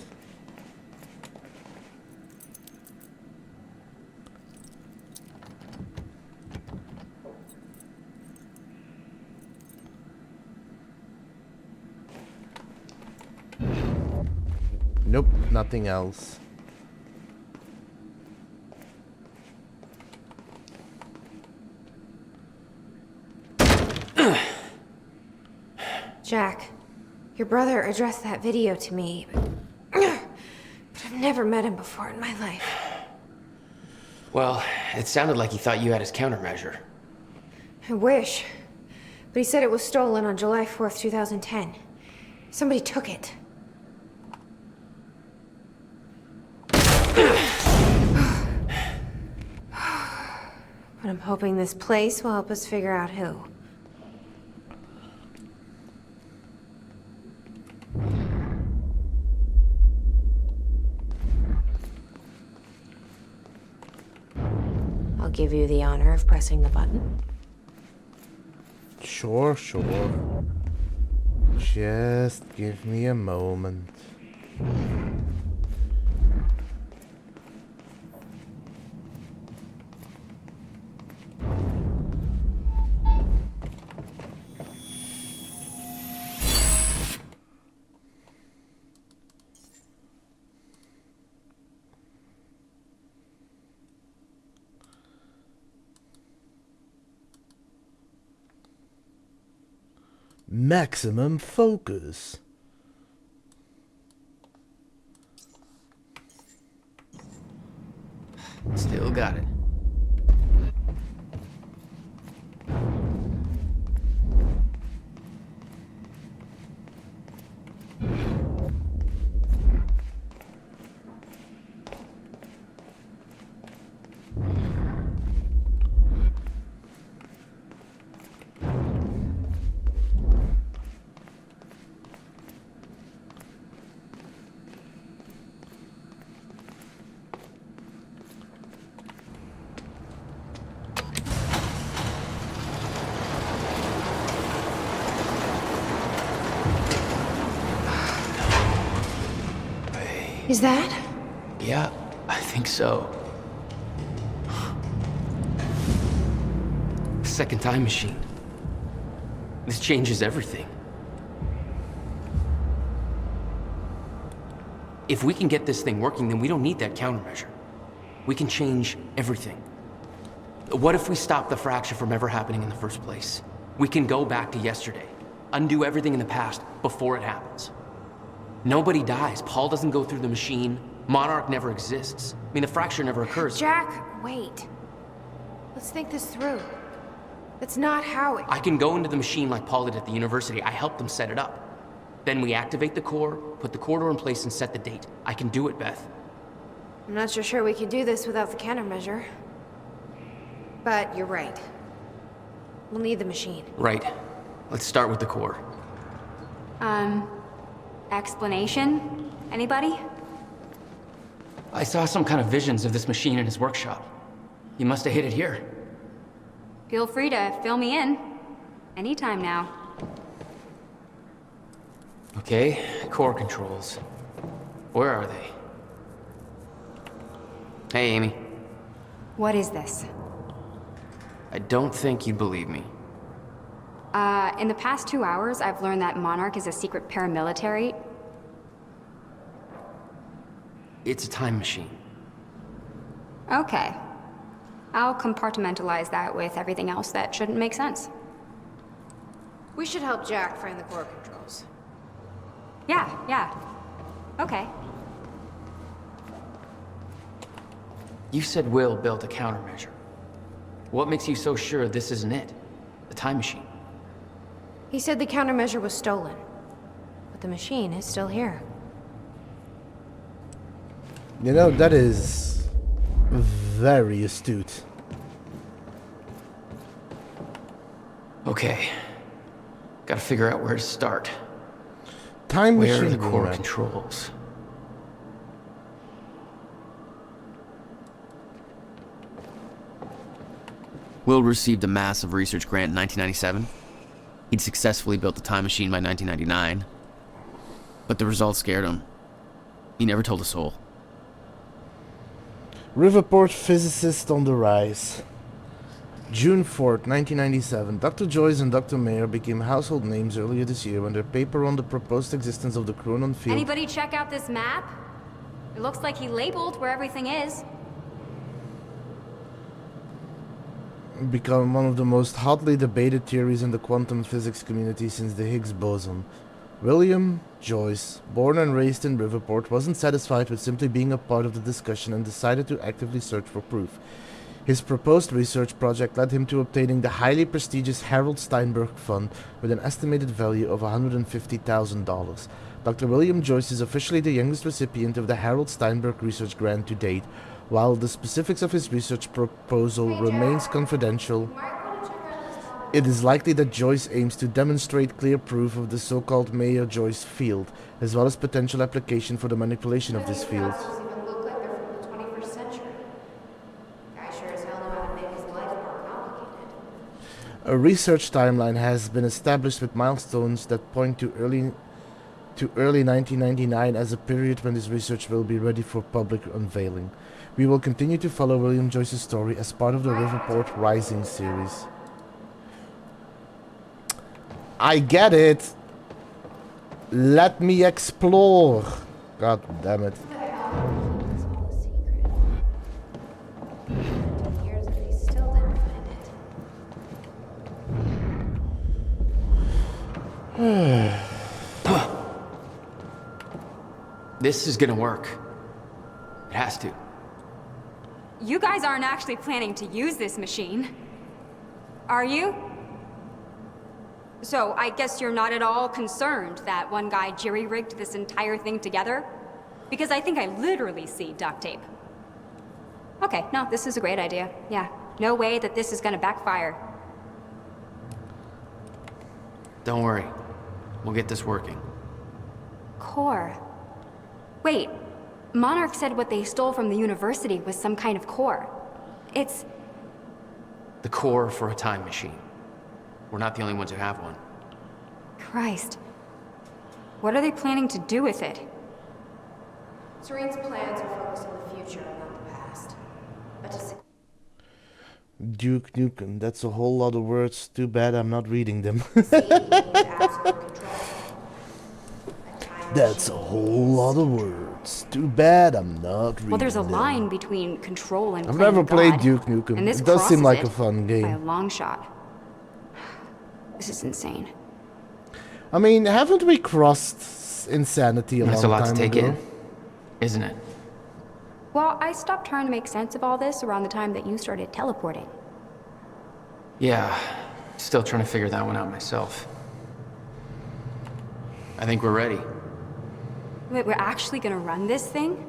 Nope, nothing else. Jack, your brother addressed that video to me, but I've never met him before in my life. Well, it sounded like he thought you had his countermeasure. I wish, but he said it was stolen on July 4th, 2010. Somebody took it. But I'm hoping this place will help us figure out who. I'll give you the honor of pressing the button. Sure. Just give me a moment. Maximum focus. Still got it. Is that? Yeah, I think so. Second time machine. This changes everything. If we can get this thing working, then we don't need that countermeasure. We can change everything. What if we stop the fracture from ever happening in the first place? We can go back to yesterday, undo everything in the past before it happens. Nobody dies. Paul doesn't go through the machine. Monarch never exists. I mean, the fracture never occurs. Jack, wait. Let's think this through. That's not how it... I can go into the machine like Paul did at the university. I helped them set it up. Then we activate the core, put the corridor in place, and set the date. I can do it, Beth. I'm not so sure we can do this without the countermeasure. But you're right. We'll need the machine. Right. Let's start with the core. Explanation? Anybody? I saw some kind of visions of this machine in his workshop. He must have hid it here. Feel free to fill me in. Anytime now. Okay, core controls. Where are they? Hey, Amy. What is this? I don't think you'd believe me. In the past 2 hours, I've learned that Monarch is a secret paramilitary. It's a time machine. Okay. I'll compartmentalize that with everything else that shouldn't make sense. We should help Jack find the core controls. Yeah. Okay. You said Will built a countermeasure. What makes you so sure this isn't it? The time machine? He said the countermeasure was stolen. But the machine is still here. You know, that is very astute. Okay. Gotta figure out where to start. Time Where machine are the core map. controls? Will received a massive research grant in 1997. He'd successfully built the time machine by 1999. But the results scared him. He never told a soul. Riverport physicist on the rise. June 4th, 1997. Dr. Joyce and Dr. Mayer became household names earlier this year when their paper on the proposed existence of the Chronon field... Anybody check out this map? It looks like he labeled where everything is. become one of the most hotly debated theories in the quantum physics community since the Higgs boson. William Joyce, born and raised in Riverport, wasn't satisfied with simply being a part of the discussion and decided to actively search for proof. His proposed research project led him to obtaining the highly prestigious Harold Steinberg Fund with an estimated value of $150,000. Dr. William Joyce is officially the youngest recipient of the Harold Steinberg Research Grant to date. While the specifics of his research proposal remains confidential, it is likely that Joyce aims to demonstrate clear proof of the so-called Mayer-Joyce field, as well as potential application for the manipulation of this field. Even look like they're from the 21st century. Guy sure as hell know how to make his life more complicated. A research timeline has been established with milestones that point to early 1999 as a period when this research will be ready for public unveiling. We will continue to follow William Joyce's story as part of the Riverport Rising series. I get it. Let me explore. God damn it. This is gonna work. It has to. You guys aren't actually planning to use this machine, are you? So, I guess you're not at all concerned that one guy jerry-rigged this entire thing together? Because I think I literally see duct tape. Okay, no, this is a great idea. Yeah, no way that this is gonna backfire. Don't worry. We'll get this working. Core. Wait, Monarch said what they stole from the university was some kind of core. It's... The core for a time machine. We're not the only ones who have one. Christ. What are they planning to do with it? Serene's plans are focused on the future and not the past. But to Duke Nukem, that's a whole lot of words. Too bad I'm not reading them. That's a whole lot of words. Too bad I'm not reading them. Well, there's a line between control and I've never played God, Duke Nukem. and this It does seem crosses like it a fun by a game. long shot. This is insane. I mean, haven't we crossed insanity a That's a long lot time to take ago? in, isn't it? Well, I stopped trying to make sense of all this around the time that you started teleporting. Yeah, still trying to figure that one out myself. I think we're ready. Wait, we're actually gonna run this thing?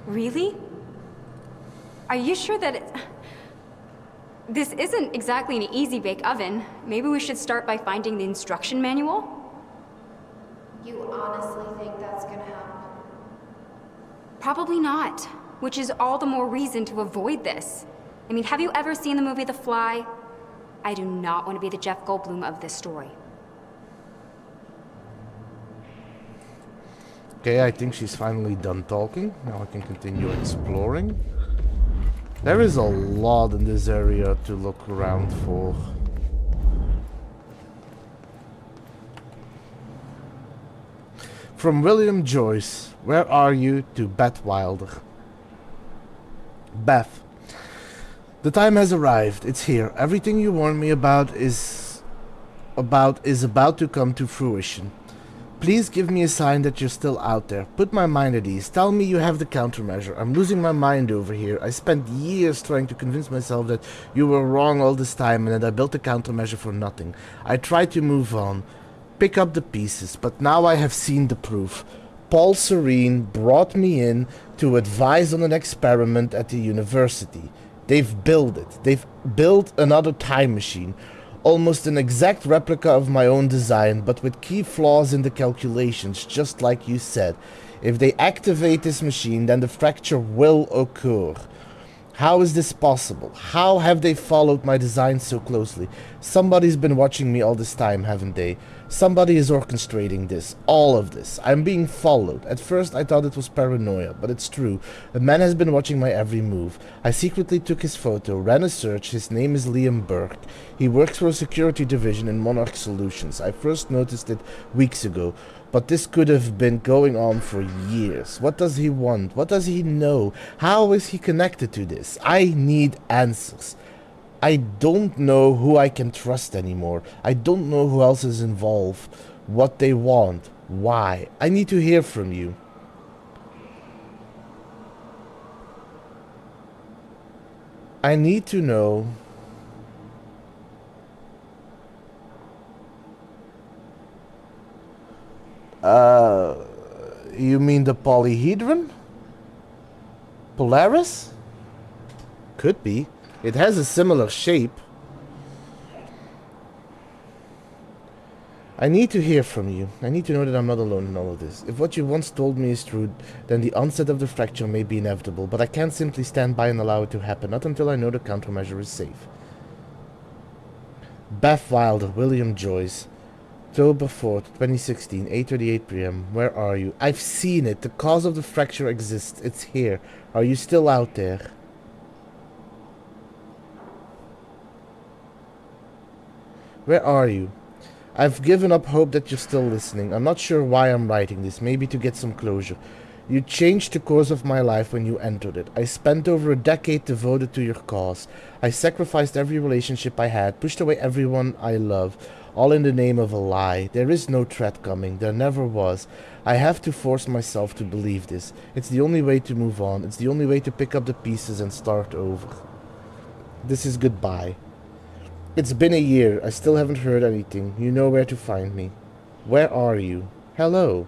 Really? Are you sure that it... This isn't exactly an easy-bake oven. Maybe we should start by finding the instruction manual? You honestly think that's gonna help? Probably not, which is all the more reason to avoid this. I mean, have you ever seen the movie The Fly? I do not want to be the Jeff Goldblum of this story. Okay, I think she's finally done talking. Now I can continue exploring. There is a lot in this area to look around for. From William Joyce, where are you, to Beth Wilder. Beth, the time has arrived. It's here. Everything you warned me about is about to come to fruition. Please give me a sign that you're still out there. Put my mind at ease. Tell me you have the countermeasure. I'm losing my mind over here. I spent years trying to convince myself that you were wrong all this time and that I built a countermeasure for nothing. I tried to move on, pick up the pieces, but now I have seen the proof. Paul Serene brought me in to advise on an experiment at the university. They've built it. They've built another time machine. Almost an exact replica of my own design, but with key flaws in the calculations, just like you said. If they activate this machine, then the fracture will occur. How is this possible? How have they followed my design so closely? Somebody's been watching me all this time, haven't they? Somebody is orchestrating this, all of this. I'm being followed. At first I thought it was paranoia, but it's true. A man has been watching my every move. I secretly took his photo, ran a search. His name is Liam Burke. He works for a security division in Monarch Solutions. I first noticed it weeks ago, but this could have been going on for years. What does he want? What does he know? How is he connected to this? I need answers. I don't know who I can trust anymore. I don't know who else is involved. What they want. Why. I need to hear from you. I need to know. mean the polyhedron? Polaris? Could be. It has a similar shape. I need to hear from you. I need to know that I'm not alone in all of this. If what you once told me is true, then the onset of the fracture may be inevitable, but I can't simply stand by and allow it to happen, not until I know the countermeasure is safe. Beth Wilder, William Joyce, October 4th, 2016, 8:38 p.m. Where are you? I've seen it. The cause of the fracture exists. It's here. Are you still out there? Where are you? I've given up hope that you're still listening. I'm not sure why I'm writing this, maybe to get some closure. You changed the course of my life when you entered it. I spent over a decade devoted to your cause. I sacrificed every relationship I had, pushed away everyone I love, all in the name of a lie. There is no threat coming. There never was. I have to force myself to believe this. It's the only way to move on. It's the only way to pick up the pieces and start over. This is goodbye. It's been a year. I still haven't heard anything. You know where to find me. Where are you? Hello.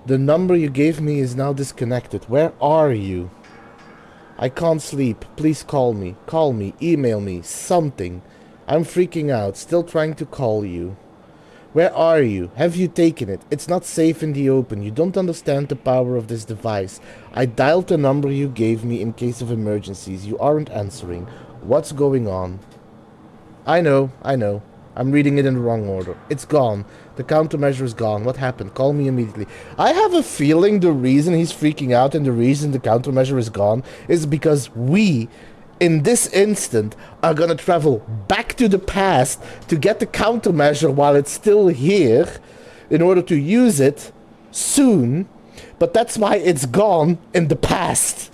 The number you gave me is now disconnected. Where are you? I can't sleep. Please call me. Call me. Email me. Something. I'm freaking out. Still trying to call you. Where are you? Have you taken it? It's not safe in the open. You don't understand the power of this device. I dialed the number you gave me in case of emergencies. You aren't answering. What's going on? I know. I'm reading it in the wrong order. It's gone. The countermeasure is gone. What happened? Call me immediately. I have a feeling the reason he's freaking out and the reason the countermeasure is gone is because we, in this instant, are gonna travel back to the past to get the countermeasure while it's still here in order to use it soon, but that's why it's gone in the past.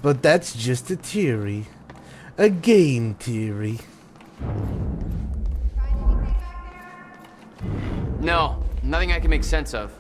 But that's just a theory. A game theory. No, nothing I can make sense of.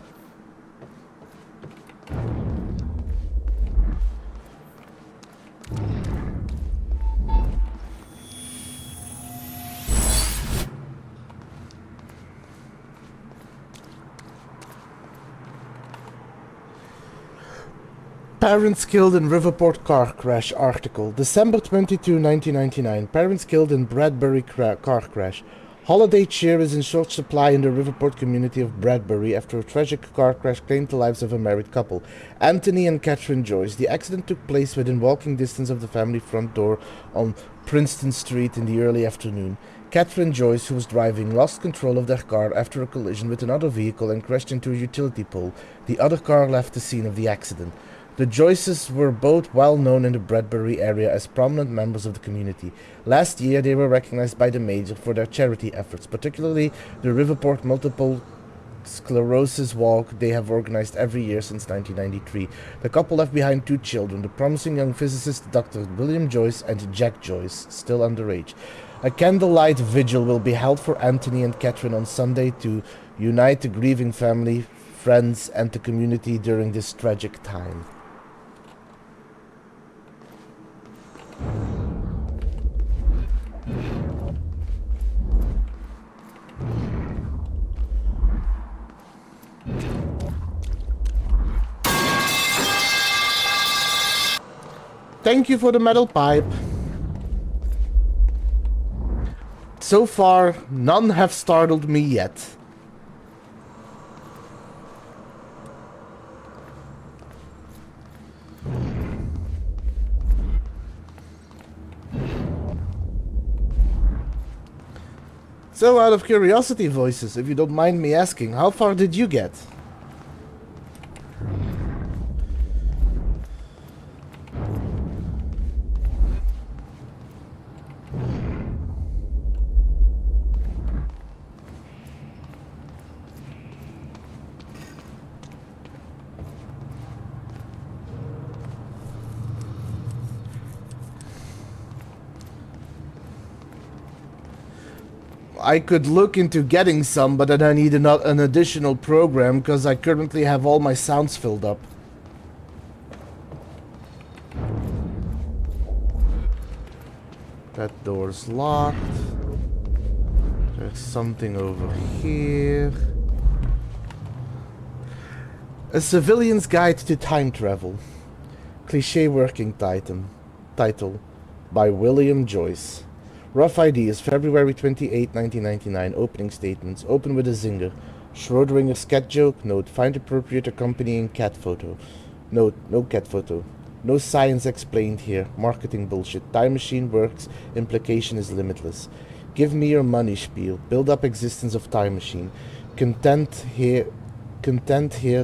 Parents killed in Riverport car crash article. December 22, 1999. Parents killed in Bradbury car crash. Holiday cheer is in short supply in the Riverport community of Bradbury after a tragic car crash claimed the lives of a married couple, Anthony and Catherine Joyce. The accident took place within walking distance of the family front door on Princeton Street in the early afternoon. Catherine Joyce, who was driving, lost control of their car after a collision with another vehicle and crashed into a utility pole. The other car left the scene of the accident. The Joyces were both well known in the Bradbury area as prominent members of the community. Last year, they were recognized by the Major for their charity efforts, particularly the Riverport Multiple Sclerosis Walk they have organized every year since 1993. The couple left behind 2 children, the promising young physicist Dr. William Joyce and Jack Joyce, still underage. A candlelight vigil will be held for Anthony and Catherine on Sunday to unite the grieving family, friends, and the community during this tragic time. Thank you for the metal pipe. So far, none have startled me yet. So, out of curiosity, Voices, if you don't mind me asking, how far did you get? I could look into getting some, but then I need an additional program because I currently have all my sounds filled up. That door's locked. There's something over here. A Civilian's Guide to Time Travel. Cliché working title by William Joyce. Rough ideas, February 28, 1999. Opening statements. Open with a zinger. Schrödinger's cat joke. Note. Find appropriate accompanying cat photo. Note. No cat photo. No science explained here. Marketing bullshit. Time machine works. Implication is limitless. Give me your money spiel. Build up existence of time machine. Content here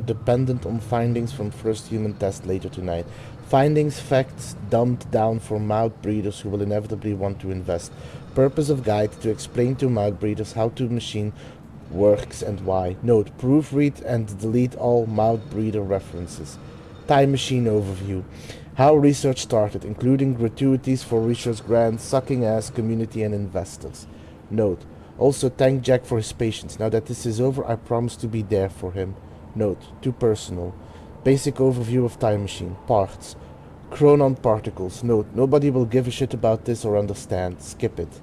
dependent on findings from first human test later tonight. Findings, facts dumbed down for mouth breeders who will inevitably want to invest. Purpose of guide to explain to mouth breeders how the machine works and why. Note, proofread and delete all mouth breeder references. Time machine overview. How research started, including gratuities for research grants, sucking ass, community and investors. Note, also thank Jack for his patience. Now that this is over, I promise to be there for him. Note, too personal. Basic overview of time machine. Parts. Chronon particles. Note, nobody will give a shit about this or understand. Skip it.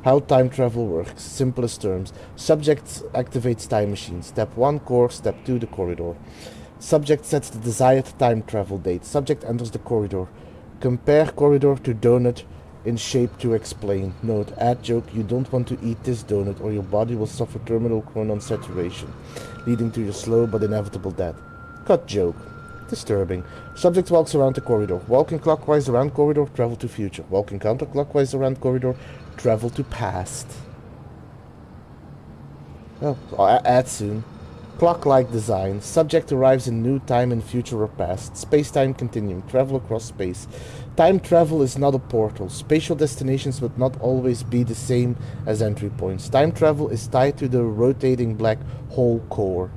How time travel works. Simplest terms. Subject activates time machine. Step 1, core. Step 2, the corridor. Subject sets the desired time travel date. Subject enters the corridor. Compare corridor to donut in shape to explain. Note, add joke, you don't want to eat this donut or your body will suffer terminal chronon saturation, leading to your slow but inevitable death. Cut joke. Disturbing. Subject walks around the corridor. Walking clockwise around corridor, travel to future. Walking counterclockwise around corridor, travel to past. Oh, I'll add soon. Clock-like design. Subject arrives in new time in future or past. Space-time continuum. Travel across space. Time travel is not a portal. Spatial destinations would not always be the same as entry points. Time travel is tied to the rotating black hole core.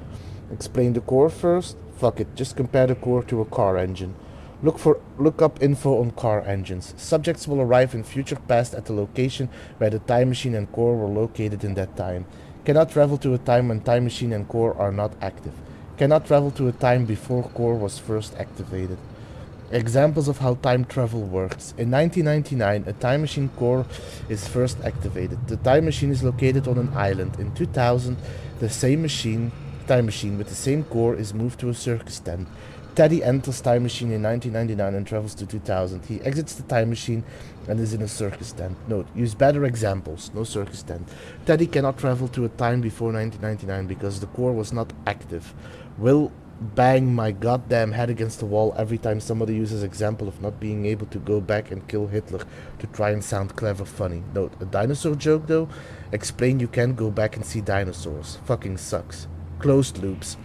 Explain the core first? Fuck it, just compare the core to a car engine. Look up info on car engines. Subjects will arrive in future past at the location where the time machine and core were located in that time. Cannot travel to a time when time machine and core are not active. Cannot travel to a time before core was first activated. Examples of how time travel works. In 1999, a time machine core is first activated. The time machine is located on an island. In 2000, the same time machine with the same core is moved to a circus tent. Teddy enters time machine in 1999 and travels to 2000. He exits the time machine and is in a circus tent. Note, use better examples, no circus tent. Teddy cannot travel to a time before 1999 because the core was not active. Will bang my goddamn head against the wall every time somebody uses example of not being able to go back and kill Hitler to try and sound clever funny. Note, a dinosaur joke though? Explain you can't go back and see dinosaurs. Fucking sucks. Closed loops.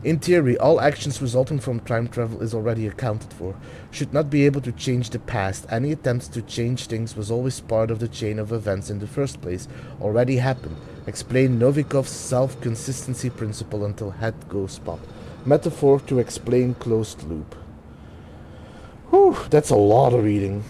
In theory, all actions resulting from time travel is already accounted for. Should not be able to change the past. Any attempts to change things was always part of the chain of events in the first place. Already happened. Explain Novikov's self-consistency principle until head goes pop. Metaphor to explain closed loop. Whew, that's a lot of reading.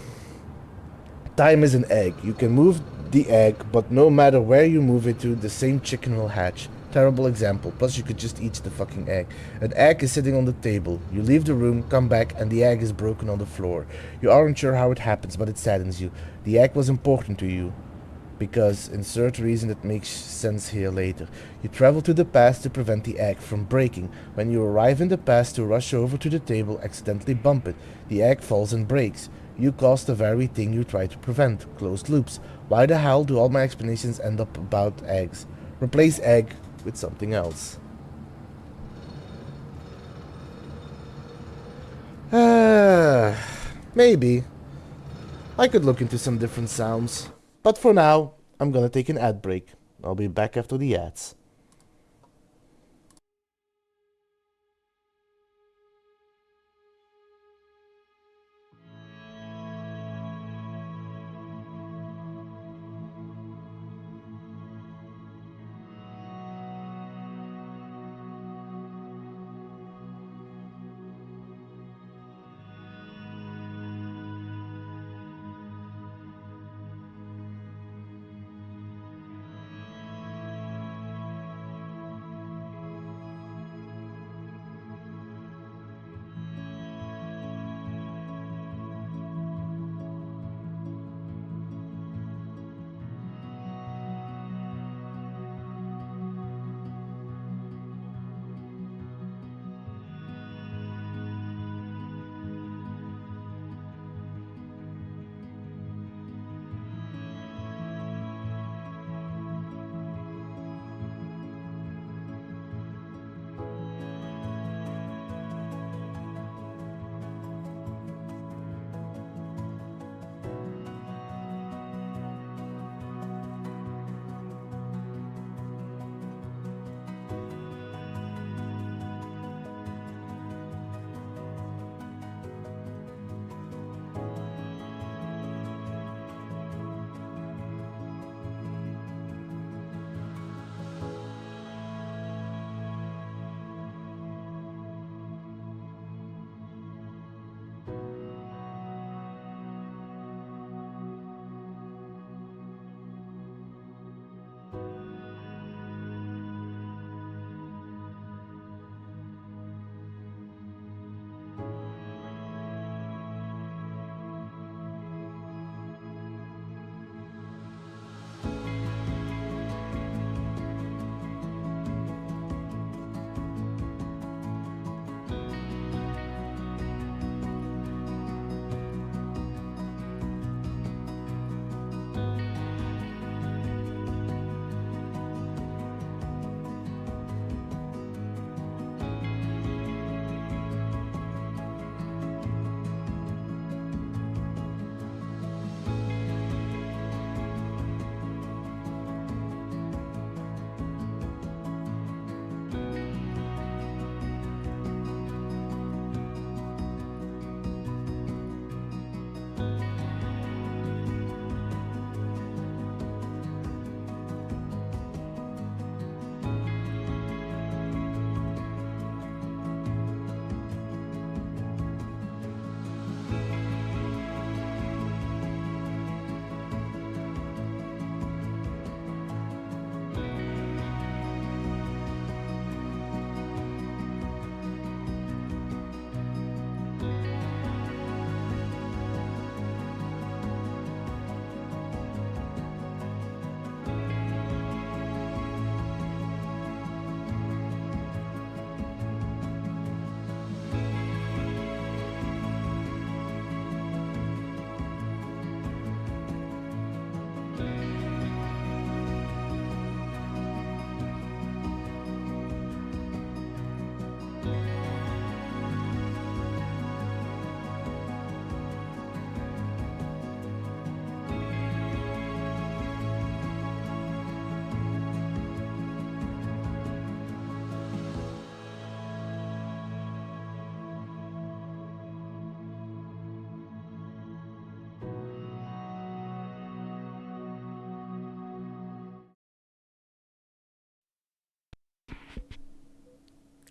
Time is an egg. You can move the egg, but no matter where you move it to, the same chicken will hatch. Terrible example, plus you could just eat the fucking egg. An egg is sitting on the table. You leave the room, come back, and the egg is broken on the floor. You aren't sure how it happens, but it saddens you. The egg was important to you. Because, insert reason that makes sense here later. You travel to the past to prevent the egg from breaking. When you arrive in the past to rush over to the table, accidentally bump it. The egg falls and breaks. You caused the very thing you try to prevent. Closed loops. Why the hell do all my explanations end up about eggs? Replace egg with something else. Maybe. I could look into some different sounds. But for now, I'm gonna take an ad break. I'll be back after the ads.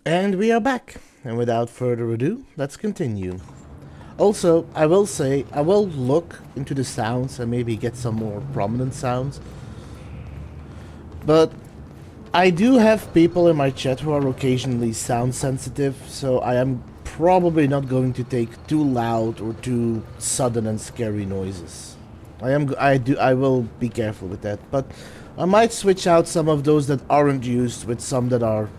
And we are back. And without further ado, let's continue. Also, I will say, I will look into the sounds and maybe get some more prominent sounds. But I do have people in my chat who are occasionally sound sensitive, so I am probably not going to take too loud or too sudden and scary noises. I will be careful with that, but I might switch out some of those that aren't used with some that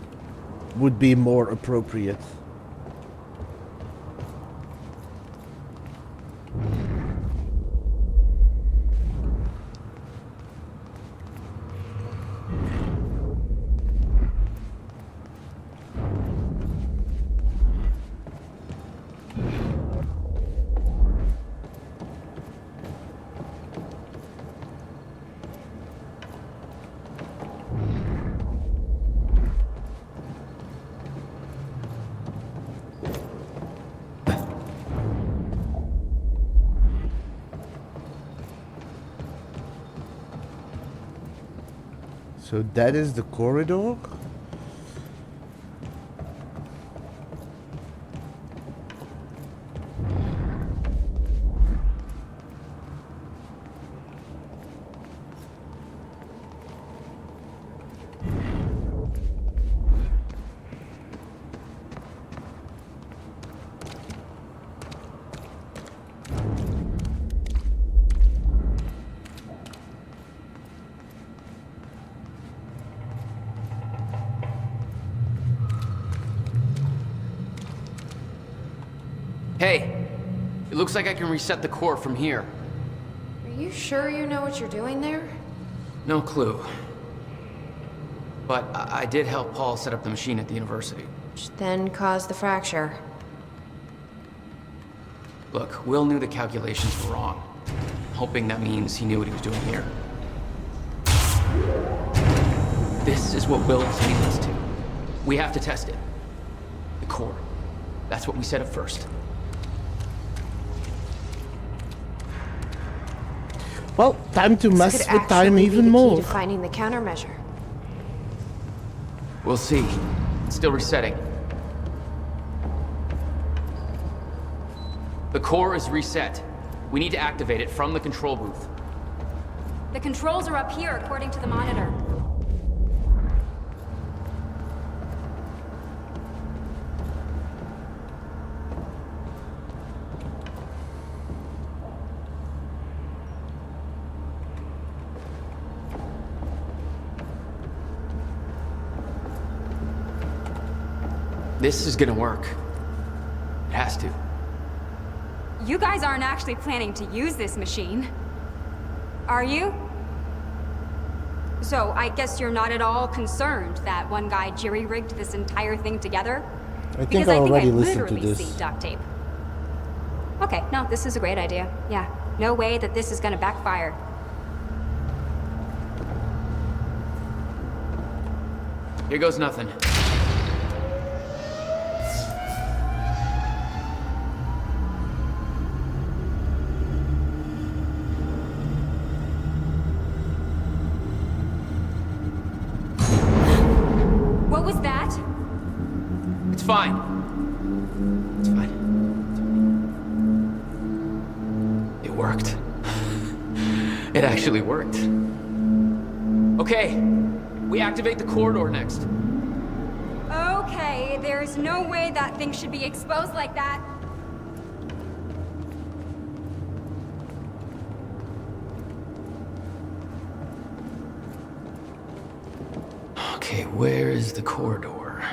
would be more appropriate. So that is the corridor. Hey, it looks like I can reset the core from here. Are you sure you know what you're doing there? No clue. But I did help Paul set up the machine at the university. Which then caused the fracture. Look, Will knew the calculations were wrong. Hoping that means he knew what he was doing here. This is what Will is leading us to. We have to test it. The core. That's what we set up first. Well, time to mess with time even more. To finding the countermeasure. We'll see. It's still resetting. The core is reset. We need to activate it from the control booth. The controls are up here, according to the monitor. This is gonna work. It has to. You guys aren't actually planning to use this machine, are you? So, I guess you're not at all concerned that one guy jury-rigged this entire thing together? I think I already listened to literally this. see duct tape. Okay, no, this is a great idea. Yeah, no way that this is gonna backfire. Here goes nothing. What was that? It's fine. It's fine. It worked. It actually worked. Okay, we activate the corridor next. Okay, there's no way that thing should be exposed like that. Okay, where is the corridor?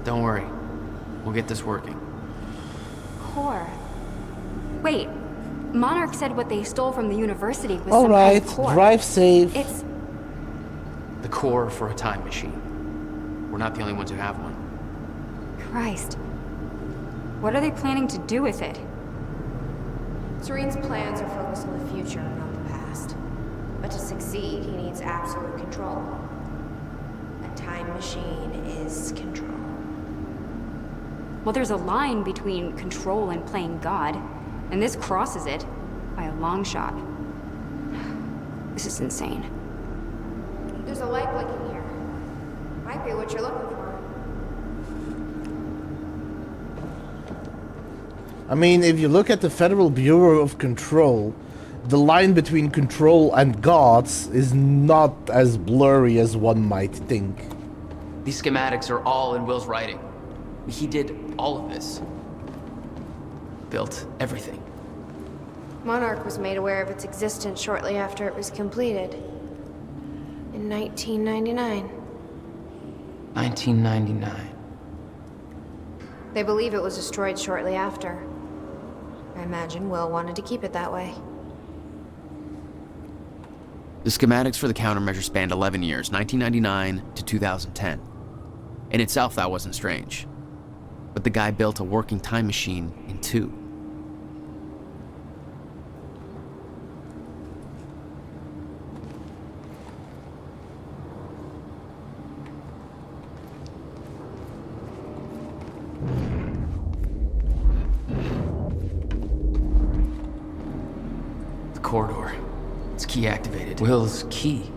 Don't worry. We'll get this working. Core. Wait, Monarch said what they stole from the university was All some right, kind of core. drive safe. It's The core for a time machine. We're not the only ones who have one. Christ. What are they planning to do with it? Serene's plans are focused on the future, not the past. But to succeed, he needs absolute control. A time machine is control. Well, there's a line between control and playing God, and this crosses it by a long shot. This is insane. There's a light blinking here. Might be what you're looking for. I mean, if you look at the Federal Bureau of Control, the line between control and gods is not as blurry as one might think. These schematics are all in Will's writing. He did all of this. Built everything. Monarch was made aware of its existence shortly after it was completed. In 1999. 1999. They believe it was destroyed shortly after. I imagine Will wanted to keep it that way. The schematics for the countermeasure spanned 11 years, 1999 to 2010. In itself, that wasn't strange. But the guy built a working time machine in 2. The corridor. It's key activated. Will's key.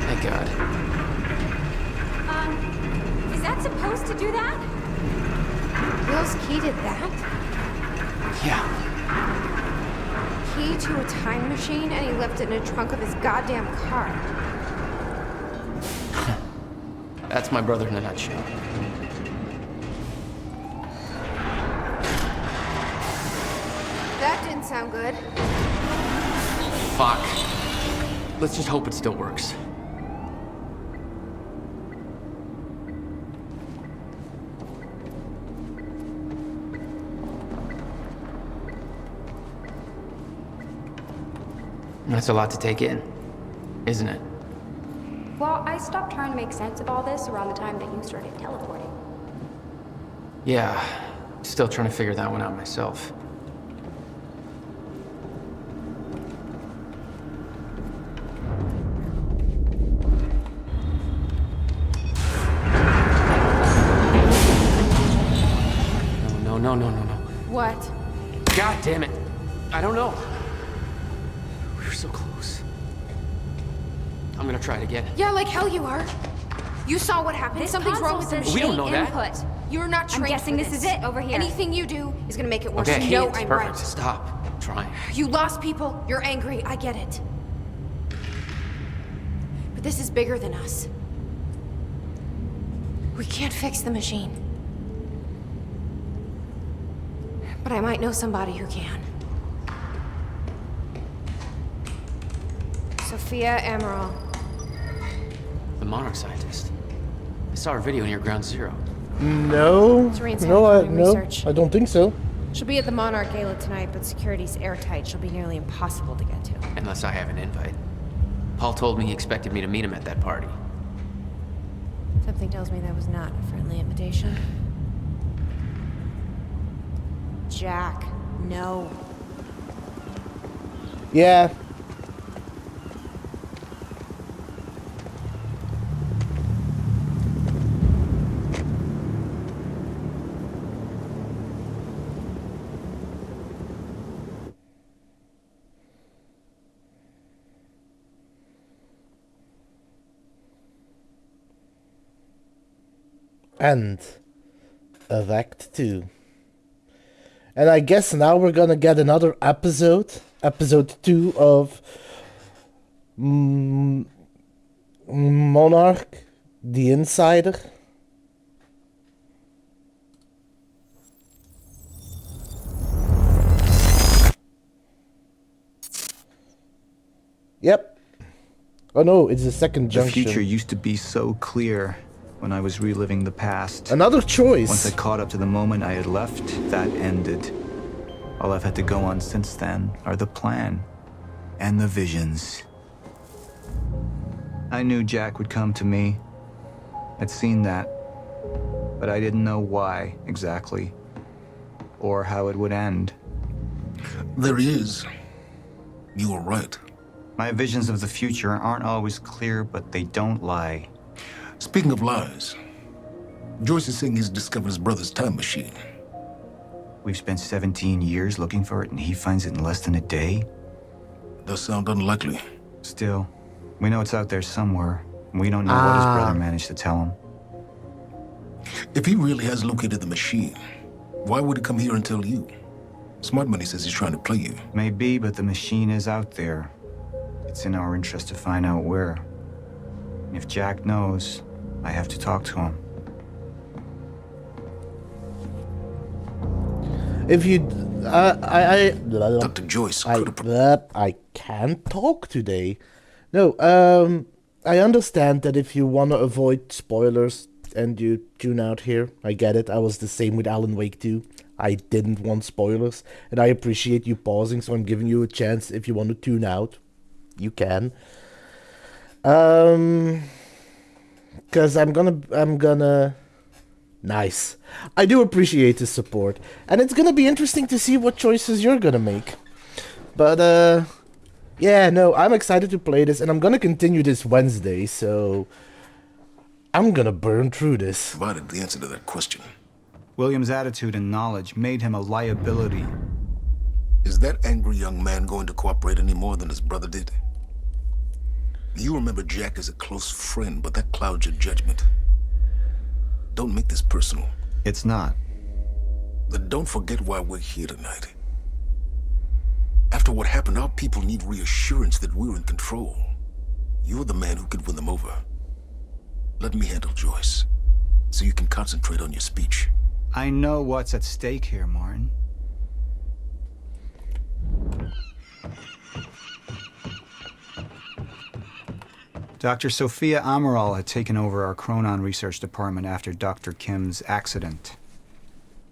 Thank God. Is that supposed to do that? Will's key did that? Yeah. Key to a time machine, and he left it in the trunk of his goddamn car. That's my brother in a nutshell. That didn't sound good. Fuck. Let's just hope it still works. That's a lot to take in, isn't it? Well, I stopped trying to make sense of all this around the time that you started teleporting. Yeah, still trying to figure that one out myself. No. What? God damn it. I don't know. We were so close. I'm gonna try it again. Yeah, like hell you are. You saw what happened. This Something's wrong with the console machine. We don't know that. Input. You're not trained I'm guessing for this is it over here. Anything you do is gonna make it worse. Okay, You know it's I'm perfect. right. Stop. I'm trying. You lost people. You're angry. I get it. But this is bigger than us. We can't fix the machine. But I might know somebody who can. Sophia Amaral. The Monarch scientist. I saw her video near Ground Zero. No, I don't think so. She'll be at the Monarch Gala tonight, but security's airtight. She'll be nearly impossible to get to. Unless I have an invite. Paul told me he expected me to meet him at that party. Something tells me that was not a friendly invitation. Jack, no. Yeah. End of Act 2. And I guess now we're gonna get another episode 2 of Monarch, the Insider. Yep. Oh no, it's the second junction. The future used to be so clear when I was reliving the past. Another choice. Once I caught up to the moment I had left, that ended. All I've had to go on since then are the plan and the visions. I knew Jack would come to me. I'd seen that, but I didn't know why exactly, or how it would end. There he is. You were right. My visions of the future aren't always clear, but they don't lie. Speaking of lies, Joyce is saying he's discovered his brother's time machine. We've spent 17 years looking for it, and he finds it in less than a day? Does sound unlikely. Still, we know it's out there somewhere. We don't know what his brother managed to tell him. If he really has located the machine, why would he come here and tell you? Smart Money says he's trying to play you. Maybe, but the machine is out there. It's in our interest to find out where. If Jack knows, I have to talk to him. If you... Dr. Joyce I can't talk today. No, I understand that if you want to avoid spoilers and you tune out here, I get it. I was the same with Alan Wake 2. I didn't want spoilers, and I appreciate you pausing, so I'm giving you a chance. If you want to tune out, you can. Because I'm gonna... Nice. I do appreciate the support, and it's gonna be interesting to see what choices you're gonna make. But, yeah, no, I'm excited to play this, and I'm gonna continue this Wednesday, so... I'm gonna burn through this. Provided the answer to that question. William's attitude and knowledge made him a liability. Is that angry young man going to cooperate any more than his brother did? You remember Jack as a close friend, but that clouds your judgment. Don't make this personal. It's not. Then don't forget why we're here tonight. After what happened, our people need reassurance that we're in control. You're the man who could win them over. Let me handle Joyce, so you can concentrate on your speech. I know what's at stake here, Martin. Dr. Sophia Amaral had taken over our Chronon research department after Dr. Kim's accident.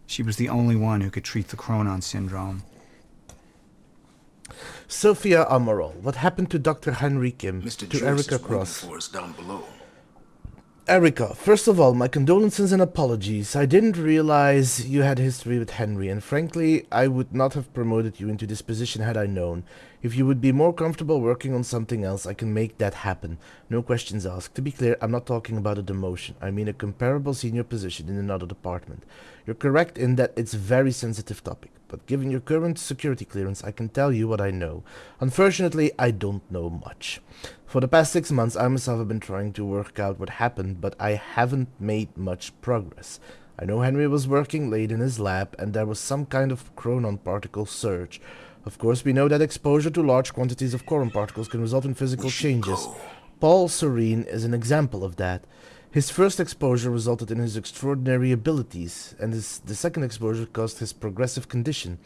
She was the only one who could treat the Chronon syndrome. Sophia Amaral, what happened to Dr. Henry Kim, Mr. to Joyce Erica is waiting Cross? for us down below. Erica, first of all, my condolences and apologies. I didn't realize you had history with Henry, and frankly, I would not have promoted you into this position had I known. If you would be more comfortable working on something else, I can make that happen. No questions asked. To be clear, I'm not talking about a demotion. I mean a comparable senior position in another department. You're correct in that it's a very sensitive topic, but given your current security clearance, I can tell you what I know. Unfortunately, I don't know much. For the past 6 months, I myself have been trying to work out what happened, but I haven't made much progress. I know Henry was working late in his lab, and there was some kind of chronon particle surge. Of course, we know that exposure to large quantities of chronon particles can result in physical changes. Paul Serene is an example of that. His first exposure resulted in his extraordinary abilities, and the second exposure caused his progressive condition.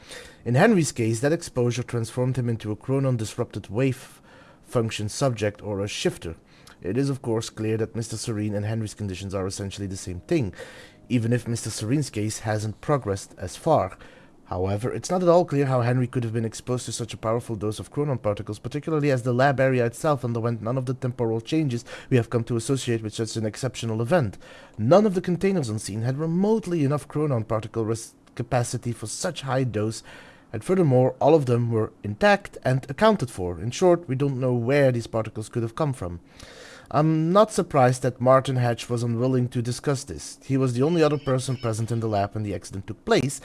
In Henry's case, that exposure transformed him into a chronon-disrupted wave function subject, or a shifter. It is of course clear that Mr. Serene and Henry's conditions are essentially the same thing, even if Mr. Serene's case hasn't progressed as far. However, it's not at all clear how Henry could have been exposed to such a powerful dose of chronon particles, particularly as the lab area itself underwent none of the temporal changes we have come to associate with such an exceptional event. None of the containers on scene had remotely enough chronon particle capacity for such high dose, and furthermore, all of them were intact and accounted for. In short, we don't know where these particles could have come from. I'm not surprised that Martin Hatch was unwilling to discuss this. He was the only other person present in the lab when the accident took place,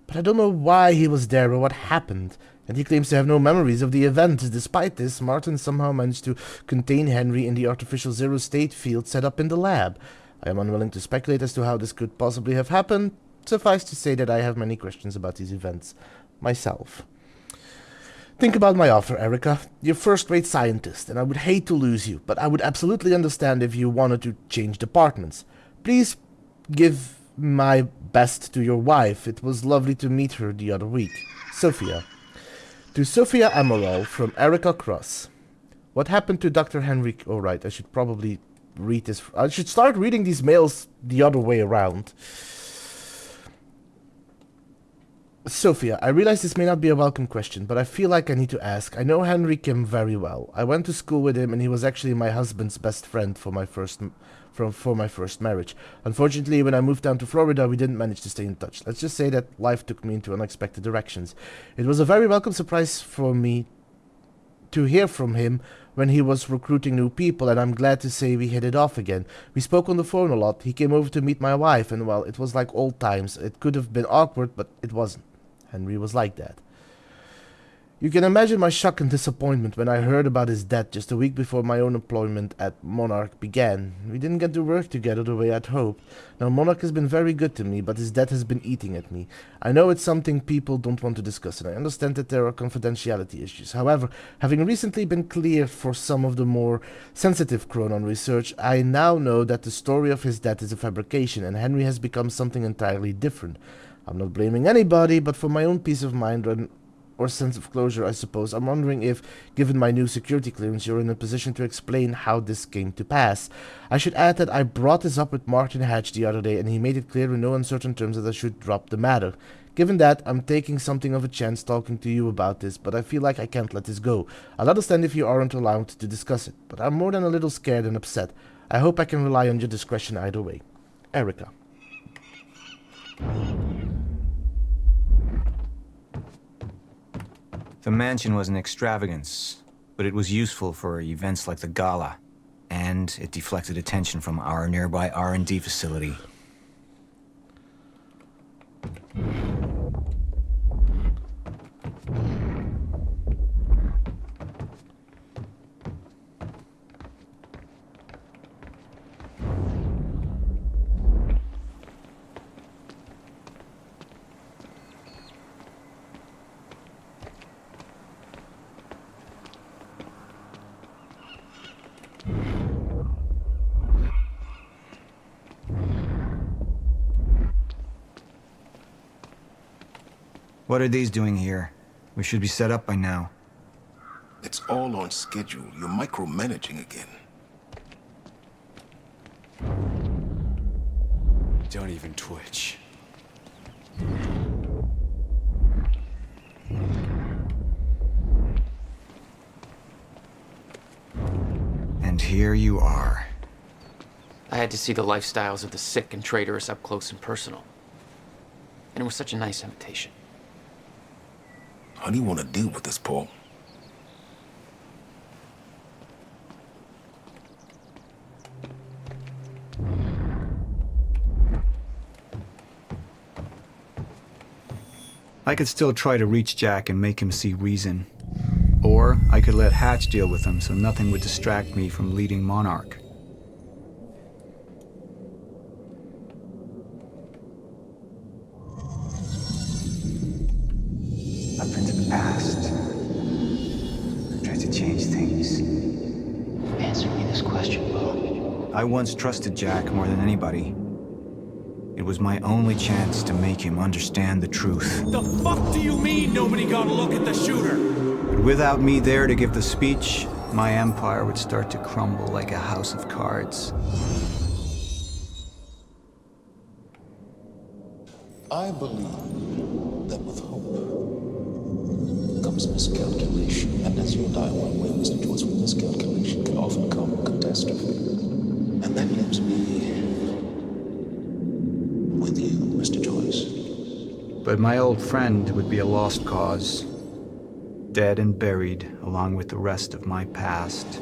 but I don't know why he was there or what happened, and he claims to have no memories of the event. Despite this, Martin somehow managed to contain Henry in the artificial zero-state field set up in the lab. I am unwilling to speculate as to how this could possibly have happened. Suffice to say that I have many questions about these events myself. Think about my offer, Erica. You're first-rate scientist, and I would hate to lose you, but I would absolutely understand if you wanted to change departments. Please give my best to your wife. It was lovely to meet her the other week. Sophia. To Sophia Amaral from Erica Cross. What happened to Dr. Henry... Oh, right, I should probably read this... I should start reading these mails the other way around. Sophia, I realize this may not be a welcome question, but I feel like I need to ask. I know Henry Kim very well. I went to school with him, and he was actually my husband's best friend for my first marriage. Unfortunately, when I moved down to Florida, we didn't manage to stay in touch. Let's just say that life took me into unexpected directions. It was a very welcome surprise for me to hear from him when he was recruiting new people, and I'm glad to say we hit it off again. We spoke on the phone a lot. He came over to meet my wife, and well, it was like old times. It could have been awkward, but it wasn't. Henry was like that. You can imagine my shock and disappointment when I heard about his death just a week before my own employment at Monarch began. We didn't get to work together the way I'd hoped. Now, Monarch has been very good to me, but his death has been eating at me. I know it's something people don't want to discuss, and I understand that there are confidentiality issues. However, having recently been cleared for some of the more sensitive Chronon research, I now know that the story of his death is a fabrication, and Henry has become something entirely different. I'm not blaming anybody, but for my own peace of mind or sense of closure, I suppose, I'm wondering if, given my new security clearance, you're in a position to explain how this came to pass. I should add that I brought this up with Martin Hatch the other day, and he made it clear in no uncertain terms that I should drop the matter. Given that, I'm taking something of a chance talking to you about this, but I feel like I can't let this go. I'll understand if you aren't allowed to discuss it, but I'm more than a little scared and upset. I hope I can rely on your discretion either way. Erica. The mansion was an extravagance, but it was useful for events like the gala, and it deflected attention from our nearby R&D facility. What are these doing here? We should be set up by now. It's all on schedule. You're micromanaging again. Don't even twitch. And here you are. I had to see the lifestyles of the sick and traitorous up close and personal. And it was such a nice invitation. How do you want to deal with this, Paul? I could still try to reach Jack and make him see reason. Or I could let Hatch deal with him so nothing would distract me from leading Monarch. I've been to the past. Tried to change things. Answer me this question, Paul. I once trusted Jack more than anybody. It was my only chance to make him understand the truth. The fuck do you mean nobody got a look at the shooter? But without me there to give the speech, my empire would start to crumble like a house of cards. I believe that with hope comes miscalculation, and as you and I were aware, Mr. Joyce, with miscalculation can often come catastrophe. And that leaves me with you, Mr. Joyce. But my old friend would be a lost cause, dead and buried along with the rest of my past.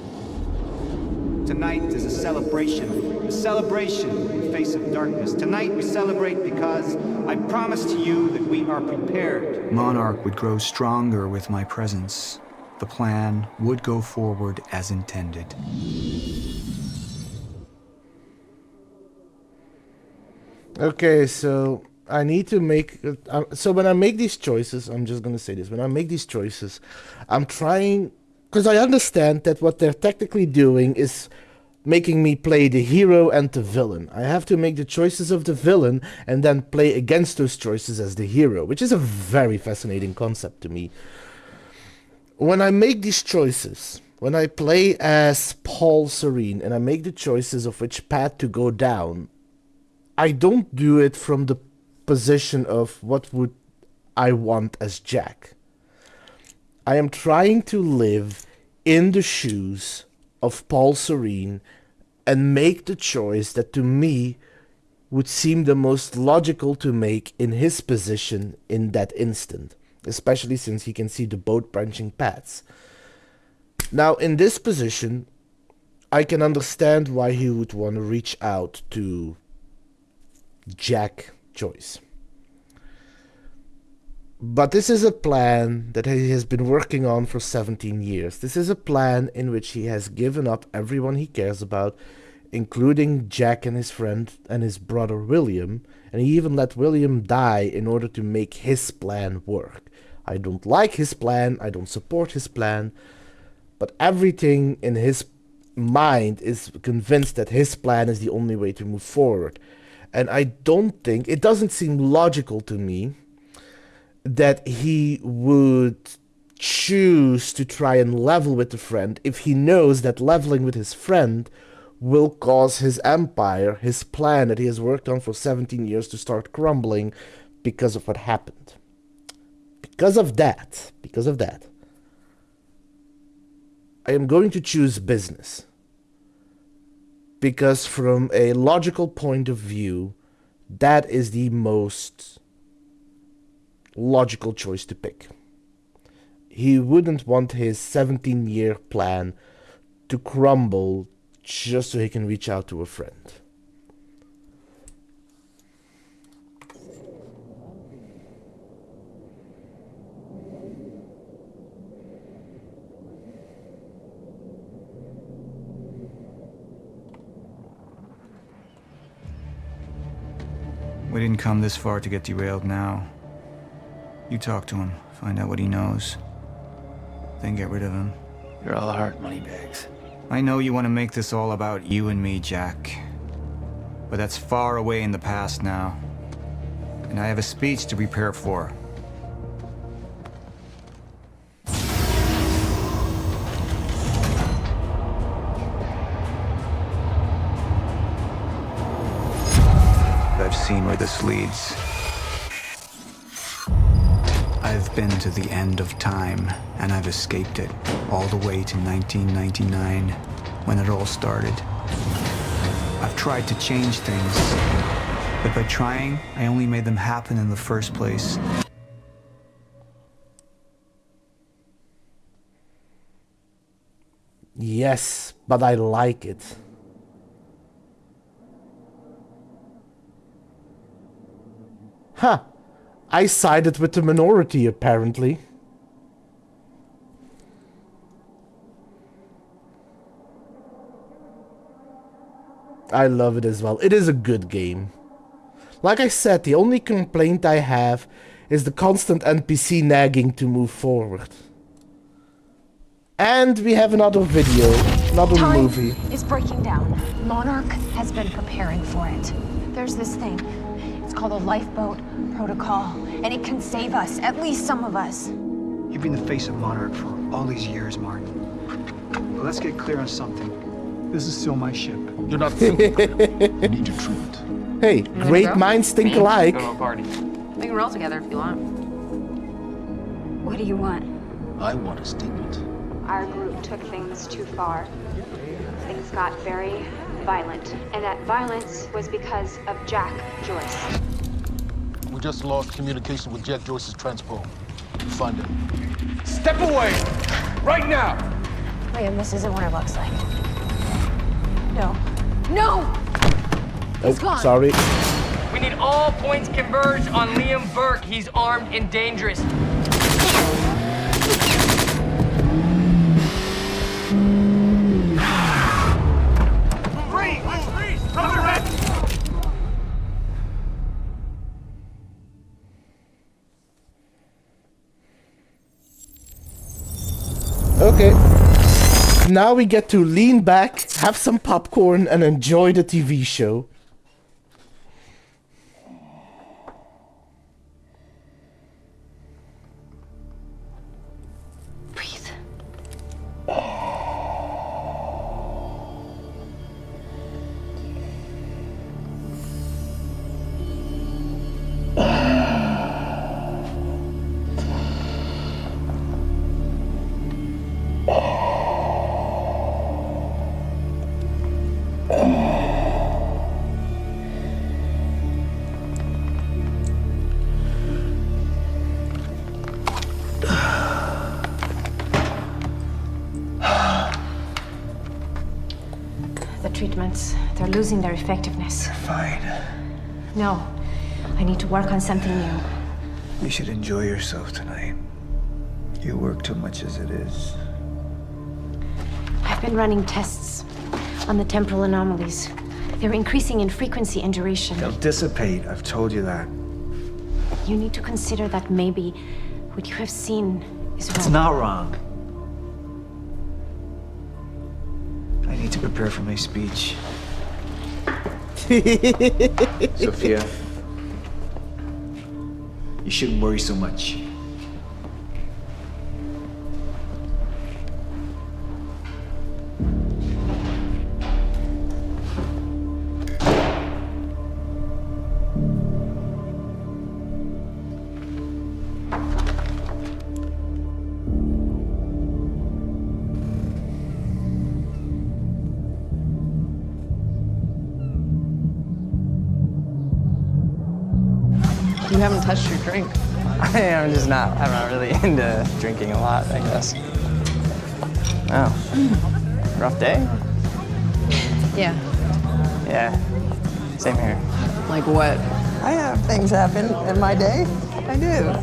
Tonight is a celebration in the face of darkness. Tonight we celebrate because I promise to you that we are prepared. Monarch would grow stronger with my presence. The plan would go forward as intended. Okay, so I need to make... so when I make these choices, I'm just going to say this. When I make these choices, I'm trying... Because I understand that what they're technically doing is making me play the hero and the villain. I have to make the choices of the villain and then play against those choices as the hero, which is a very fascinating concept to me. When I make these choices, when I play as Paul Serene and I make the choices of which path to go down, I don't do it from the position of what would I want as Jack. I am trying to live in the shoes of Paul Serene and make the choice that to me would seem the most logical to make in his position in that instant, especially since he can see the both branching paths. Now, in this position, I can understand why he would want to reach out to Jack Joyce. But this is a plan that he has been working on for 17 years. This is a plan in which he has given up everyone he cares about, including Jack and his friend and his brother William, and he even let William die in order to make his plan work. I don't like his plan, I don't support his plan, but everything in his mind is convinced that his plan is the only way to move forward. And I don't think, it doesn't seem logical to me that he would choose to try and level with the friend if he knows that leveling with his friend will cause his empire, his plan that he has worked on for 17 years to start crumbling because of what happened. Because of that, I am going to choose business. Because from a logical point of view, that is the most logical choice to pick. He wouldn't want his 17-year plan to crumble just so he can reach out to a friend. We didn't come this far to get derailed now. You talk to him, find out what he knows, then get rid of him. You're all heart, moneybags. I know you want to make this all about you and me, Jack. But that's far away in the past now. And I have a speech to prepare for. I've seen where this leads. I've been to the end of time, and I've escaped it, all the way to 1999, when it all started. I've tried to change things, but by trying, I only made them happen in the first place. Yes, but I like it. Huh. I sided with the minority, apparently. I love it as well. It is a good game. Like I said, the only complaint I have is the constant NPC nagging to move forward. And we have another video, another movie. Time is breaking down. Monarch has been preparing for it. There's this thing. It's called a lifeboat protocol, and it can save us, at least some of us. You've been the face of Monarch for all these years, Martin. But let's get clear on something. This is still my ship. You're not thinking. You need to treat it. Hey, great minds think alike. Go to a party. We can roll together if you want. What do you want? I want a statement. Our group took things too far. Things got very violent, and that violence was because of Jack Joyce. We just lost communication with Jack Joyce's transpo. Find him. Step away! Right now! Liam, this isn't what it looks like. No. No! He's gone. Sorry. We need all points converged on Liam Burke. He's armed and dangerous. Okay. Now we get to lean back, have some popcorn, and enjoy the TV show. Breathe. The treatments, they're losing their effectiveness. Fine. No, I need to work on something new. You should enjoy yourself tonight. You work too much as it is. I've been running tests on the temporal anomalies. They're increasing in frequency and duration. They'll dissipate, I've told you that. You need to consider that maybe what you have seen is wrong. It's not wrong. I need to prepare for my speech. Sophia, you shouldn't worry so much. You haven't touched your drink. I'm not really into drinking a lot, I guess. Oh. Rough day? Yeah. Yeah. Same here. Like what? I have things happen in my day. I do.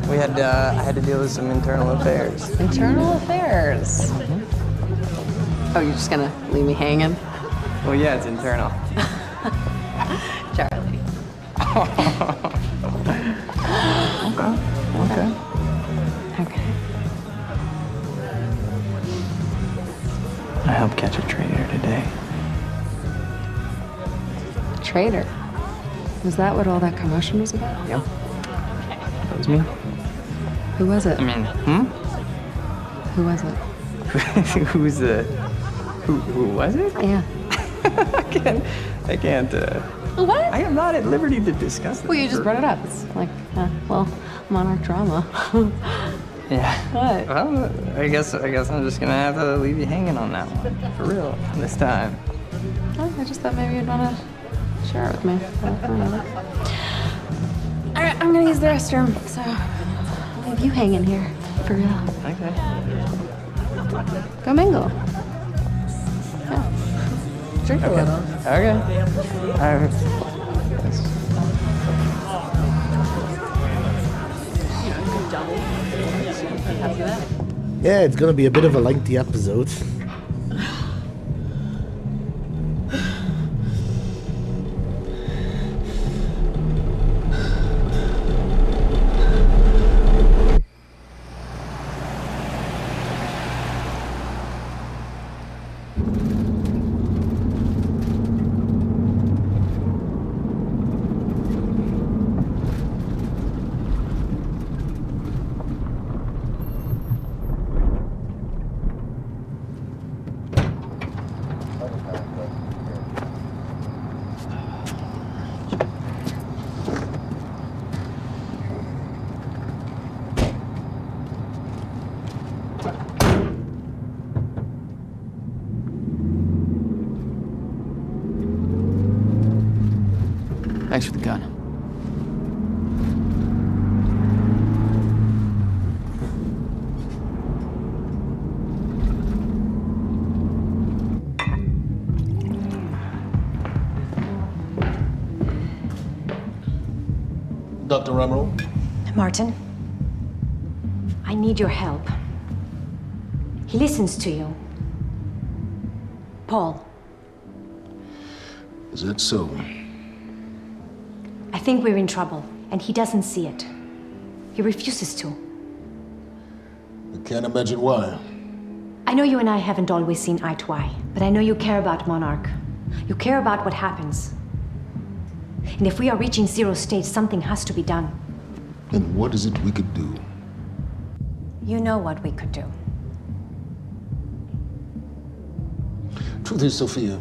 We had I had to deal with some internal affairs. Internal affairs? Oh, you're just gonna leave me hanging? Well, yeah, it's internal. Charlie. Okay. Okay. I helped catch a traitor today. Traitor? Was that what all that commotion was about? Yep. That was me. Who was it? I mean, Who was it? Who's the... Who was it? Yeah. I can't, What? I am not at liberty to discuss this. Well, you just brought it up. It's like, well, Monarch drama. Yeah. What? Well, I guess I'm just gonna have to leave you hanging on that one. For real. This time. Oh, I just thought maybe you'd want to share it with me. All right, I'm gonna use the restroom, so I'll leave you hanging here. For real. Okay. Go mingle. Yeah. Drink a little. Okay. All right. Yeah, it's gonna be a bit of a lengthy episode. Thanks for the gun. Dr. Ramiro? Martin, I need your help. He listens to you. Paul. Is that so? I think we're in trouble, and he doesn't see it. He refuses to. I can't imagine why. I know you and I haven't always seen eye to eye, but I know you care about Monarch. You care about what happens. And if we are reaching zero state, something has to be done. And what is it we could do? You know what we could do. Truth is, Sophia,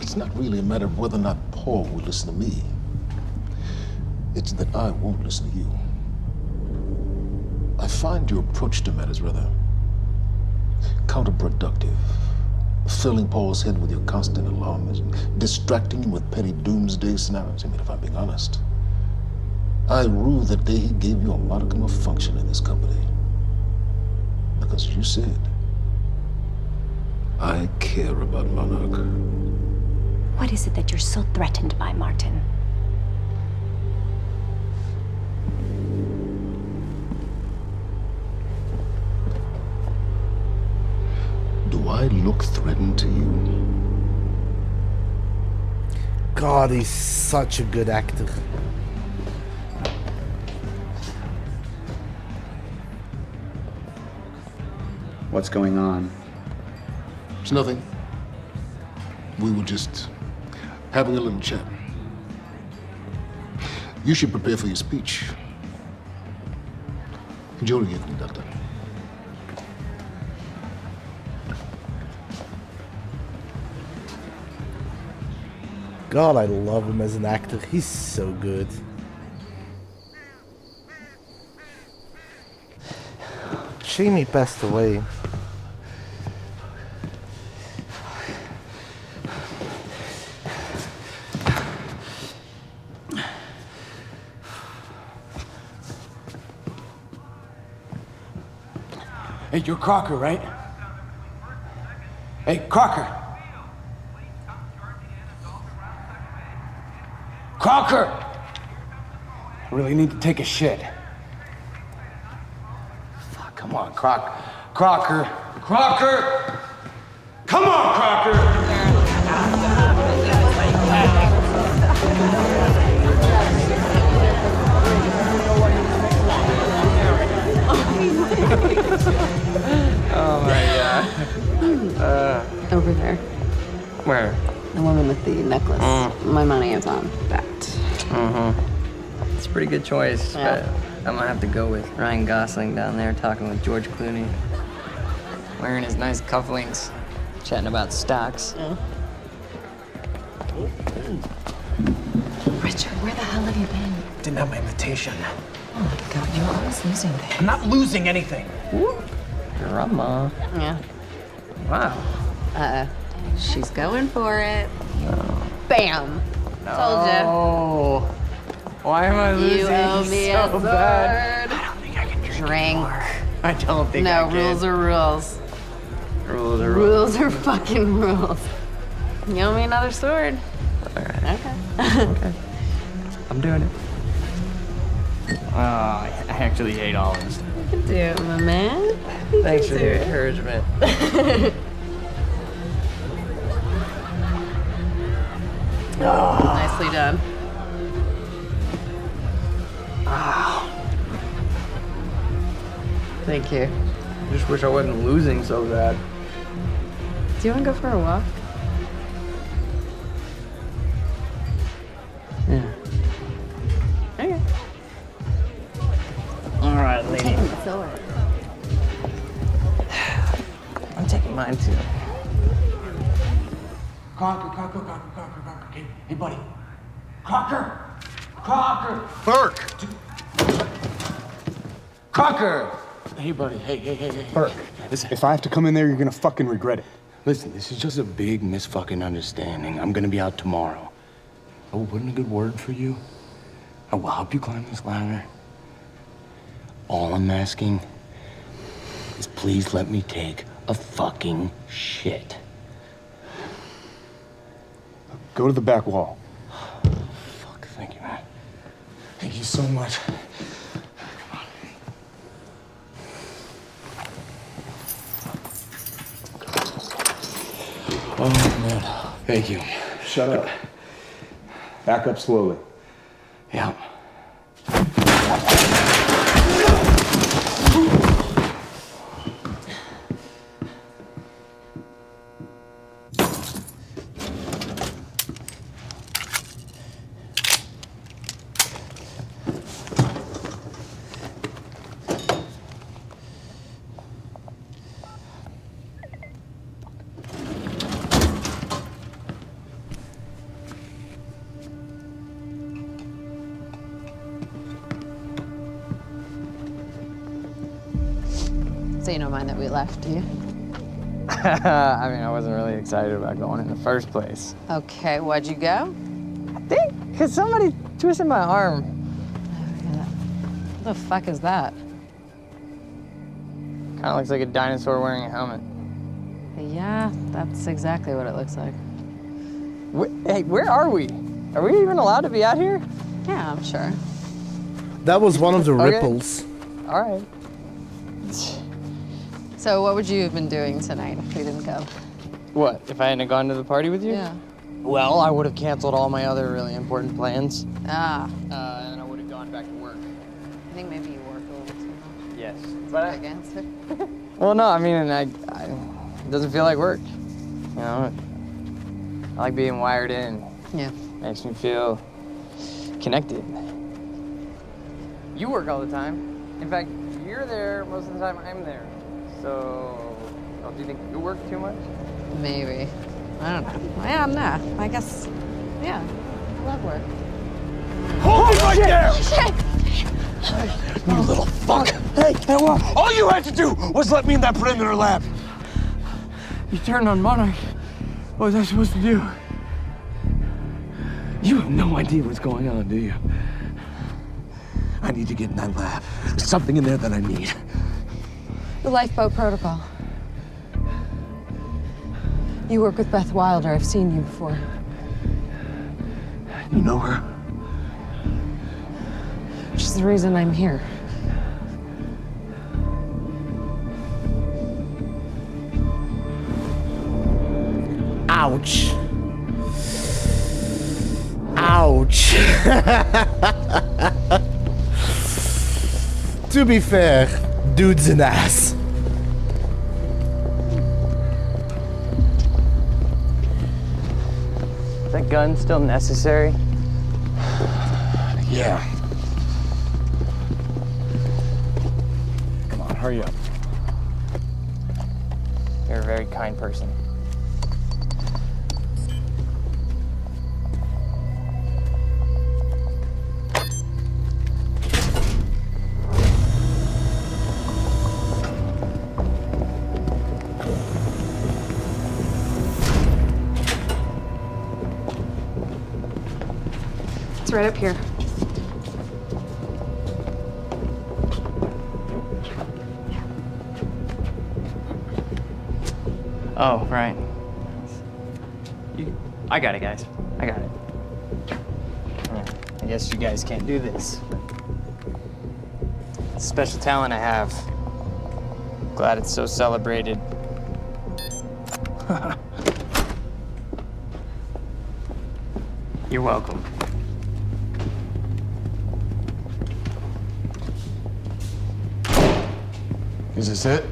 it's not really a matter of whether or not Paul will listen to me. It's that I won't listen to you. I find your approach to matters rather counterproductive. Filling Paul's head with your constant alarmism, distracting him with petty doomsday scenarios. I mean, if I'm being honest, I rue the day he gave you a modicum of function in this company. Because you said I care about Monarch. What is it that you're so threatened by, Martin? Do I look threatened to you? God, he's such a good actor. What's going on? It's nothing. We were just having a little chat. You should prepare for your speech. Enjoy it, Doctor. God, I love him as an actor. He's so good. Shame he passed away. Hey, you're Crocker, right? Hey, Crocker! Crocker! I really need to take a shit. Fuck, come on, Crocker. Crocker! Come on, Crocker! Oh my god. Over there. Where? The woman with the necklace. My money is on that. It's a pretty good choice, Yeah. but I'm gonna have to go with Ryan Gosling down there talking with George Clooney. Wearing his nice cufflinks, chatting about stocks. Richard, where the hell have you been? Didn't have my invitation. Oh my god, you're always losing things. I'm not losing anything. Drama. Yeah. Wow. She's going for it. Bam! Told ya. Oh. Why am I losing You owe me so a bad? I don't think I can drink Drink. anymore. I don't think I No, can. rules are rules. Rules are rules. Rules are fucking rules. You owe me another sword. Alright. Okay. Okay. I'm doing it. Oh, I actually hate olives. You can do it, my man. Thanks for the encouragement. Nicely done. Thank you. Just wish I wasn't losing so bad. Do you want to go for a walk? Yeah. Okay. All right, lady. Taking the sword. I'm taking mine too. Crocker. Hey, buddy. Crocker! Burke! Crocker! Hey, buddy. Hey. Burke, if I have to come in there, you're gonna fucking regret it. Listen, this is just a big misfucking understanding. I'm gonna be out tomorrow. I will put in a good word for you. I will help you climb this ladder. All I'm asking is please let me take a fucking shit. Go to the back wall. Fuck, thank you, man. Thank you so much. Oh, man. Thank you. Shut up. Back up slowly. Yeah. So you don't mind that we left, do you? I mean, I wasn't really excited about going in the first place. Okay, why'd you go? I think because somebody twisted my arm. What the fuck is that? Kind of looks like a dinosaur wearing a helmet. Yeah, that's exactly what it looks like. Hey, where are we? Are we even allowed to be out here? Yeah, I'm sure. That was one of the Okay. ripples. All right. So what would you have been doing tonight if we didn't go? What, if I hadn't gone to the party with you? Yeah. Well, I would have canceled all my other really important plans. Ah. And I would have gone back to work. I think maybe you work a little too much. Yes. But Against it. well, no, I mean, it doesn't feel like work. You know, I like being wired in. Yeah. Makes me feel connected. You work all the time. In fact, you're there most of the time I'm there. So, don't you think you work too much? Maybe. I don't know. Yeah, no. I guess, yeah. I love work. Hold it right there! Shit! You little fuck! Hey, what? All you had to do was let me in that perimeter lab. You turned on Monarch. What was I supposed to do? You have no idea what's going on, do you? I need to get in that lab. There's something in there that I need. The lifeboat protocol. You work with Beth Wilder. I've seen you before. You know her? She's the reason I'm here. Ouch. Ouch. To be fair, dude's an ass. Is that gun still necessary? Yeah. Come on, hurry up. You're a very kind person. It's right up here. Oh, right. I got it, guys. I got it. I guess you guys can't do this. It's a special talent I have. Glad it's so celebrated. You're welcome. Is this it?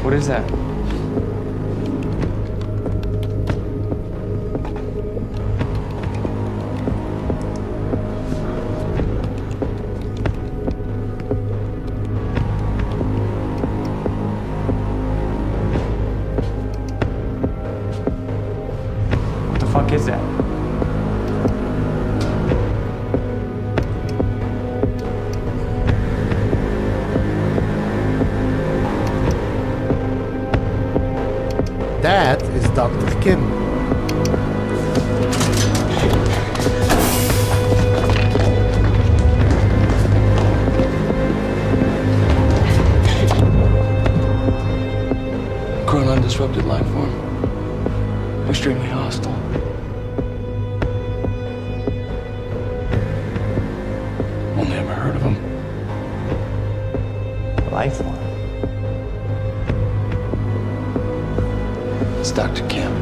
What is that? What the fuck is that? That is Dr. Kim. Grown undisrupted life form. Extremely hostile. Only ever heard of him. Life form. It's Dr. Kim.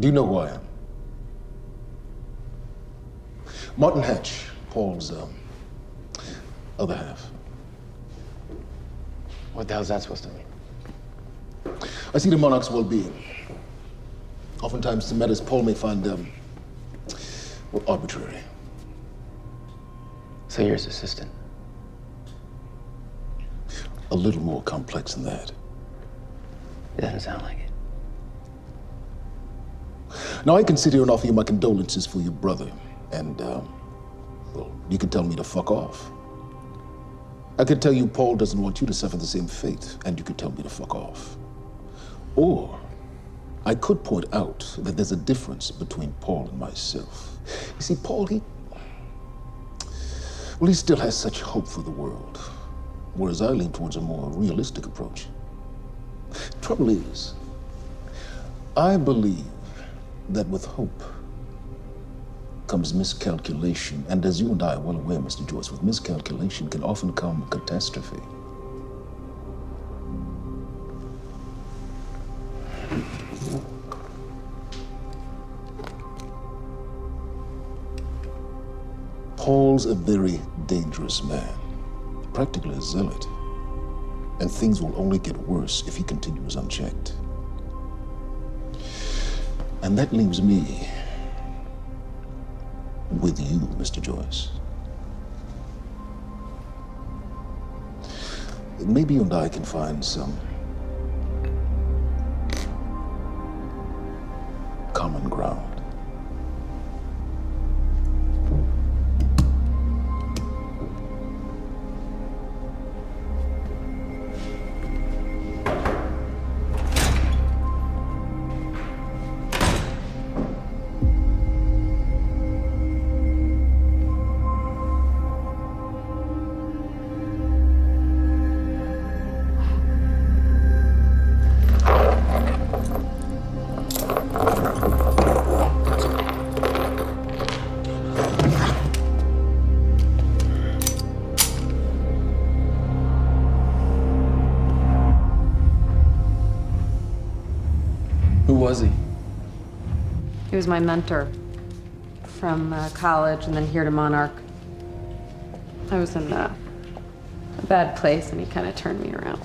Do you know who I am? Martin Hatch, Paul's other half. What the hell's that supposed to mean? I see the Monarch's well-being. Oftentimes, some matters Paul may find, well, arbitrary. So you're his assistant? A little more complex than that. It doesn't sound like it. Now, I can sit here and offer you my condolences for your brother, and, well, you can tell me to fuck off. I could tell you Paul doesn't want you to suffer the same fate, and you could tell me to fuck off. Or I could point out that there's a difference between Paul and myself. You see, Paul, he still has such hope for the world, whereas I lean towards a more realistic approach. Trouble is, I believe that with hope comes miscalculation, and as you and I are well aware, Mr. Joyce, with miscalculation can often come catastrophe. Paul's a very dangerous man, practically a zealot, and things will only get worse if he continues unchecked. And that leaves me with you, Mr. Joyce. Maybe you and I can find some common ground. Who was he? He was my mentor from college and then here to Monarch. I was in a bad place and he kind of turned me around.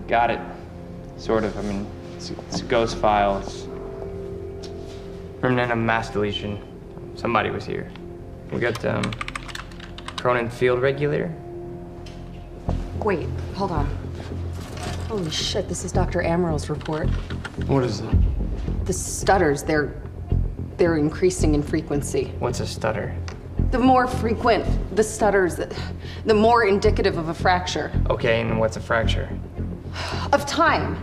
Got it. Sort of. I mean, it's a ghost file. It's remnant of mass deletion. Somebody was here. We got, Cronin field regulator. Wait, hold on. Holy shit, this is Dr. Amaril's report. What is it? The stutters, they're increasing in frequency. What's a stutter? The more frequent the stutters, the more indicative of a fracture. Okay, and what's a fracture? Of time.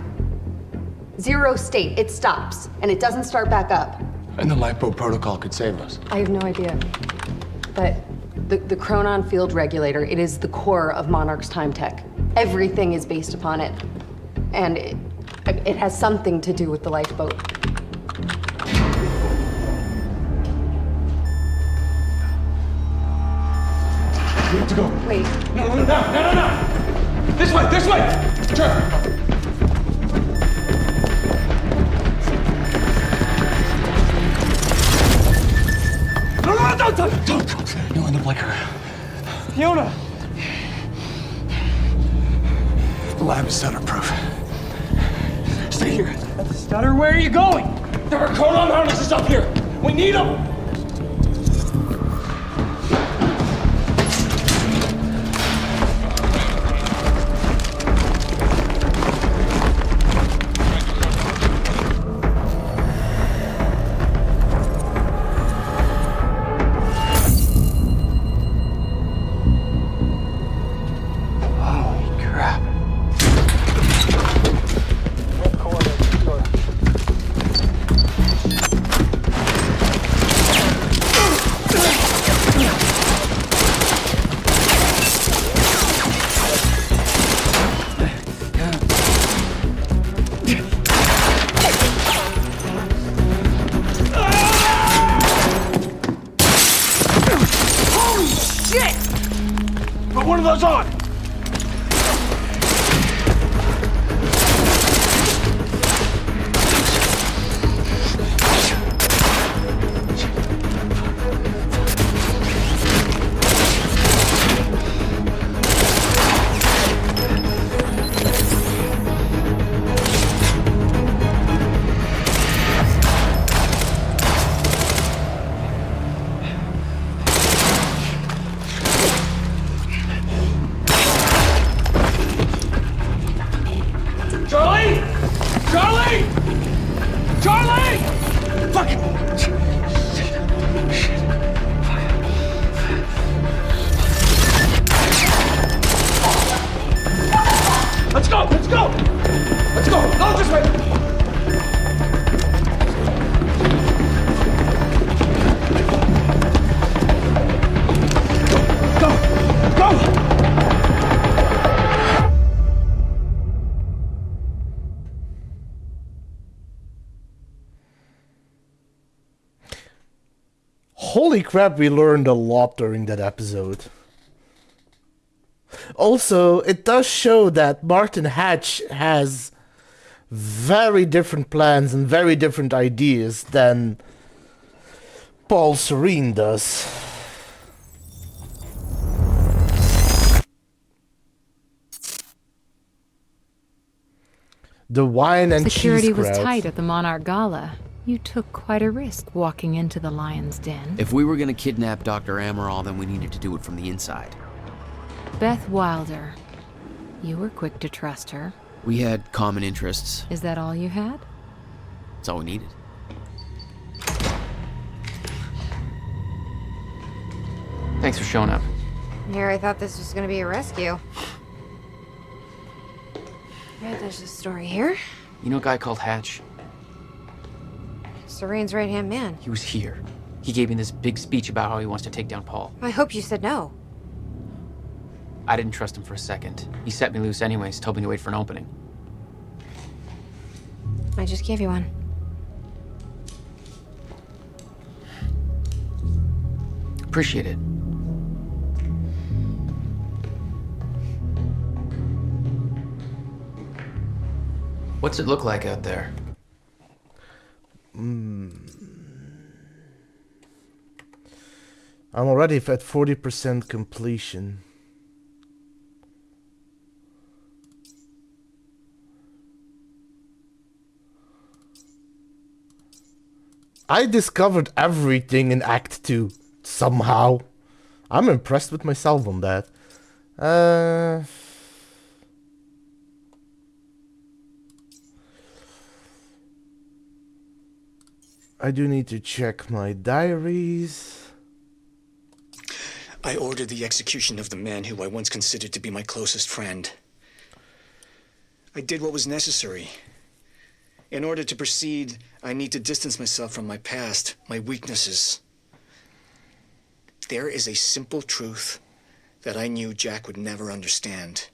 Zero state, it stops, and it doesn't start back up. And the lifeboat protocol could save us. I have no idea. But the Cronin field regulator, it is the core of Monarch's time tech. Everything is based upon it. And it has something to do with the lifeboat. We have to go. Wait. No. This way! Turn! No, don't! You'll end up like her. Fiona! The lab is stutter-proof. Stay here. Stutter, where are you going? There are Cronin harnesses up here. We need them. Holy crap, we learned a lot during that episode. Also, it does show that Martin Hatch has very different plans and very different ideas than Paul Serene does. The wine and Security cheese was crowd. tight at the Monarch Gala. You took quite a risk walking into the Lion's Den. If we were gonna kidnap Dr. Amaral, then we needed to do it from the inside. Beth Wilder. You were quick to trust her. We had common interests. Is that all you had? That's all we needed. Thanks for showing up. Here, I thought this was gonna be a rescue. Yeah, there's a story here. You know a guy called Hatch? Serene's right-hand man. He was here. He gave me this big speech about how he wants to take down Paul. I hope you said no. I didn't trust him for a second. He set me loose anyways, told me to wait for an opening. I just gave you one. Appreciate it. What's it look like out there? I'm already at 40% completion. I discovered everything in Act 2, somehow. I'm impressed with myself on that. I do need to check my diaries. I ordered the execution of the man who I once considered to be my closest friend. I did what was necessary. In order to proceed, I need to distance myself from my past, my weaknesses. There is a simple truth that I knew Jack would never understand.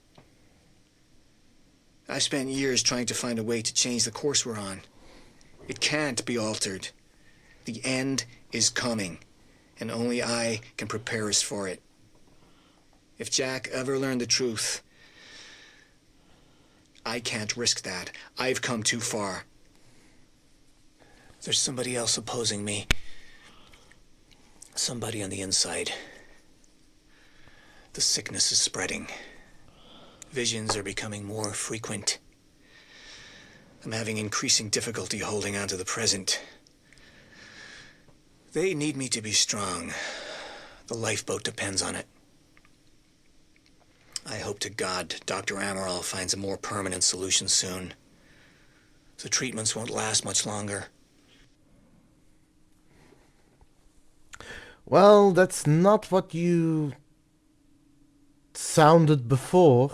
I've spent years trying to find a way to change the course we're on. It can't be altered. The end is coming, and only I can prepare us for it. If Jack ever learned the truth, I can't risk that. I've come too far. There's somebody else opposing me. Somebody on the inside. The sickness is spreading. Visions are becoming more frequent. I'm having increasing difficulty holding on to the present. They need me to be strong. The lifeboat depends on it. I hope to God Dr. Amaral finds a more permanent solution soon. The treatments won't last much longer. Well, that's not what you sounded before.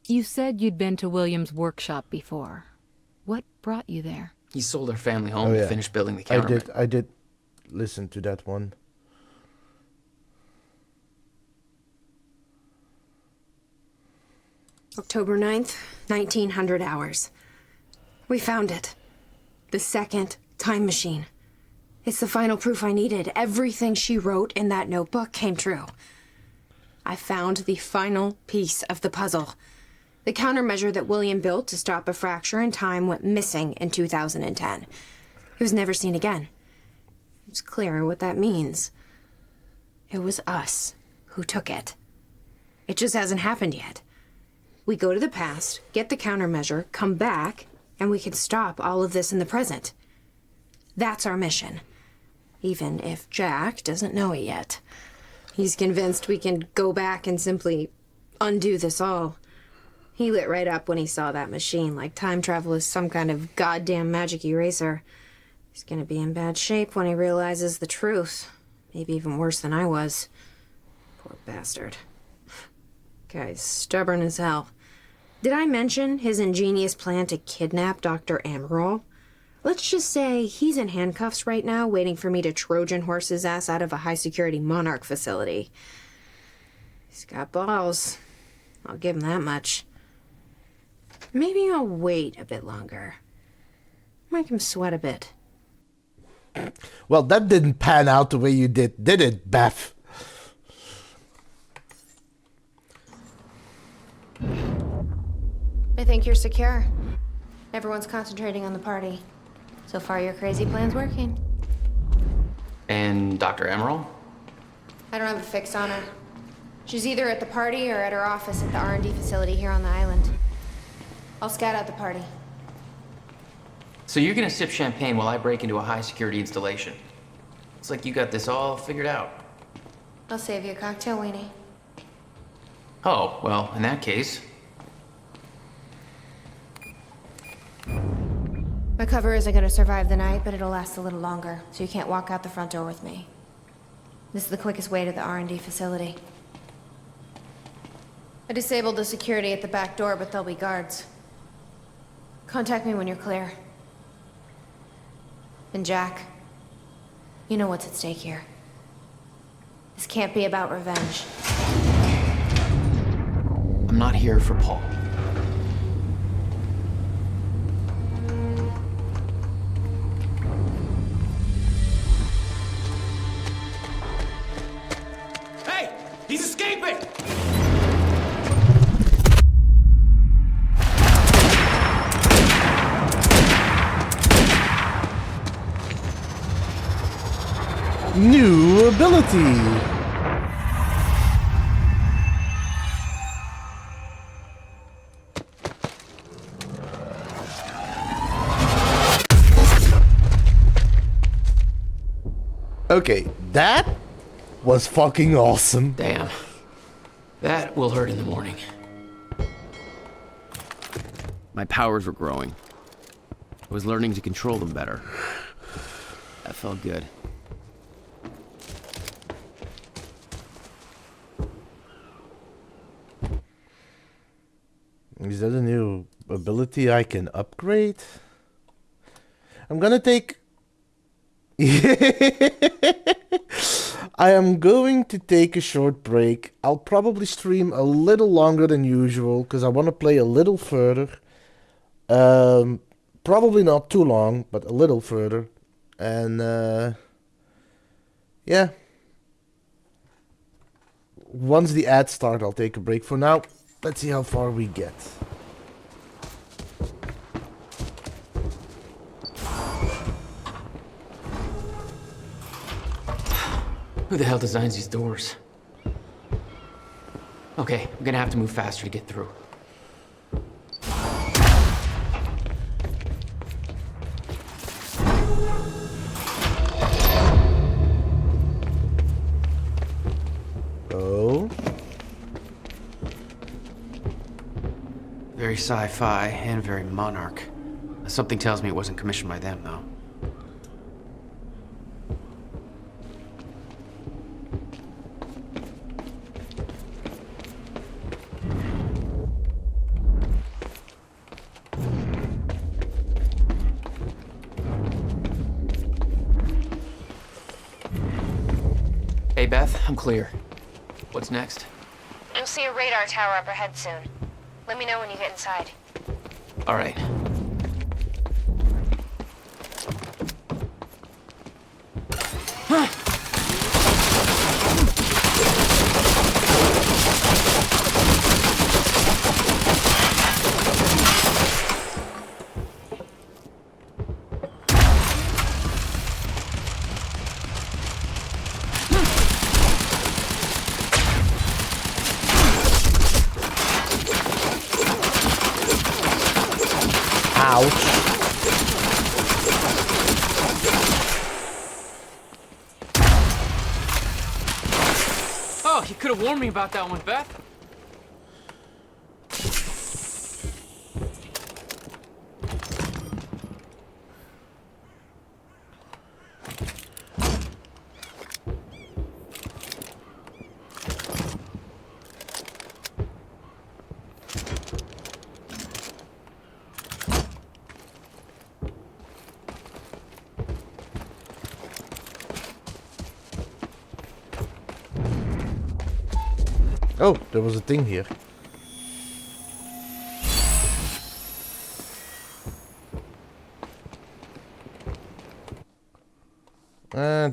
You said you'd been to William's workshop before. What brought you there? He sold our family home to finish building the countermeasure. I did listen to that one. October 9th, 1900 hours. We found it. The second time machine. It's the final proof I needed. Everything she wrote in that notebook came true. I found the final piece of the puzzle. The countermeasure that William built to stop a fracture in time went missing in 2010. It was never seen again. It's clear what that means. It was us who took it. It just hasn't happened yet. We go to the past, get the countermeasure, come back, and we can stop all of this in the present. That's our mission. Even if Jack doesn't know it yet. He's convinced we can go back and simply undo this all. He lit right up when he saw that machine, like time travel is some kind of goddamn magic eraser. He's gonna be in bad shape when he realizes the truth. Maybe even worse than I was. Poor bastard. Guy's stubborn as hell. Did I mention his ingenious plan to kidnap Dr. Amaral? Let's just say he's in handcuffs right now, waiting for me to Trojan horse his ass out of a high-security Monarch facility. He's got balls. I'll give him that much. Maybe I'll wait a bit longer. Make him sweat a bit. Well, that didn't pan out the way you did it, Beth? I think you're secure. Everyone's concentrating on the party. So far, your crazy plan's working. And Dr. Emerald? I don't have a fix on her. She's either at the party or at her office at the R&D facility here on the island. I'll scout out the party. So you're gonna sip champagne while I break into a high-security installation. It's like you got this all figured out. I'll save you a cocktail, Weenie. Oh, well, in that case... My cover isn't gonna survive the night, but it'll last a little longer, so you can't walk out the front door with me. This is the quickest way to the R&D facility. I disabled the security at the back door, but there'll be guards. Contact me when you're clear. And Jack, you know what's at stake here. This can't be about revenge. I'm not here for Paul. Hey! He's escaping! New ability. Okay, that was fucking awesome. Damn. That will hurt in the morning. My powers were growing. I was learning to control them better. That felt good. Is that a new ability I can upgrade? I'm gonna take... I am going to take a short break. I'll probably stream a little longer than usual because I want to play a little further. Probably not too long, but a little further. And yeah. Once the ads start, I'll take a break. For now, let's see how far we get. Who the hell designs these doors? Okay, I'm gonna have to move faster to get through. Oh. Very sci-fi and very Monarch. Something tells me it wasn't commissioned by them, though. Hey, Beth, I'm clear. What's next? You'll see a radar tower up ahead soon. Let me know when you get inside. All right. Oh, you could have warned me about that one, Beth. Oh, there was a thing here.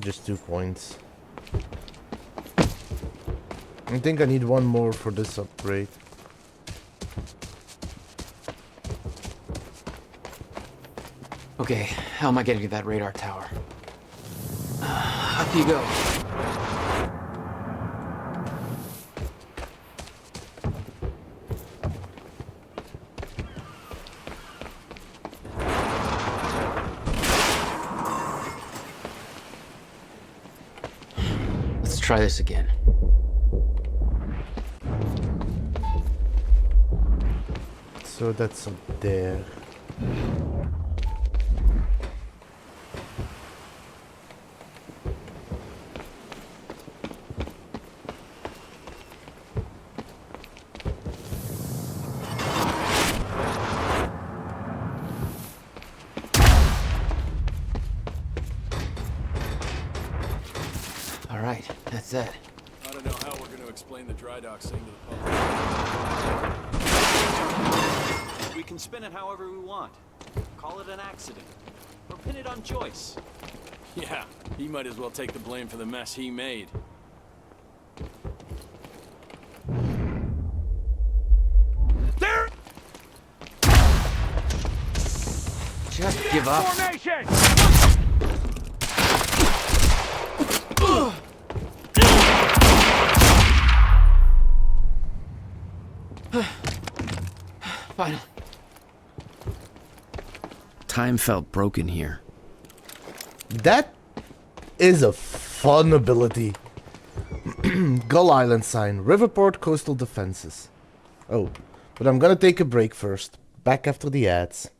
Just 2 points. I think I need 1 more for this upgrade. Okay, how am I getting to that radar tower? Up you go. Let's try this again. So that's up there. All right, that's it. I don't know how we're going to explain the dry dock thing to the public. We can spin it however we want. Call it an accident. Or pin it on Joyce. Yeah, he might as well take the blame for the mess he made. There! Just give up. Formation! Finally. Time felt broken here. That is a fun ability. Gull Island sign. Riverport Coastal Defenses. Oh, but I'm gonna take a break first. Back after the ads.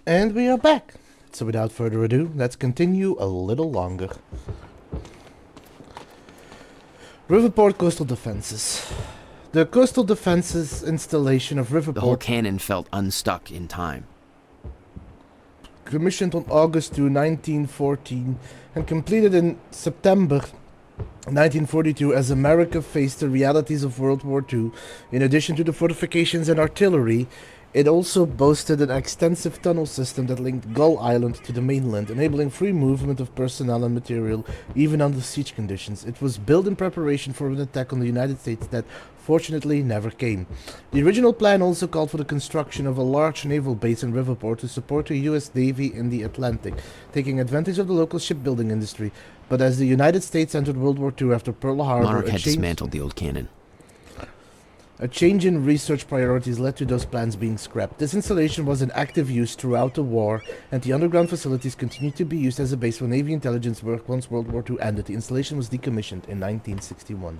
And we are back. So without further ado, let's continue a little longer. Riverport Coastal Defenses. The Coastal Defenses installation of Riverport... The whole cannon felt unstuck in time. Commissioned on August 2, 1914 and completed in September 1942 as America faced the realities of World War II. In addition to the fortifications and artillery, it also boasted an extensive tunnel system that linked Gull Island to the mainland, enabling free movement of personnel and material, even under siege conditions. It was built in preparation for an attack on the United States that, fortunately, never came. The original plan also called for the construction of a large naval base in Riverport to support the U.S. Navy in the Atlantic, taking advantage of the local shipbuilding industry. But as the United States entered World War II after Pearl Harbor, Monarch had dismantled the old cannon. A change in research priorities led to those plans being scrapped. This installation was in active use throughout the war, and the underground facilities continued to be used as a base for Navy intelligence work once World War II ended. The installation was decommissioned in 1961.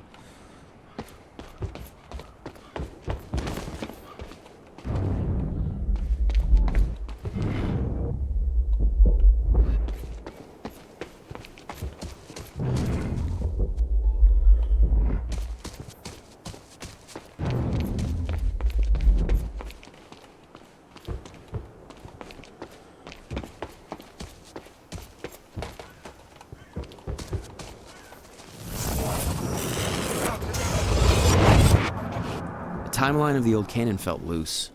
The timeline of the old cannon felt loose.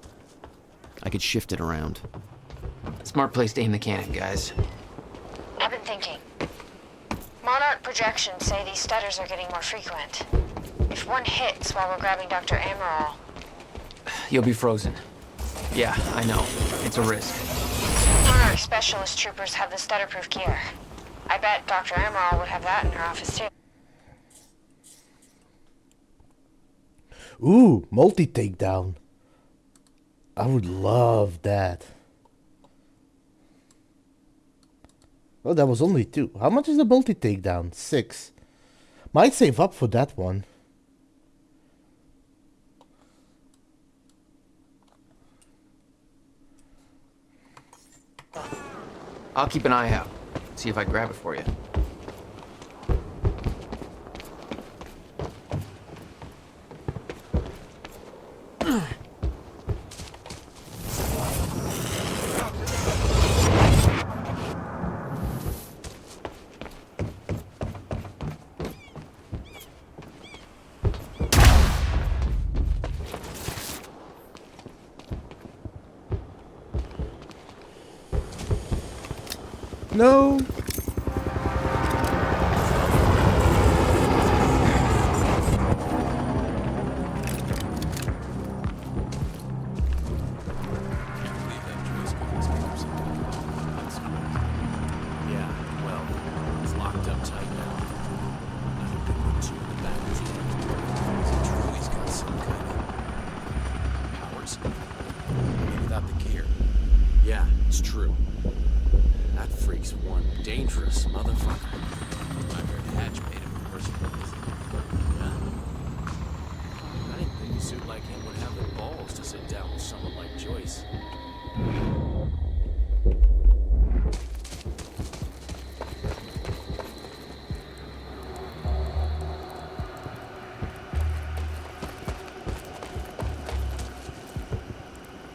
I could shift it around. Smart place to aim the cannon, guys. I've been thinking. Monarch projections say these stutters are getting more frequent. If one hits while we're grabbing Dr. Amaral... You'll be frozen. Yeah, I know. It's a risk. Monarch specialist troopers have the stutter-proof gear. I bet Dr. Amaral would have that in her office too. Ooh, multi-takedown. I would love that. Well, that was only 2. How much is the multi-takedown? 6. Might save up for that one. I'll keep an eye out. See if I grab it for you. No.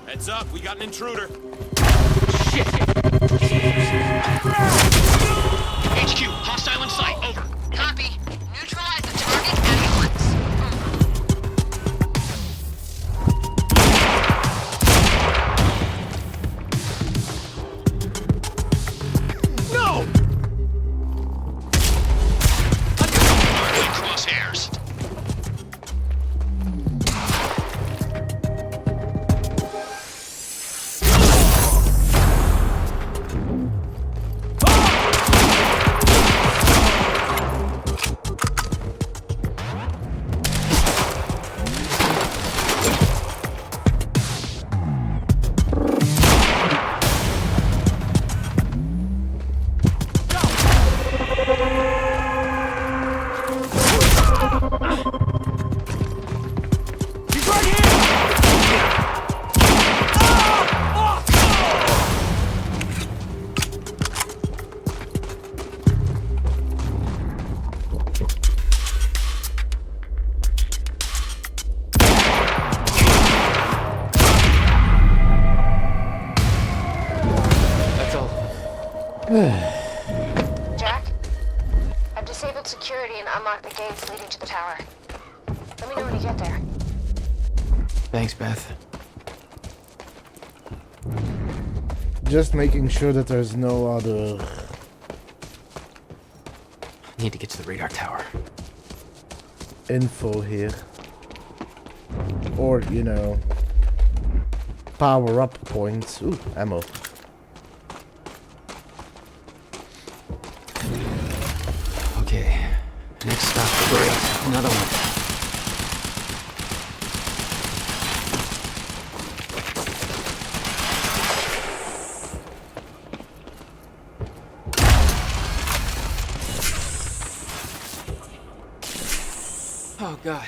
Heads up, we got an intruder. Shit! HQ, hostile in sight, over. Copy. Neutralize the target at once. No! Crosshairs. Jack, I've disabled security and unlocked the gates leading to the tower. Let me know when you get there. Thanks, Beth. Just making sure that there's no other... Need to get to the radar tower. info here. Or, you know, power up points. Ooh, ammo. Another one. Oh, God.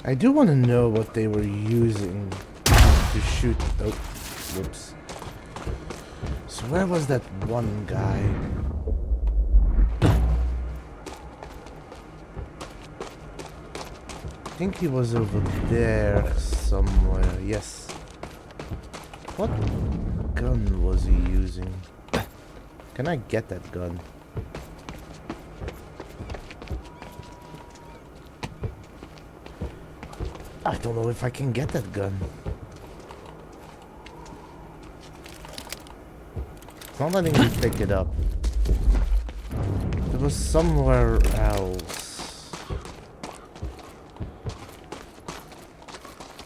I do want to know what they were using to shoot. Oh, whoops. So where was that one guy? I think he was over there somewhere. Yes. What gun was he using? Can I get that gun? I don't know if I can get that gun. It's not letting me pick it up. It was somewhere else.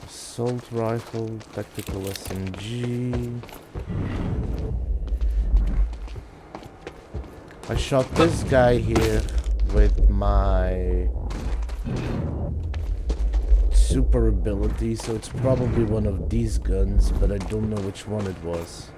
Assault rifle, tactical SMG. I shot this guy here with my super ability, so it's probably one of these guns, but I don't know which one it was.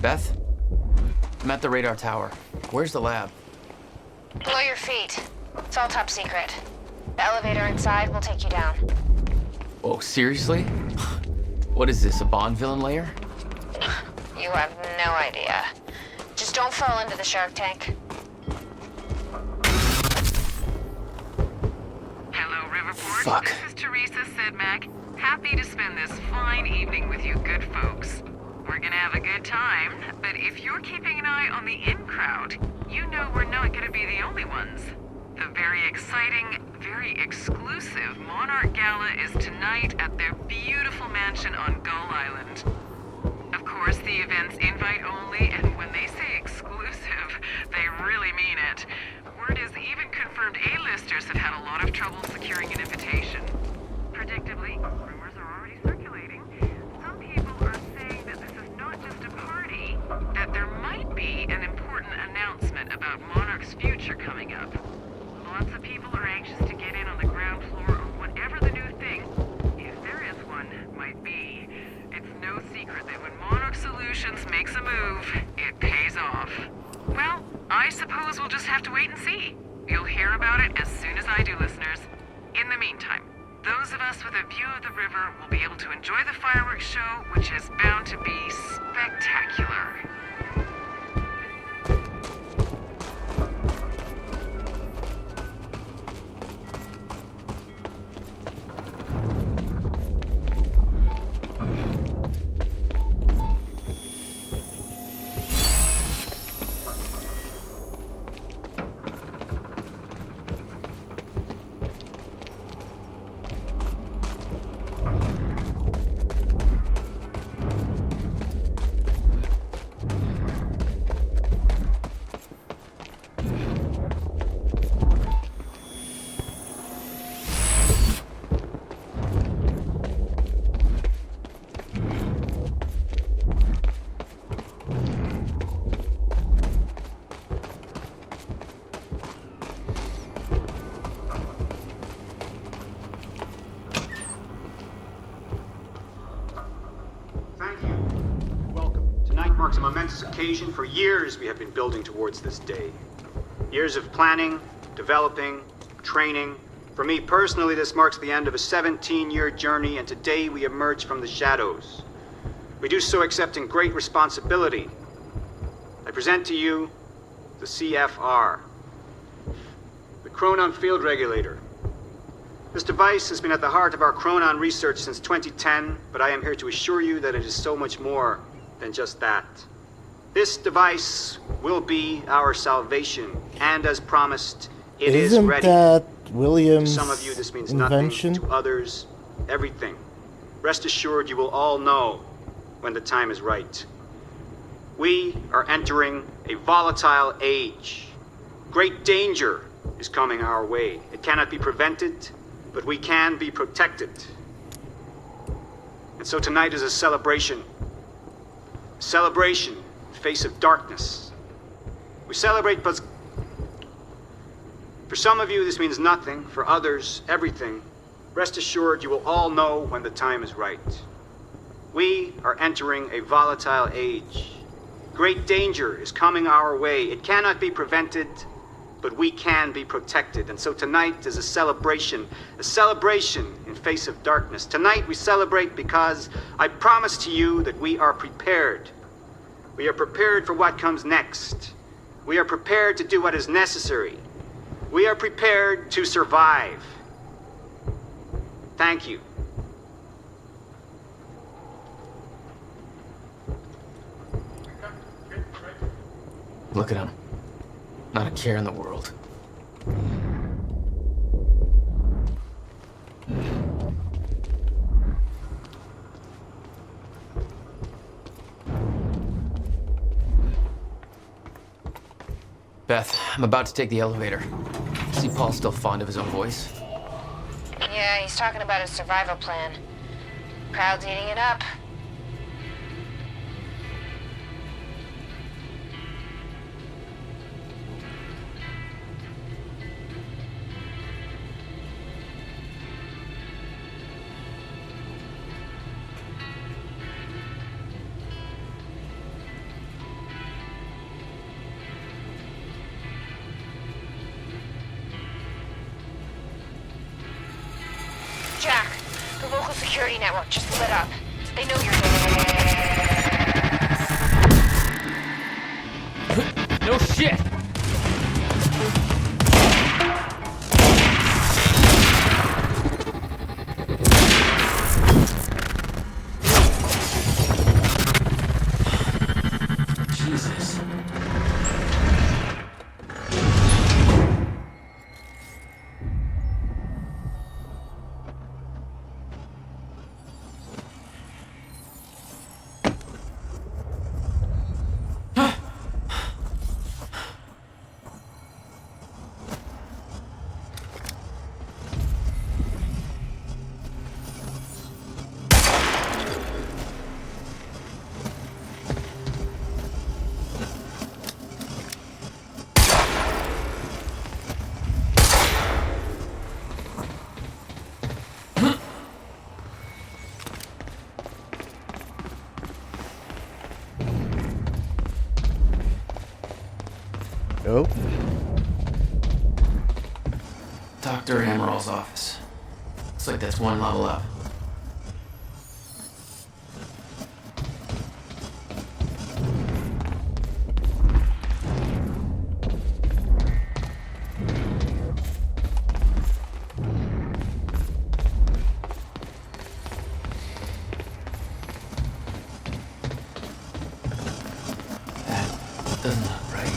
Beth? I'm at the radar tower. Where's the lab? Below your feet. It's all top secret. The elevator inside will take you down. Oh, seriously? What is this, a Bond villain lair? You have no idea. Just don't fall into the shark tank. Hello, Riverport. Fuck. This is Teresa Sidmack. Happy to spend this fine evening with you good folks. We're gonna have a good time, but if you're keeping an eye on the in crowd, you know we're not gonna be the only ones. The very exciting, very exclusive Monarch Gala is tonight at their beautiful mansion on Gull Island. Of course, the event's invite only, and when they say exclusive, they really mean it. Word is even confirmed A-listers have had a lot of trouble securing an invitation. Predictably, rumors are already circulating. Some people are saying that this is not just a party, that there might be an important announcement about Monarch's future coming up. Lots of people are anxious to get in on the ground floor of whatever the new thing, if there is one, might be. It's no secret that when Monarch Solutions makes a move, it pays off. Well, I suppose we'll just have to wait and see. You'll hear about it as soon as I do, listeners. In the meantime, those of us with a view of the river will be able to enjoy the fireworks show, which is bound to be spectacular. Marks a momentous occasion. For years, we have been building towards this day. Years of planning, developing, training. For me personally, this marks the end of a 17-year journey, and today we emerge from the shadows. We do so accepting great responsibility. I present to you the CFR. Chronon Field Regulator. This device has been at the heart of our Chronon research since 2010, but I am here to assure you that it is so much more than just that. This device will be our salvation, and as promised, it is Isn't ready. that William's To some of you, this means invention? nothing. To others, everything. Rest assured, you will all know when the time is right. We are entering a volatile age. Great danger is coming our way. It cannot be prevented, but we can be protected. And so tonight is a celebration. A celebration in the face of darkness. We celebrate because for some of you this means nothing, for others, everything. Rest assured you will all know when the time is right. We are entering a volatile age. Great danger is coming our way. It cannot be prevented, but we can be protected. And so tonight is a celebration in face of darkness. Tonight we celebrate because I promise to you that we are prepared. We are prepared for what comes next. We are prepared to do what is necessary. We are prepared to survive. Thank you. Look at him. Not a care in the world. Beth, I'm about to take the elevator. See Paul's still fond of his own voice? Yeah, he's talking about his survival plan. Crowd's eating it up. Jack, the local security network just lit up. They know you're there. No shit! Jesus. Oh. Dr. Amaril's office. Looks like that's one level up. That doesn't look right.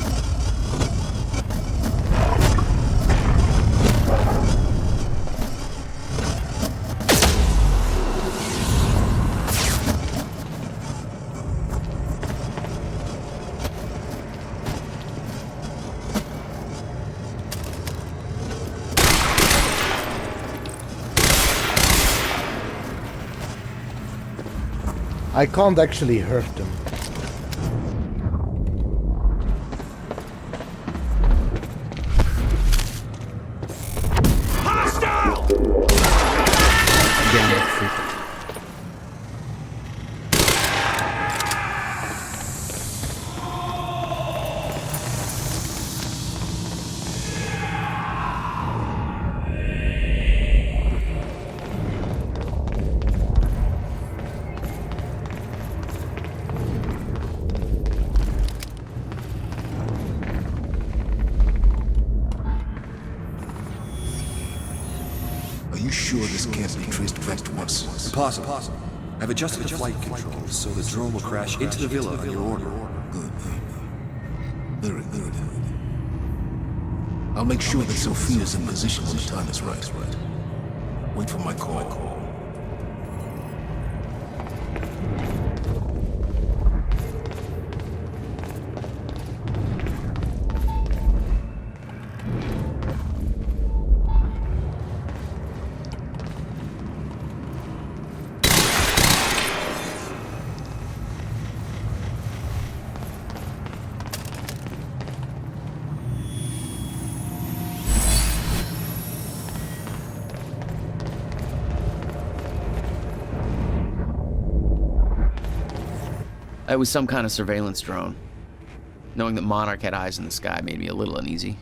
I can't actually hurt them. Hostile! Again, that's frequent. sure this can't be traced back to us? Impossible. I've adjusted the flight controls so the drone will crash into the villa on your order. Good. Very good. I'll make sure that Sophia's in position when the time is right. Wait for my call. It was some kind of surveillance drone. Knowing that Monarch had eyes in the sky made me a little uneasy.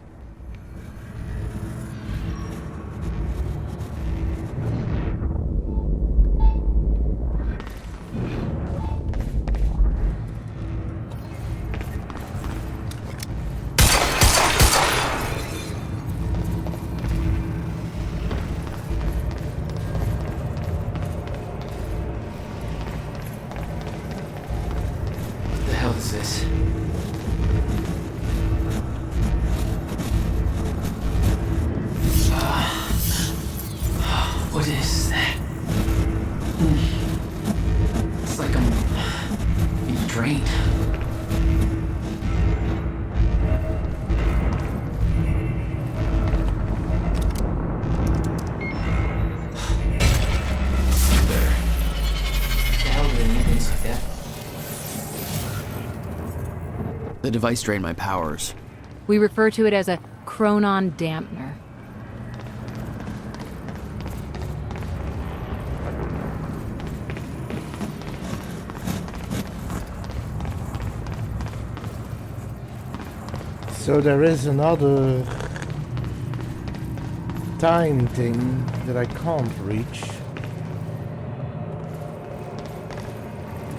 What is this? What is that? It's like I'm being drained. The device drained my powers. We refer to it as a chronon dampener. So there is another time thing that I can't reach.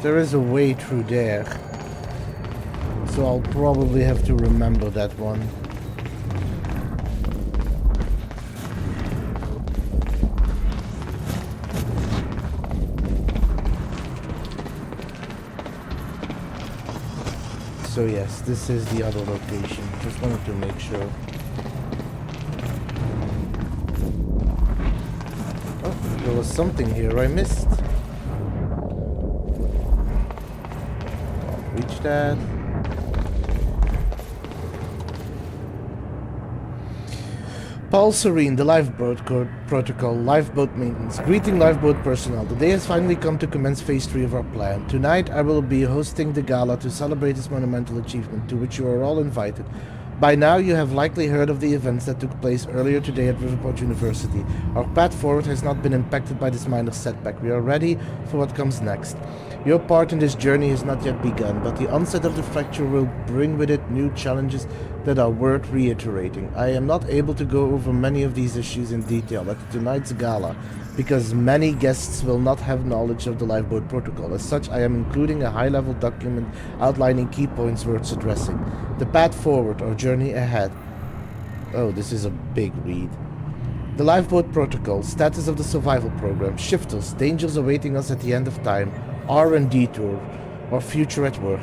There is a way through there. So I'll probably have to remember that one. So yes, this is the other location. Just wanted to make sure. Oh, there was something here I missed. Can't reach that. Paul Serene, the lifeboat protocol, lifeboat maintenance. Greeting lifeboat personnel. The day has finally come to commence phase 3 of our plan. Tonight I will be hosting the gala to celebrate this monumental achievement, to which you are all invited. By now you have likely heard of the events that took place earlier today at Riverport University. Our path forward has not been impacted by this minor setback. We are ready for what comes next. Your part in this journey has not yet begun, but the onset of the fracture will bring with it new challenges that are worth reiterating. I am not able to go over many of these issues in detail at tonight's gala, because many guests will not have knowledge of the lifeboat protocol. As such, I am including a high-level document outlining key points worth addressing. The path forward, or journey ahead. Oh, this is a big read. The lifeboat protocol, status of the survival program, shifters, dangers awaiting us at the end of time, R&D tour, or future at work.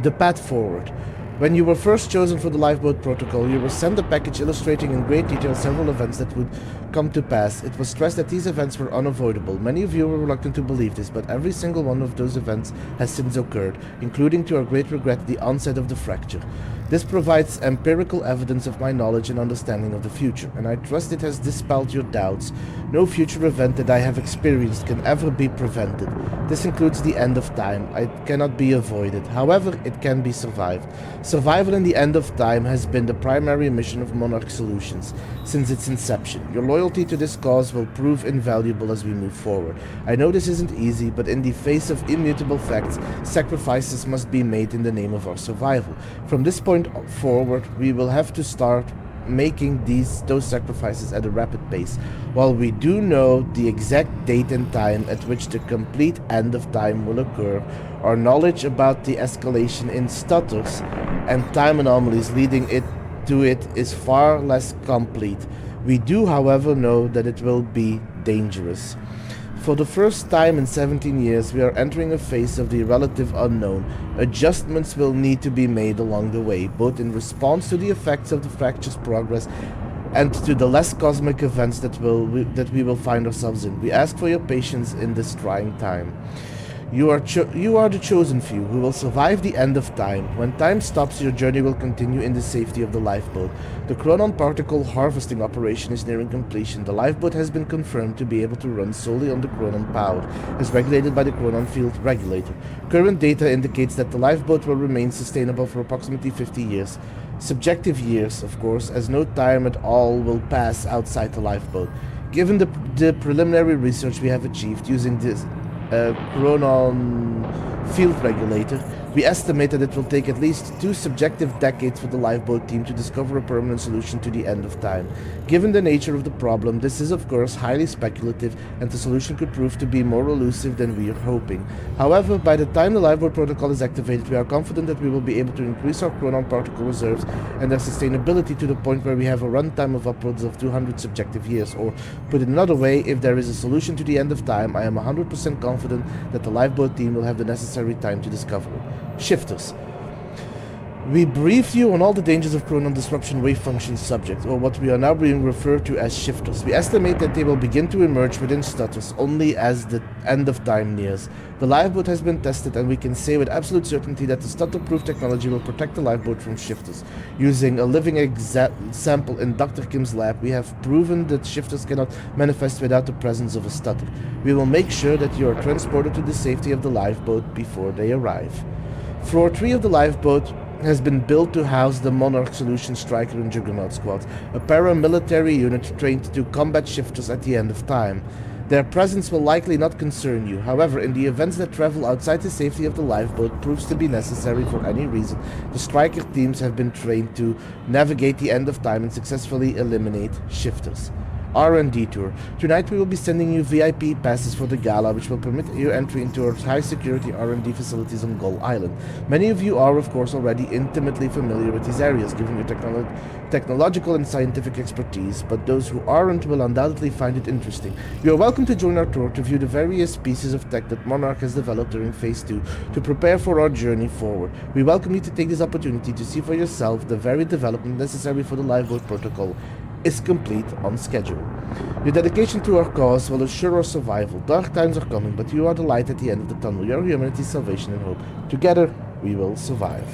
The path forward. When you were first chosen for the lifeboat protocol, you were sent a package illustrating in great detail several events that would come to pass. It was stressed that these events were unavoidable. Many of you were reluctant to believe this, but every single one of those events has since occurred, including to our great regret the onset of the fracture. This provides empirical evidence of my knowledge and understanding of the future, and I trust it has dispelled your doubts. No future event that I have experienced can ever be prevented. This includes the end of time. It cannot be avoided. However, it can be survived. Survival in the end of time has been the primary mission of Monarch Solutions since its inception. Your loyalty to this cause will prove invaluable as we move forward. I know this isn't easy, but in the face of immutable facts, sacrifices must be made in the name of our survival. From this point forward, we will have to start making those sacrifices at a rapid pace. While we do know the exact date and time at which the complete end of time will occur, our knowledge about the escalation in stutters and time anomalies leading it to it is far less complete. We do, however, know that it will be dangerous. For the first time in 17 years, we are entering a phase of the relative unknown. Adjustments will need to be made along the way, both in response to the effects of the fracture's progress and to the less cosmic events that we will find ourselves in. We ask for your patience in this trying time. You are the chosen few who will survive the end of time. When time stops, your journey will continue in the safety of the lifeboat. The Chronon particle harvesting operation is nearing completion. The lifeboat has been confirmed to be able to run solely on the Chronon power, as regulated by the Chronon field regulator. Current data indicates that the lifeboat will remain sustainable for approximately 50 years. Subjective years, of course, as no time at all will pass outside the lifeboat. Given the preliminary research we have achieved using this Chronon field regulator, we estimate that it will take at least 2 subjective decades for the lifeboat team to discover a permanent solution to the end of time. Given the nature of the problem, this is of course highly speculative, and the solution could prove to be more elusive than we are hoping. However, by the time the lifeboat protocol is activated, we are confident that we will be able to increase our Chronon particle reserves and their sustainability to the point where we have a runtime of upwards of 200 subjective years. Or, put it another way, if there is a solution to the end of time, I am 100% confident that the lifeboat team will have the necessary time to discover it. Shifters. We briefed you on all the dangers of Chronon disruption wave function subjects, or what we are now being referred to as shifters. We estimate that they will begin to emerge within stutters only as the end of time nears. The lifeboat has been tested, and we can say with absolute certainty that the stutter-proof technology will protect the lifeboat from shifters. Using a living sample in Dr. Kim's lab, we have proven that shifters cannot manifest without the presence of a stutter. We will make sure that you are transported to the safety of the lifeboat before they arrive. Floor 3 of the lifeboat has been built to house the Monarch Solution Striker and Juggernaut squads, a paramilitary unit trained to combat shifters at the end of time. Their presence will likely not concern you. However, in the events that travel outside the safety of the lifeboat proves to be necessary for any reason, the Striker teams have been trained to navigate the end of time and successfully eliminate shifters. R&D tour. Tonight we will be sending you VIP passes for the gala, which will permit your entry into our high-security R&D facilities on Gull Island. Many of you are, of course, already intimately familiar with these areas, given your technological and scientific expertise, but those who aren't will undoubtedly find it interesting. You are welcome to join our tour to view the various pieces of tech that Monarch has developed during Phase 2 to prepare for our journey forward. We welcome you to take this opportunity to see for yourself the very development necessary for the lifeboat protocol is complete on schedule. Your dedication to our cause will assure our survival. Dark times are coming, but you are the light at the end of the tunnel. You are humanity's salvation and hope. Together, we will survive.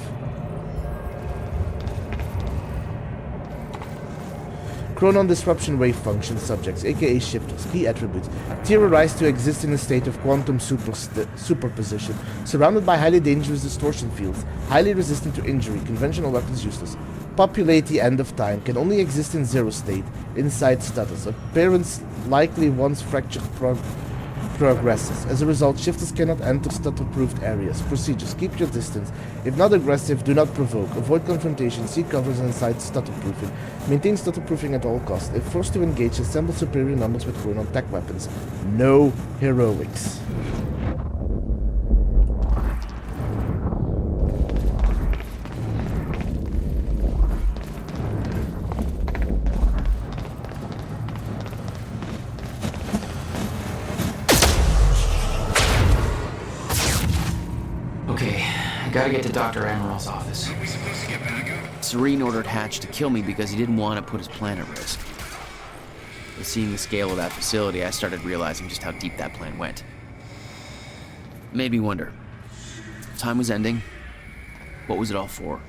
Chronon disruption wave function subjects, aka shifters. Key attributes: theorized to exist in a state of quantum superposition, surrounded by highly dangerous distortion fields, highly resistant to injury, conventional weapons useless. Populate the end of time, can only exist in zero state, inside stutters. Appearance likely once fractured progresses. As a result, shifters cannot enter stutter-proofed areas. Procedures: keep your distance. If not aggressive, do not provoke. Avoid confrontation, seek covers inside stutter-proofing. Maintain stutter-proofing at all costs. If forced to engage, assemble superior numbers with Chronon tech weapons. No heroics. Gotta get to Dr. Amaral's office. Are we supposed to get back up? Serene ordered Hatch to kill me because he didn't want to put his plan at risk. But seeing the scale of that facility, I started realizing just how deep that plan went. It made me wonder. Time was ending. What was it all for?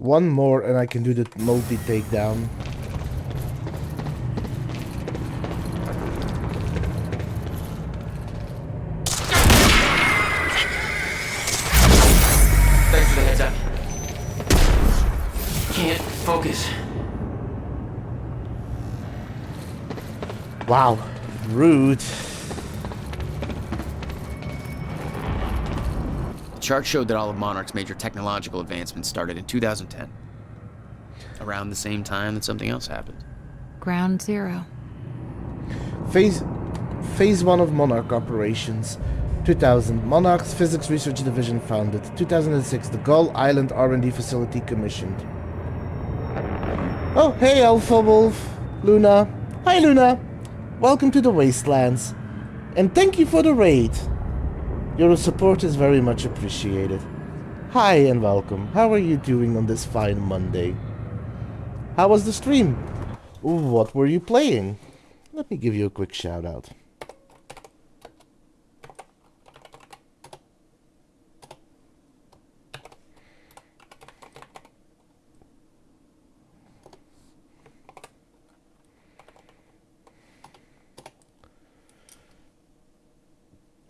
One more and I can do the multi-takedown. Wow, rude. The chart showed that all of Monarch's major technological advancements started in 2010. Around the same time that something else happened. Ground Zero. Phase 1 of Monarch operations. 2000, Monarch's Physics Research Division founded. 2006, the Gull Island R&D facility commissioned. Oh, hey Alpha Wolf, Luna. Hi Luna. Welcome to the Wastelands. And thank you for the raid. Your support is very much appreciated. Hi and welcome. How are you doing on this fine Monday? How was the stream? What were you playing? Let me give you a quick shout out.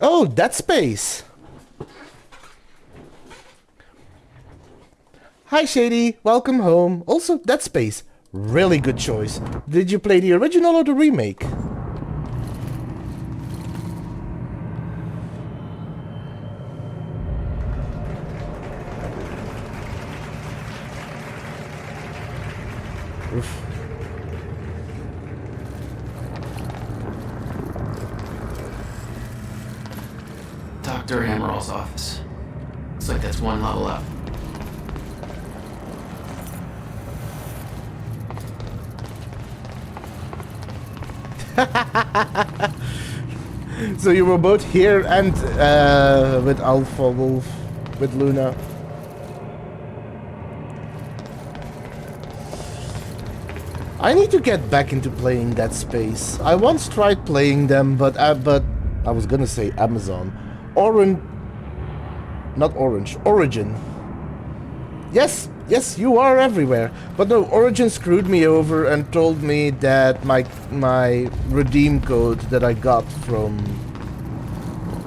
Oh, Dead Space! Hi Shady, welcome home. Also, Dead Space. Really good choice. Did you play the original or the remake? Oof. Dr. Hammerall's office. Looks like that's one level up. So you were both here and with Alpha Wolf, with Luna. I need to get back into playing Dead Space. I once tried playing them, but I was gonna say Amazon. Origin. Yes, you are everywhere. But no, Origin screwed me over and told me that my redeem code that I got from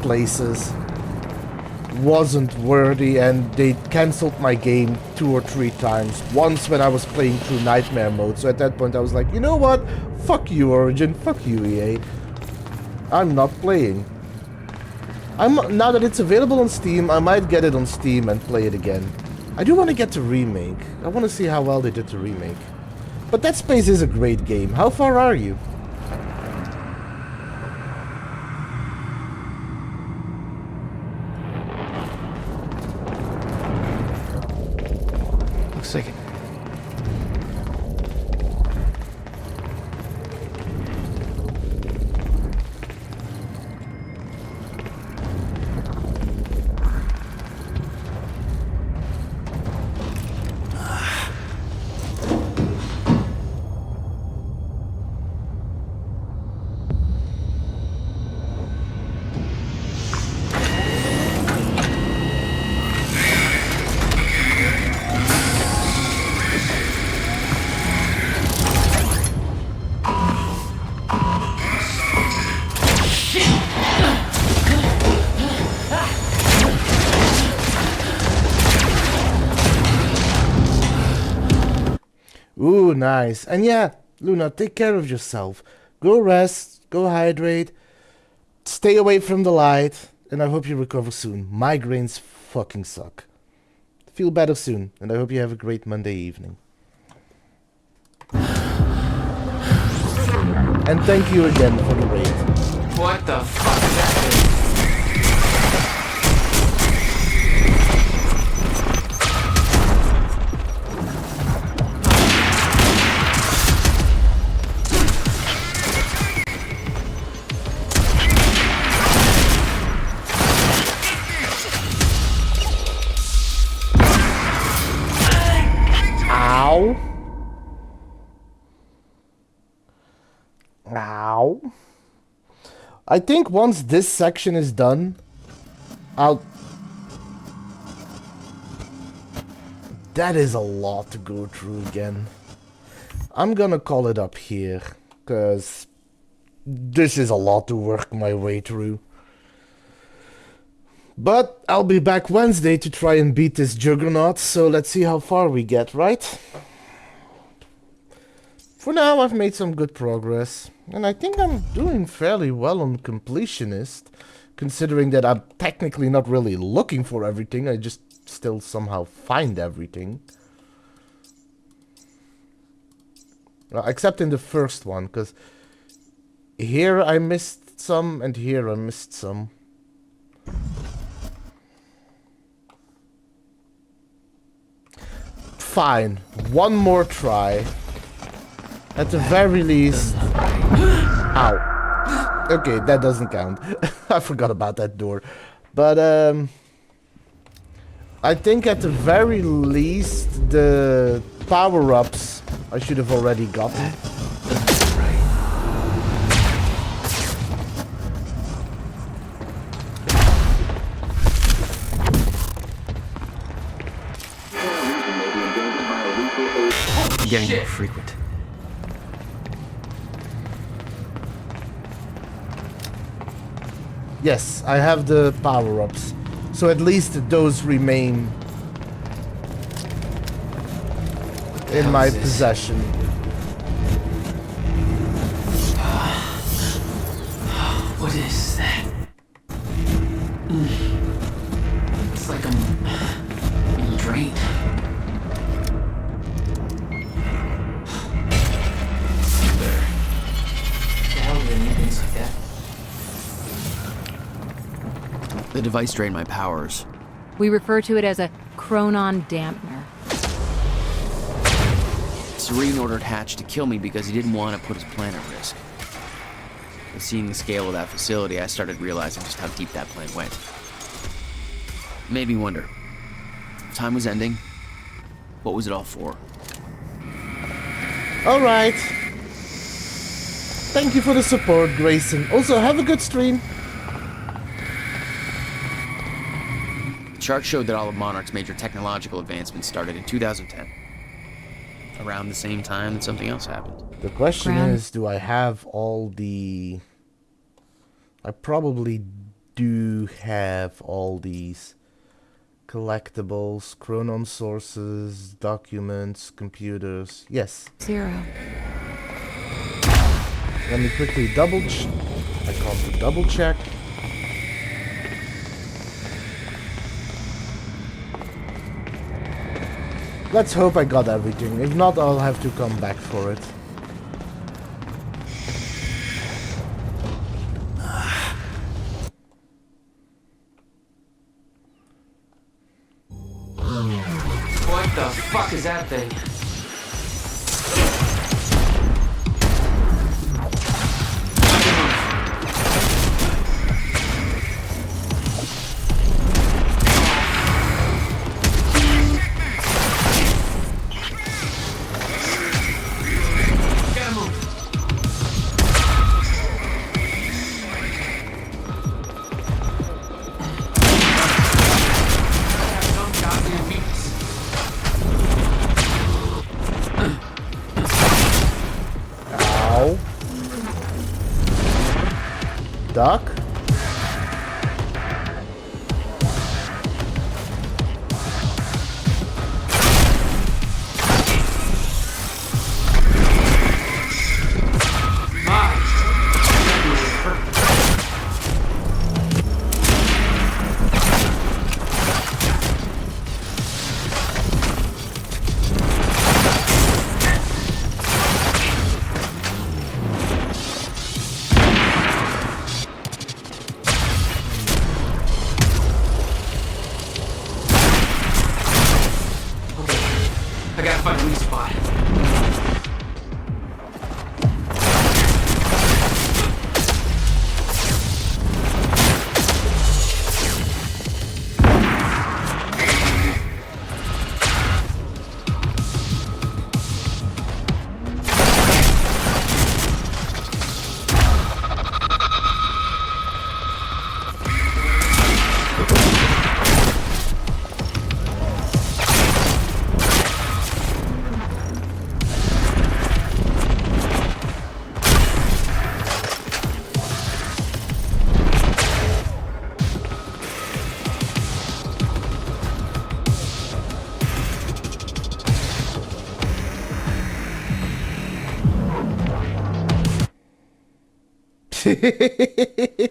places wasn't worthy, and they cancelled my game 2 or 3 times. Once when I was playing through Nightmare mode, so at that point I was like, you know what? Fuck you, Origin. Fuck you, EA. I'm not playing. Now that it's available on Steam, I might get it on Steam and play it again. I do want to get the remake. I want to see how well they did the remake. But Dead Space is a great game. How far are you? Looks like it. Ooh, nice. And yeah, Luna, take care of yourself. Go rest, go hydrate, stay away from the light, and I hope you recover soon. Migraines fucking suck. Feel better soon, and I hope you have a great Monday evening. And thank you again for the raid. What the fuck is that? Ow. Ow. I think once this section is done, that is a lot to go through again. I'm gonna call it up here, because this is a lot to work my way through. But I'll be back Wednesday to try and beat this juggernaut, so let's see how far we get, right? For now, I've made some good progress, and I think I'm doing fairly well on completionist, considering that I'm technically not really looking for everything, I just still somehow find everything. Well, except in the first one, because here I missed some, and here I missed some. Fine, one more try. At the very least... Ow. Okay, that doesn't count. I forgot about that door. But, I think at the very least, the power-ups I should have already gotten. Getting more frequent. Yes, I have the power-ups. So at least those remain in my possession. What is that? It's like I'm being drained. There. The hell do they make things like that? The device drained my powers. We refer to it as a chronon dampener. Serene ordered Hatch to kill me because he didn't want to put his plan at risk. And seeing the scale of that facility, I started realizing just how deep that plan went. It made me wonder. If time was ending, what was it all for? Alright. Thank you for the support, Grayson. Also, have a good stream. The chart showed that all of Monarch's major technological advancements started in 2010. Around the same time that something else happened. The question is, do I have all the... I probably do have all these collectibles, chronon sources, documents, computers. Yes. 0. Let me quickly double check. Let's hope I got everything. If not, I'll have to come back for it. What the fuck is that thing? Duck?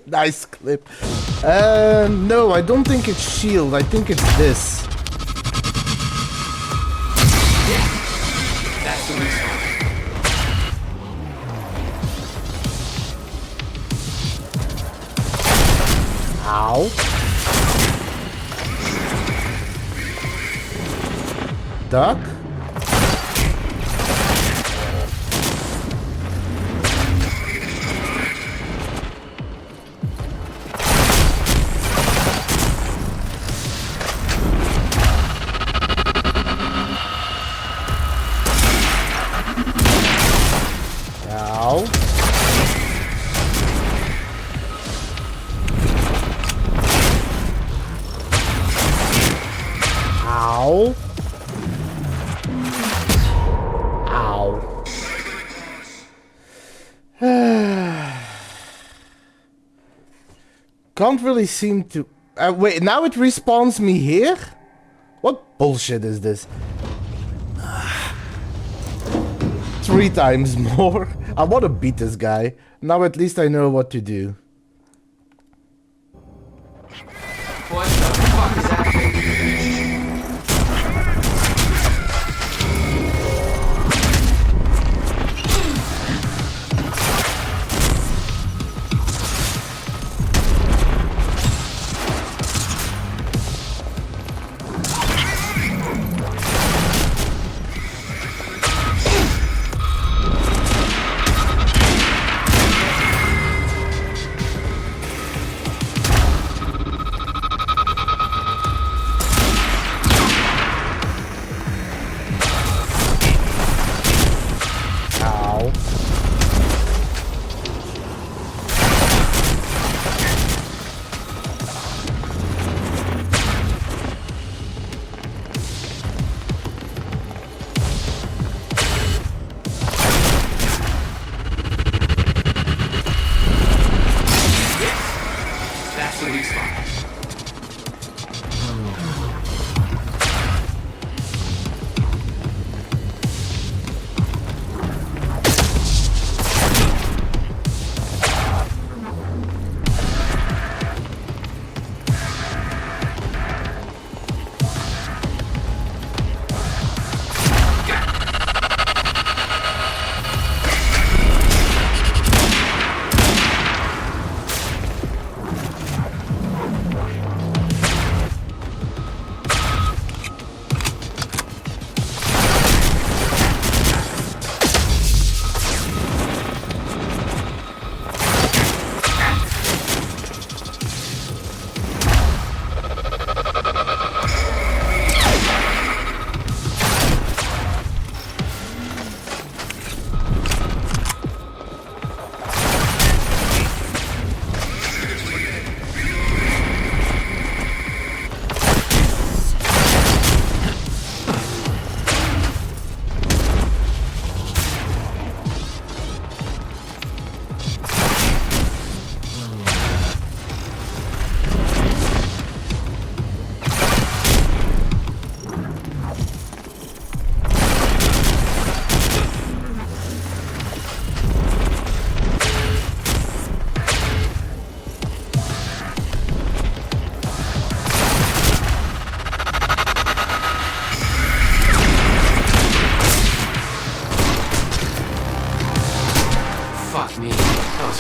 Nice clip. No, I don't think it's shield. I think it's this. That's the weak spot. Ow. Duck. Ow. Ow. Ow. Can't really seem to... wait, now it respawns me here? What bullshit is this? 3 times more. I want to beat this guy. Now at least I know what to do. What the fuck is that thing?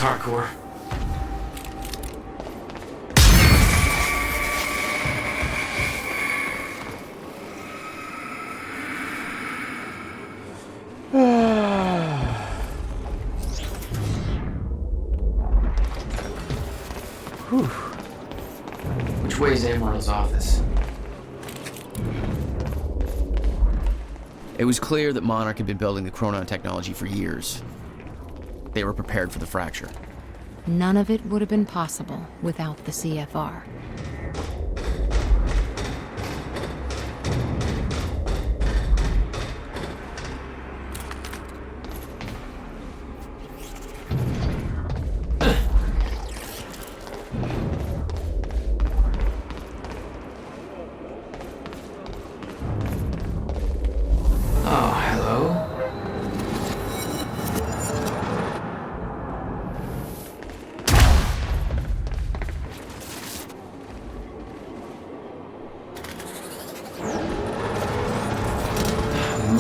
hardcore. Which way is Amaril's office? It was clear that Monarch had been building the Chronon technology for years. They were prepared for the fracture. None of it would have been possible without the CFR.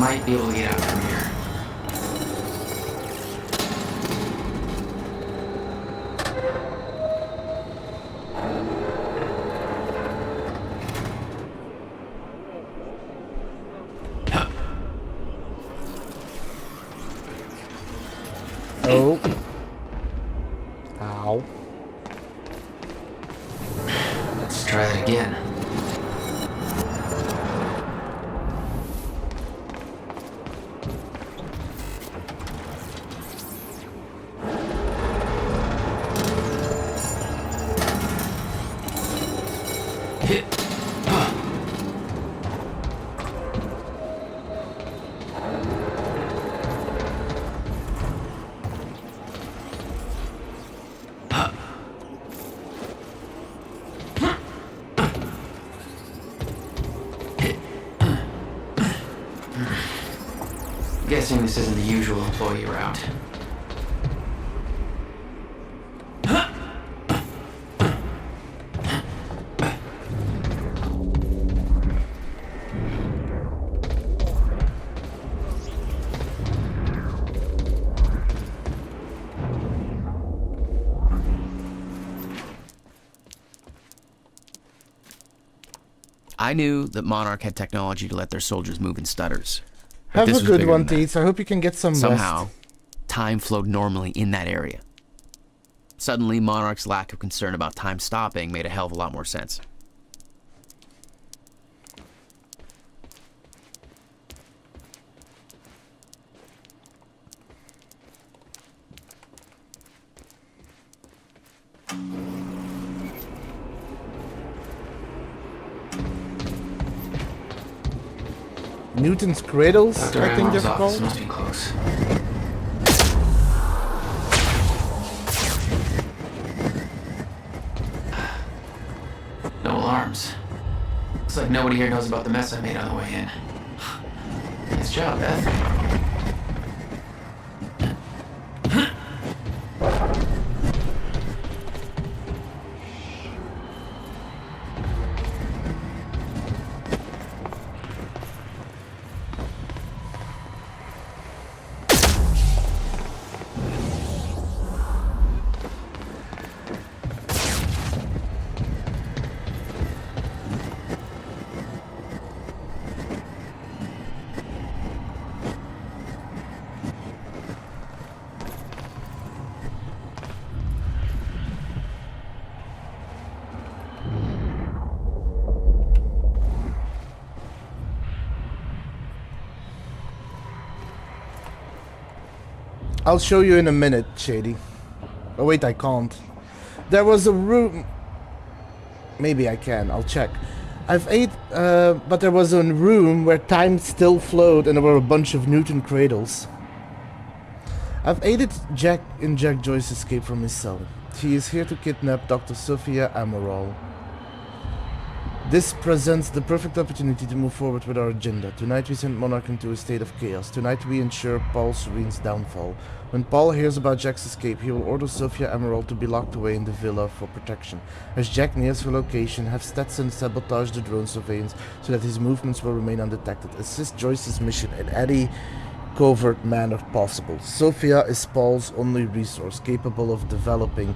might be able to get out from here. Oh. Ow. Let's try it again. Guessing this isn't the usual employee route. I knew that Monarch had technology to let their soldiers move in stutters. Have a good one, Teets. I hope you can get some Somehow, rest. time flowed normally in that area. Suddenly, Monarch's lack of concern about time stopping made a hell of a lot more sense. Newton's cradles, Dr. I think they're Amaril's office called. must be close. No alarms. Looks like nobody here knows about the mess I made on the way in. Nice job, Beth. I'll show you in a minute, Shady. Oh wait, I can't. There was a room... Maybe I can, I'll check. I've ate, but there was a room where time still flowed and there were a bunch of Newton cradles. I've aided Jack in Jack Joyce's escape from his cell. He is here to kidnap Dr. Sophia Amaral. This presents the perfect opportunity to move forward with our agenda. Tonight we send Monarch into a state of chaos. Tonight we ensure Paul Serene's downfall. When Paul hears about Jack's escape, he will order Sophia Amaral to be locked away in the villa for protection. As Jack nears her location, have Stetson sabotage the drone surveillance so that his movements will remain undetected. Assist Joyce's mission in any covert manner possible. Sophia is Paul's only resource, capable of developing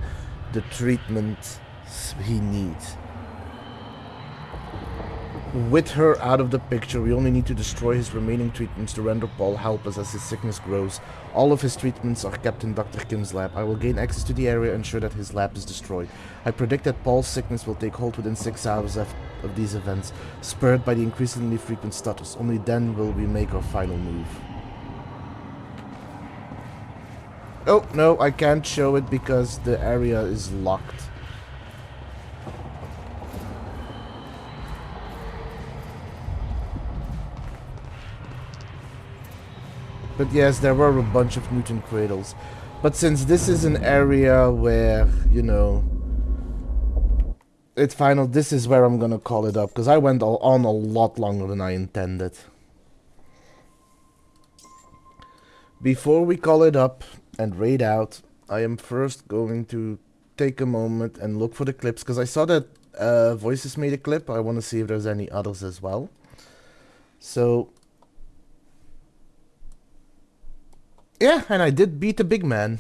the treatment he needs. With her out of the picture, we only need to destroy his remaining treatments to render Paul helpless as his sickness grows. All of his treatments are kept in Dr. Kim's lab. I will gain access to the area and ensure that his lab is destroyed. I predict that Paul's sickness will take hold within 6 hours of these events, spurred by the increasingly frequent stutters. Only then will we make our final move. Oh, no, I can't show it because the area is locked. But yes, there were a bunch of Newton cradles. But since this is an area where, you know, it's final, this is where I'm gonna call it up. Because I went on a lot longer than I intended. Before we call it up and raid out, I am first going to take a moment and look for the clips. Because I saw that Voices made a clip. I want to see if there's any others as well. So... Yeah, and I did beat the big man.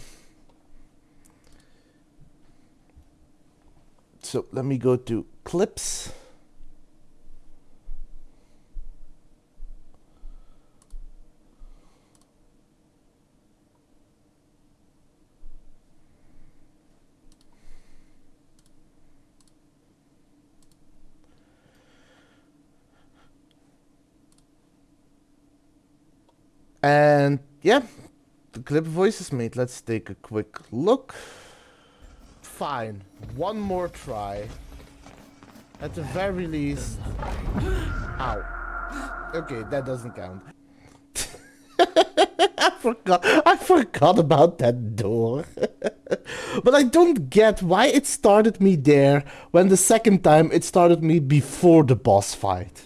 So let me go to clips. And yeah, the clip voice is made. Let's take a quick look. Fine, one more try. At the very least. Ow. Okay, that doesn't count. I forgot about that door. But I don't get why it started me there when the second time it started me before the boss fight.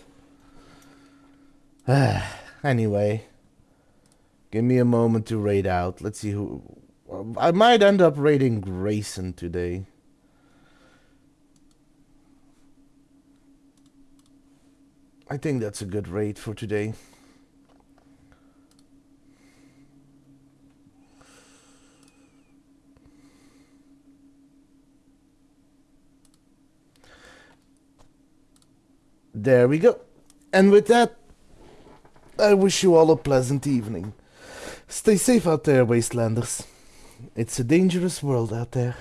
Anyway. Give me a moment to raid out. Let's see who... I might end up raiding Grayson today. I think that's a good raid for today. There we go. And with that, I wish you all a pleasant evening. Stay safe out there, Wastelanders. It's a dangerous world out there.